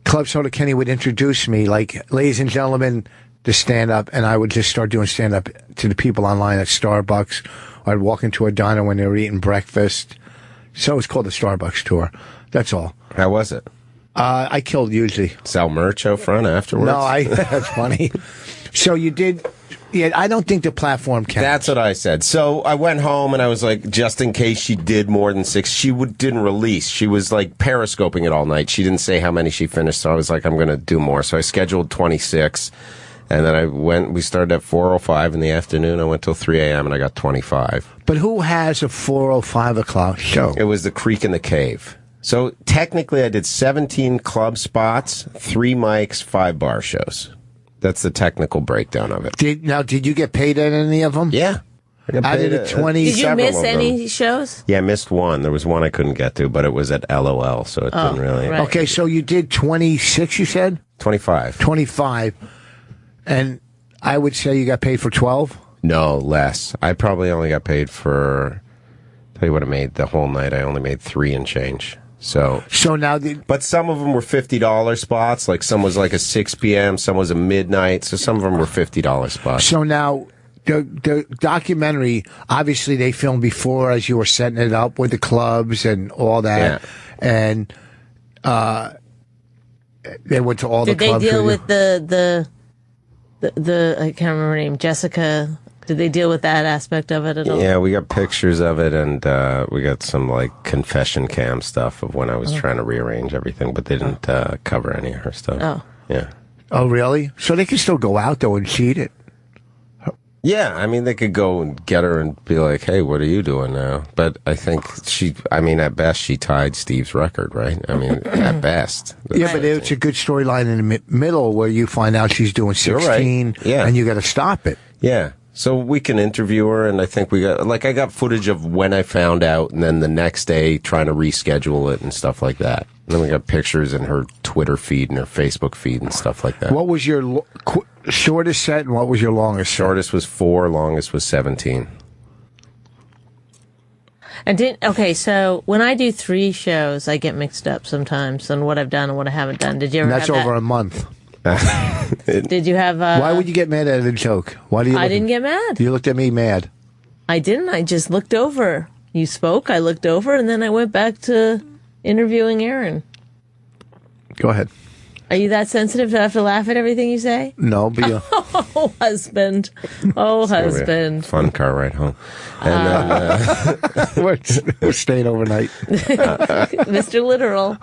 Speaker 1: Club Soda Kenny would introduce me, like, ladies and gentlemen, to stand up, and I would just start doing stand up to the people online at Starbucks. Or I'd walk into a diner when they were eating breakfast. So it's called the Starbucks tour. That's all.
Speaker 10: How was it?
Speaker 1: I killed usually.
Speaker 10: Sell merch out front afterwards?
Speaker 1: No, that's funny. So you did. Yeah, I don't think the platform counts.
Speaker 10: That's what I said. So I went home and I was like, just in case she did more than 6, she didn't release. She was like periscoping it all night. She didn't say how many she finished. So I was like, I'm going to do more. So I scheduled 26. And then we started at 4:05 in the afternoon. I went till 3 a.m. and I got 25.
Speaker 1: But who has a 4:05 o'clock show?
Speaker 10: It was the Creek in the Cave. So technically I did 17 club spots, 3 mics, 5 bar shows. That's the technical breakdown of it.
Speaker 1: Did you get paid at any of them?
Speaker 10: Yeah. I got
Speaker 1: paid
Speaker 10: at
Speaker 1: 20.
Speaker 2: Did you miss any shows?
Speaker 10: Yeah, I missed one. There was one I couldn't get to, but it was at LOL, so it didn't really.
Speaker 2: Right.
Speaker 1: Okay, so you did 26, you said?
Speaker 10: 25.
Speaker 1: 25. And I would say you got paid for 12?
Speaker 10: No, less. I probably only got paid for, tell you what I made the whole night. I only made 3 and change. So
Speaker 1: now,
Speaker 10: but some of them were $50 spots. Like some was like a 6 p.m., some was a midnight. So some of them were $50 spots.
Speaker 1: So now, the documentary, obviously they filmed before as you were setting it up with the clubs and all that. Yeah. And they went to all the clubs.
Speaker 2: Did they deal with the I can't remember her name, Jessica? Did they deal with that aspect of it at all?
Speaker 10: Yeah, we got pictures of it, and we got some like confession cam stuff of when I was trying to rearrange everything, but they didn't cover any of her stuff.
Speaker 2: Oh.
Speaker 10: Yeah.
Speaker 1: Oh, really? So they can still go out, though, and cheat it?
Speaker 10: Yeah, I mean, they could go and get her and be like, hey, what are you doing now? But I think at best, she tied Steve's record, right? I mean, at best.
Speaker 1: Yeah, but it's a good storyline in the middle where you find out she's doing 16,
Speaker 10: right. Yeah.
Speaker 1: And you got to stop it.
Speaker 10: Yeah. So we can interview her, and I think I got footage of when I found out, and then the next day trying to reschedule it and stuff like that. And then we got pictures in her Twitter feed and her Facebook feed and stuff like that.
Speaker 1: What was your shortest set, and what was your longest set?
Speaker 10: Shortest was 4, longest was 17.
Speaker 2: Okay, so when I do 3 shows, I get mixed up sometimes on what I've done and what I haven't done. Did you ever?
Speaker 1: And that's
Speaker 2: have
Speaker 1: over
Speaker 2: that?
Speaker 1: a month.
Speaker 2: Did you have?
Speaker 1: Why would you get mad at a joke? Why do you?
Speaker 2: I didn't get mad.
Speaker 1: You looked at me mad.
Speaker 2: I didn't. I just looked over. You spoke. I looked over, and then I went back to interviewing Aaron.
Speaker 1: Go ahead.
Speaker 2: Are you that sensitive to have to laugh at everything you say?
Speaker 1: No, but you.
Speaker 2: Oh, husband. Oh, husband.
Speaker 10: Fun car ride home. And
Speaker 1: we're staying overnight.
Speaker 2: Mr. Literal.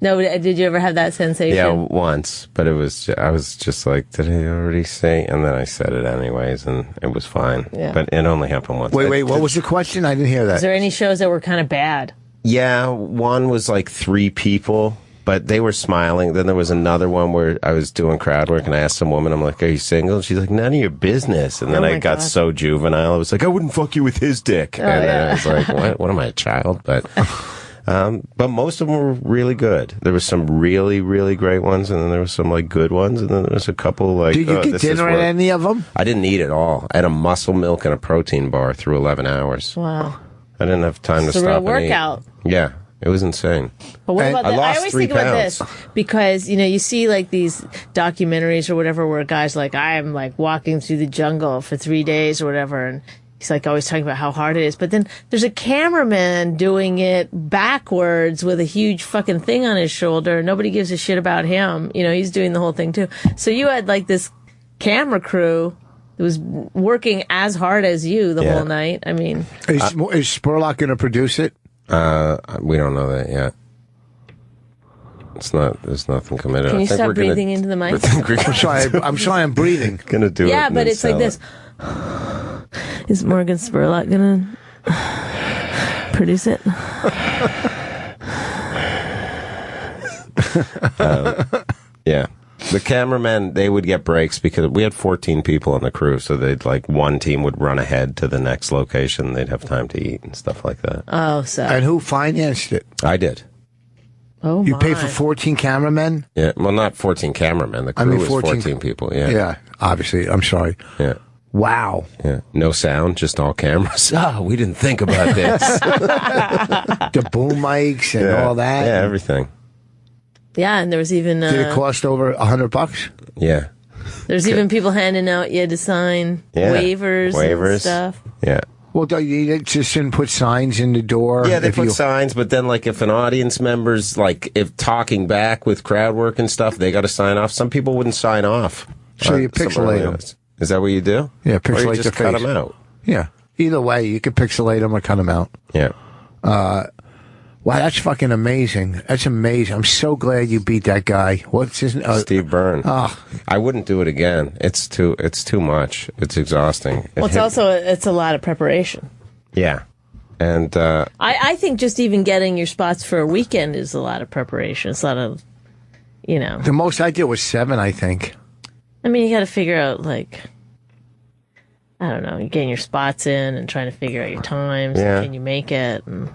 Speaker 2: No, did you ever have that sensation?
Speaker 10: Yeah, once, but I was just like, did I already say? And then I said it anyways, and it was fine.
Speaker 2: Yeah.
Speaker 10: But it only happened once.
Speaker 1: Wait, what was the question? I didn't hear that.
Speaker 2: Is there any shows that were kind of bad?
Speaker 10: Yeah, one was like 3 people, but they were smiling. Then there was another one where I was doing crowd work, and I asked some woman, I'm like, are you single? And she's like, none of your business. And then I got so juvenile, I was like, I wouldn't fuck you with his dick. And then I was like, what am I, a child? But most of them were really good. There was some really, really great ones, and then there was some like good ones, and then there was a couple like.
Speaker 1: Did you get dinner at any of them?
Speaker 10: I didn't eat it all. I had a muscle milk and a protein bar through 11 hours.
Speaker 2: Wow.
Speaker 10: I didn't have time to stop.
Speaker 2: It's a real
Speaker 10: and
Speaker 2: workout.
Speaker 10: Eat. Yeah, it was insane.
Speaker 2: But what about
Speaker 10: I lost
Speaker 2: I always
Speaker 10: 3
Speaker 2: think about
Speaker 10: pounds.
Speaker 2: this because you see like these documentaries or whatever where guys like I'm like walking through the jungle for 3 days or whatever, and he's like always talking about how hard it is. But then there's a cameraman doing it backwards with a huge fucking thing on his shoulder. Nobody gives a shit about him. He's doing the whole thing too. So you had like this camera crew that was working as hard as you the whole night. I mean,
Speaker 1: is Spurlock going to produce it?
Speaker 10: We don't know that yet. It's not. There's nothing committed.
Speaker 2: Can you stop breathing into the mic?
Speaker 1: I'm sorry. I'm breathing.
Speaker 10: Gonna do it.
Speaker 2: Yeah, but it's like this. Is Morgan Spurlock gonna produce it?
Speaker 10: Yeah. The cameramen, they would get breaks because we had 14 people on the crew, so they'd like one team would run ahead to the next location. They'd have time to eat and stuff like that.
Speaker 2: Oh, so.
Speaker 1: And who financed it?
Speaker 10: I did.
Speaker 2: Oh,
Speaker 1: you paid for 14 cameramen?
Speaker 10: Yeah, well, not 14 cameramen. The crew was 14 people. Yeah.
Speaker 1: Yeah, obviously. I'm sorry.
Speaker 10: Yeah.
Speaker 1: Wow.
Speaker 10: Yeah. No sound, just all cameras. We didn't think about this.
Speaker 1: The boom mics and all that.
Speaker 10: Yeah, everything.
Speaker 2: Yeah, and there was even...
Speaker 1: Did it cost over $100?
Speaker 10: Yeah.
Speaker 2: There's even people handing out, you had to sign waivers and stuff.
Speaker 10: Yeah.
Speaker 1: Well, do you just didn't put signs in the door?
Speaker 10: Yeah, they put signs, but then, like, if an audience member's, like, if talking back with crowd work and stuff, they got to sign off. Some people wouldn't sign off.
Speaker 1: So you pixelate them.
Speaker 10: Is that what you do?
Speaker 1: Yeah, pixelate
Speaker 10: or you just cut them out.
Speaker 1: Yeah. Either way, you could pixelate them or cut them out.
Speaker 10: Yeah.
Speaker 1: Wow, that's fucking amazing. That's amazing. I'm so glad you beat that guy. What's his name?
Speaker 10: Steve Byrne.
Speaker 1: Oh.
Speaker 10: I wouldn't do it again. It's too much. It's exhausting.
Speaker 2: Well, it's a lot of preparation.
Speaker 10: Yeah. And
Speaker 2: I think just even getting your spots for a weekend is a lot of preparation. It's a lot of,
Speaker 1: The most I did was 7, I think.
Speaker 2: I mean, you got to figure out, like, I don't know, you're getting your spots in and trying to figure out your times.
Speaker 10: Yeah.
Speaker 2: Can you make it?
Speaker 10: And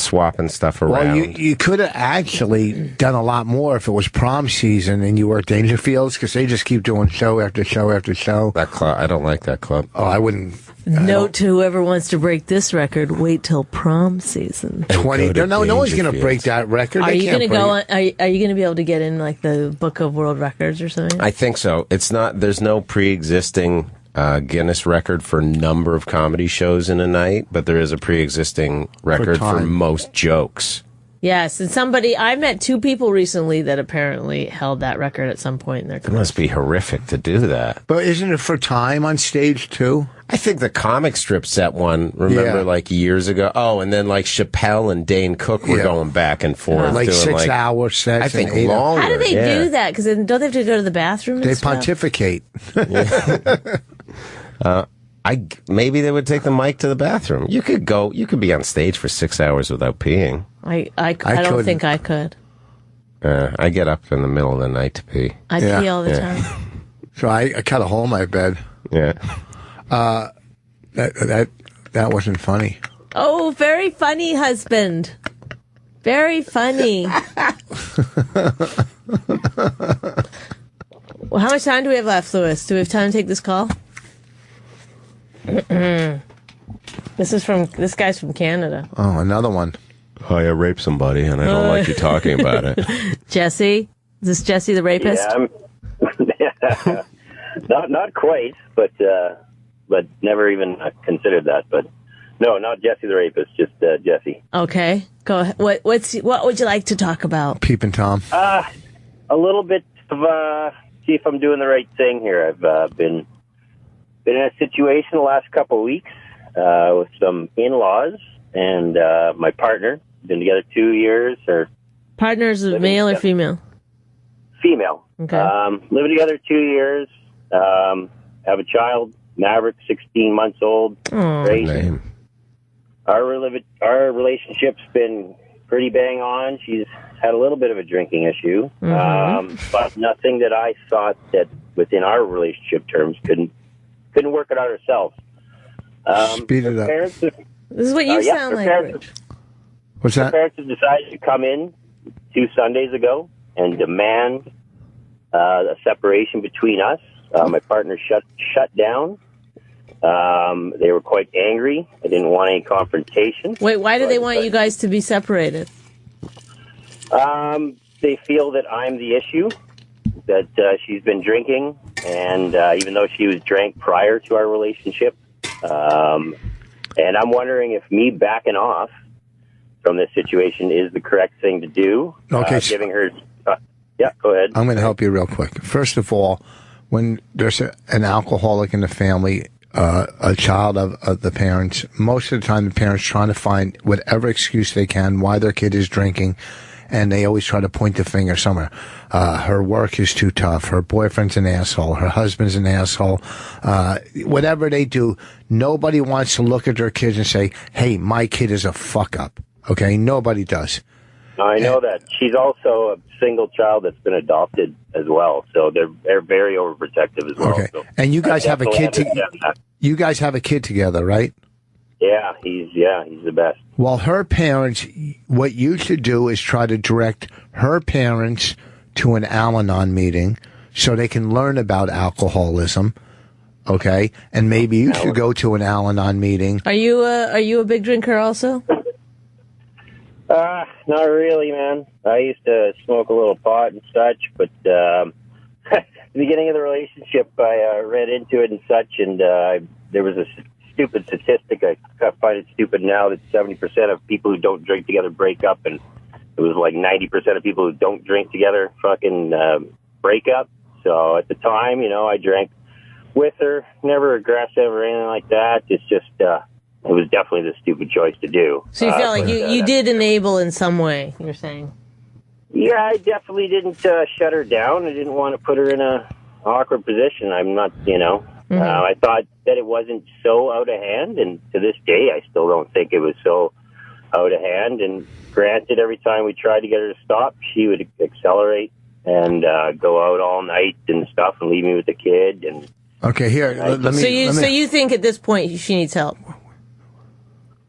Speaker 10: swapping stuff around.
Speaker 1: Well, you could have actually done a lot more if it was prom season and you were at Dangerfields, because they just keep doing show after show after show.
Speaker 10: That club, I don't like that club.
Speaker 1: Oh, I wouldn't.
Speaker 2: Note to whoever wants to break this record: wait till prom season.
Speaker 1: 20. No one's going to break that record.
Speaker 2: Are you going to go on? Are you going to be able to get in like the Book of World Records or something?
Speaker 10: I think so. It's not. There's no pre-existing Guinness record for number of comedy shows in a night, but there is a pre-existing record for most jokes.
Speaker 2: Yes, and I met 2 people recently that apparently held that record at some point in their career.
Speaker 10: It must be horrific to do that.
Speaker 1: But isn't it for time on stage too?
Speaker 10: I think the comic strip set one, remember, like years ago? Oh, and then like Chappelle and Dane Cook were going back and forth.
Speaker 1: Like
Speaker 10: doing
Speaker 1: 6-hour sets.
Speaker 10: I think longer.
Speaker 2: How do they do that? Because don't they have to go to the bathroom?
Speaker 1: They pontificate.
Speaker 10: Maybe they would take the mic to the bathroom. You could be on stage for 6 hours without peeing.
Speaker 2: I don't think I could.
Speaker 10: I get up in the middle of the night to pee.
Speaker 2: I pee all the time.
Speaker 1: So I cut a hole in my bed.
Speaker 10: Yeah.
Speaker 1: That wasn't funny.
Speaker 2: Oh, very funny, husband. Very funny. Well, how much time do we have left, Louis? Do we have time to take this call? This guy's from Canada.
Speaker 1: Oh, another one.
Speaker 10: Hi, I raped somebody, and I don't like you talking about it.
Speaker 2: Jesse? Is this Jesse the rapist?
Speaker 13: Yeah, not quite, but never even considered that. But no, not Jesse the rapist, just Jesse.
Speaker 2: Okay, go ahead. What would you like to talk about?
Speaker 1: Peeping Tom.
Speaker 13: A little bit of see if I'm doing the right thing here. I've been in a situation the last couple of weeks with some in-laws and my partner. Been together 2 years. Or
Speaker 2: partners, male or female?
Speaker 13: Female.
Speaker 2: Okay.
Speaker 13: Living together 2 years. Have a child, Maverick, 16 months old. Great.
Speaker 10: Name.
Speaker 13: Our relationship's been pretty bang on. She's had a little bit of a drinking issue, but nothing that I thought that within our relationship terms couldn't work it out ourselves.
Speaker 1: Speed it up.
Speaker 2: This is what you sound like.
Speaker 1: What's that?
Speaker 13: Her parents have decided to come in 2 Sundays ago and demand a separation between us. My partner shut down. They were quite angry. I didn't want any confrontation.
Speaker 2: Wait, why do they want you guys to be separated?
Speaker 13: They feel that I'm the issue, that she's been drinking, and even though she was drank prior to our relationship. And I'm wondering if me backing off from this situation is the correct thing to do.
Speaker 1: Okay.
Speaker 13: Giving her... yeah, go ahead.
Speaker 1: I'm going to help you real quick. First of all, when there's an alcoholic in the family, a child of the parents, most of the time the parents trying to find whatever excuse they can why their kid is drinking, and they always try to point the finger somewhere. Her work is too tough. Her boyfriend's an asshole. Her husband's an asshole. Whatever they do, nobody wants to look at their kids and say, hey, my kid is a fuck up. Okay? Nobody does.
Speaker 13: I know that. She's also a single child that's been adopted as well, so they're very overprotective as well.
Speaker 1: Okay.
Speaker 13: So
Speaker 1: and you guys have a kid you guys have a kid together, right?
Speaker 13: Yeah, he's the best.
Speaker 1: Well, her parents, what you should do is try to direct her parents to an Al-Anon meeting so they can learn about alcoholism. Okay? And maybe you should go to an Al-Anon meeting.
Speaker 2: Are you a big drinker also?
Speaker 13: Not really, man. I used to smoke a little pot and such, but at the beginning of the relationship, I read into it and such, and there was a stupid statistic. I find it stupid now that 70% of people who don't drink together break up, and it was like 90% of people who don't drink together fucking break up. So at the time, I drank with her, never aggressive or anything like that. It's just... it was definitely the stupid choice to do.
Speaker 2: So you felt like you did enable in some way, you're saying?
Speaker 13: Yeah, I definitely didn't shut her down. I didn't want to put her in a awkward position. I'm not, I thought that it wasn't so out of hand, and to this day, I still don't think it was so out of hand. And granted, every time we tried to get her to stop, she would accelerate and go out all night and stuff and leave me with the kid. And
Speaker 1: okay, here, let me...
Speaker 2: So you think at this point she needs help?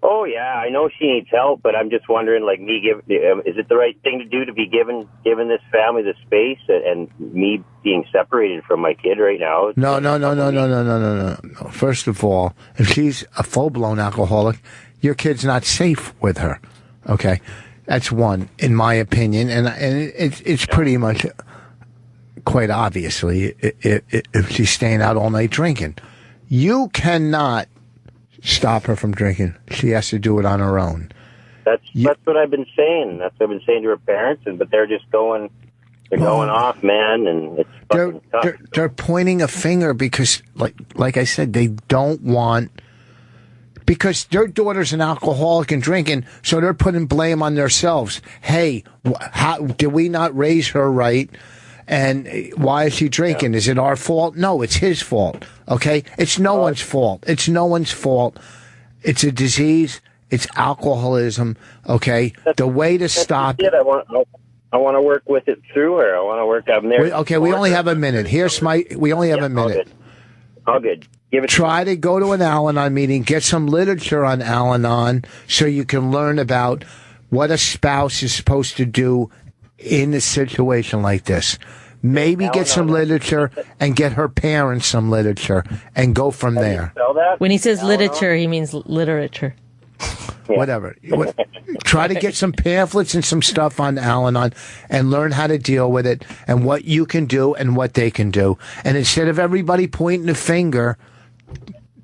Speaker 13: Oh yeah, I know she needs help, but I'm just wondering, like, is it the right thing to do to be given this family the space, and me being separated from my kid right now?
Speaker 1: No. First of all, if she's a full-blown alcoholic, your kid's not safe with her. Okay, that's one, in my opinion, and it's pretty much quite obviously if she's staying out all night drinking, you cannot stop her from drinking. She has to do it on her own.
Speaker 13: That's what I've been saying. That's what I've been saying to her parents, but they're just going off, man, and it's fucking tough.
Speaker 1: They're pointing a finger because, like I said, they don't want, because their daughter's an alcoholic and drinking, so they're putting blame on themselves. Hey, how did we not raise her right? And why is she drinking? Is it our fault? No, it's his fault. Okay? It's no one's fault. It's no one's fault. It's a disease. It's alcoholism. Okay? The way to stop it.
Speaker 13: I want to work with it through her. I want to work out there.
Speaker 1: Okay, we only have a minute. We only have a minute.
Speaker 13: All good. Give it.
Speaker 1: Try to go to an Al-Anon meeting. Get some literature on Al-Anon so you can learn about what a spouse is supposed to do in a situation like this. Maybe get some literature and get her parents some literature and go from there.
Speaker 2: When he says literature, he means literature.
Speaker 1: whatever. Try to get some pamphlets and some stuff on Al-Anon and learn how to deal with it and what you can do and what they can do. And instead of everybody pointing a finger,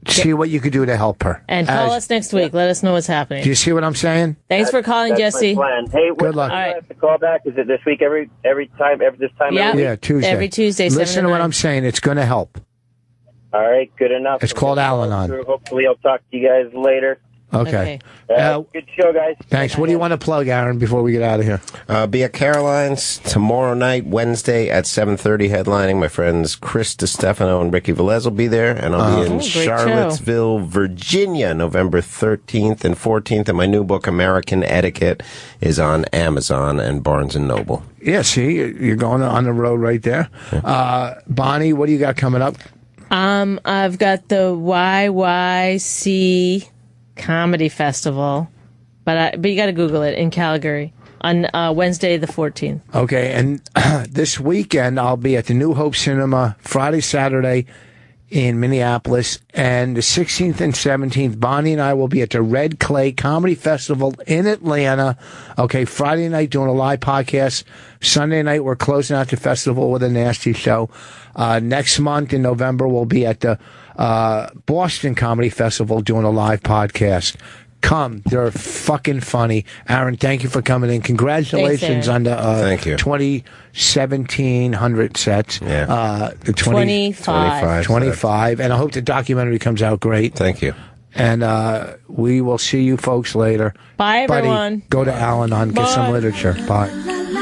Speaker 1: see what you could do to help her.
Speaker 14: And call us next week. Let us know what's happening.
Speaker 1: Do you see what I'm saying?
Speaker 14: Thanks for calling, Jesse.
Speaker 13: Hey,
Speaker 1: good luck.
Speaker 13: Do I have to call back? Is it this week every this time?
Speaker 14: Yeah,
Speaker 13: every week?
Speaker 1: Tuesday.
Speaker 14: Every Tuesday.
Speaker 1: Listen to what I'm saying. It's going to help.
Speaker 13: All right, good enough.
Speaker 1: It's called Al-Anon.
Speaker 13: Hopefully, I'll talk to you guys later.
Speaker 1: Okay.
Speaker 13: Good show, guys.
Speaker 1: Thanks. What do you want to plug, Aaron, before we get out of here?
Speaker 10: Be at Caroline's tomorrow night, Wednesday at 7:30, headlining. My friends Chris DiStefano and Ricky Velez will be there, and I'll be in Charlottesville, Virginia, November 13th and 14th. And my new book, American Etiquette, is on Amazon and Barnes & Noble.
Speaker 1: Yeah, see, you're going on the road right there. Bonnie, what do you got coming up?
Speaker 14: I've got the YYC Comedy Festival, but you got to Google it, in Calgary on Wednesday the 14th.
Speaker 1: Okay, and this weekend I'll be at the New Hope Cinema Friday, Saturday in Minneapolis, and the 16th and 17th, Bonnie and I will be at the Red Clay Comedy Festival in Atlanta. Okay, Friday night doing a live podcast. Sunday night we're closing out the festival with a nasty show. Next month in November we'll be at the Boston Comedy Festival doing a live podcast. Come, they're fucking funny. Aaron, thank you for coming in. Congratulations on the 2,1700 sets.
Speaker 10: Yeah.
Speaker 1: The 25. And I hope the documentary comes out great.
Speaker 10: Thank you.
Speaker 1: And we will see you folks later.
Speaker 14: Bye, everyone.
Speaker 1: Buddy, go to Al-Anon, get some literature. Bye.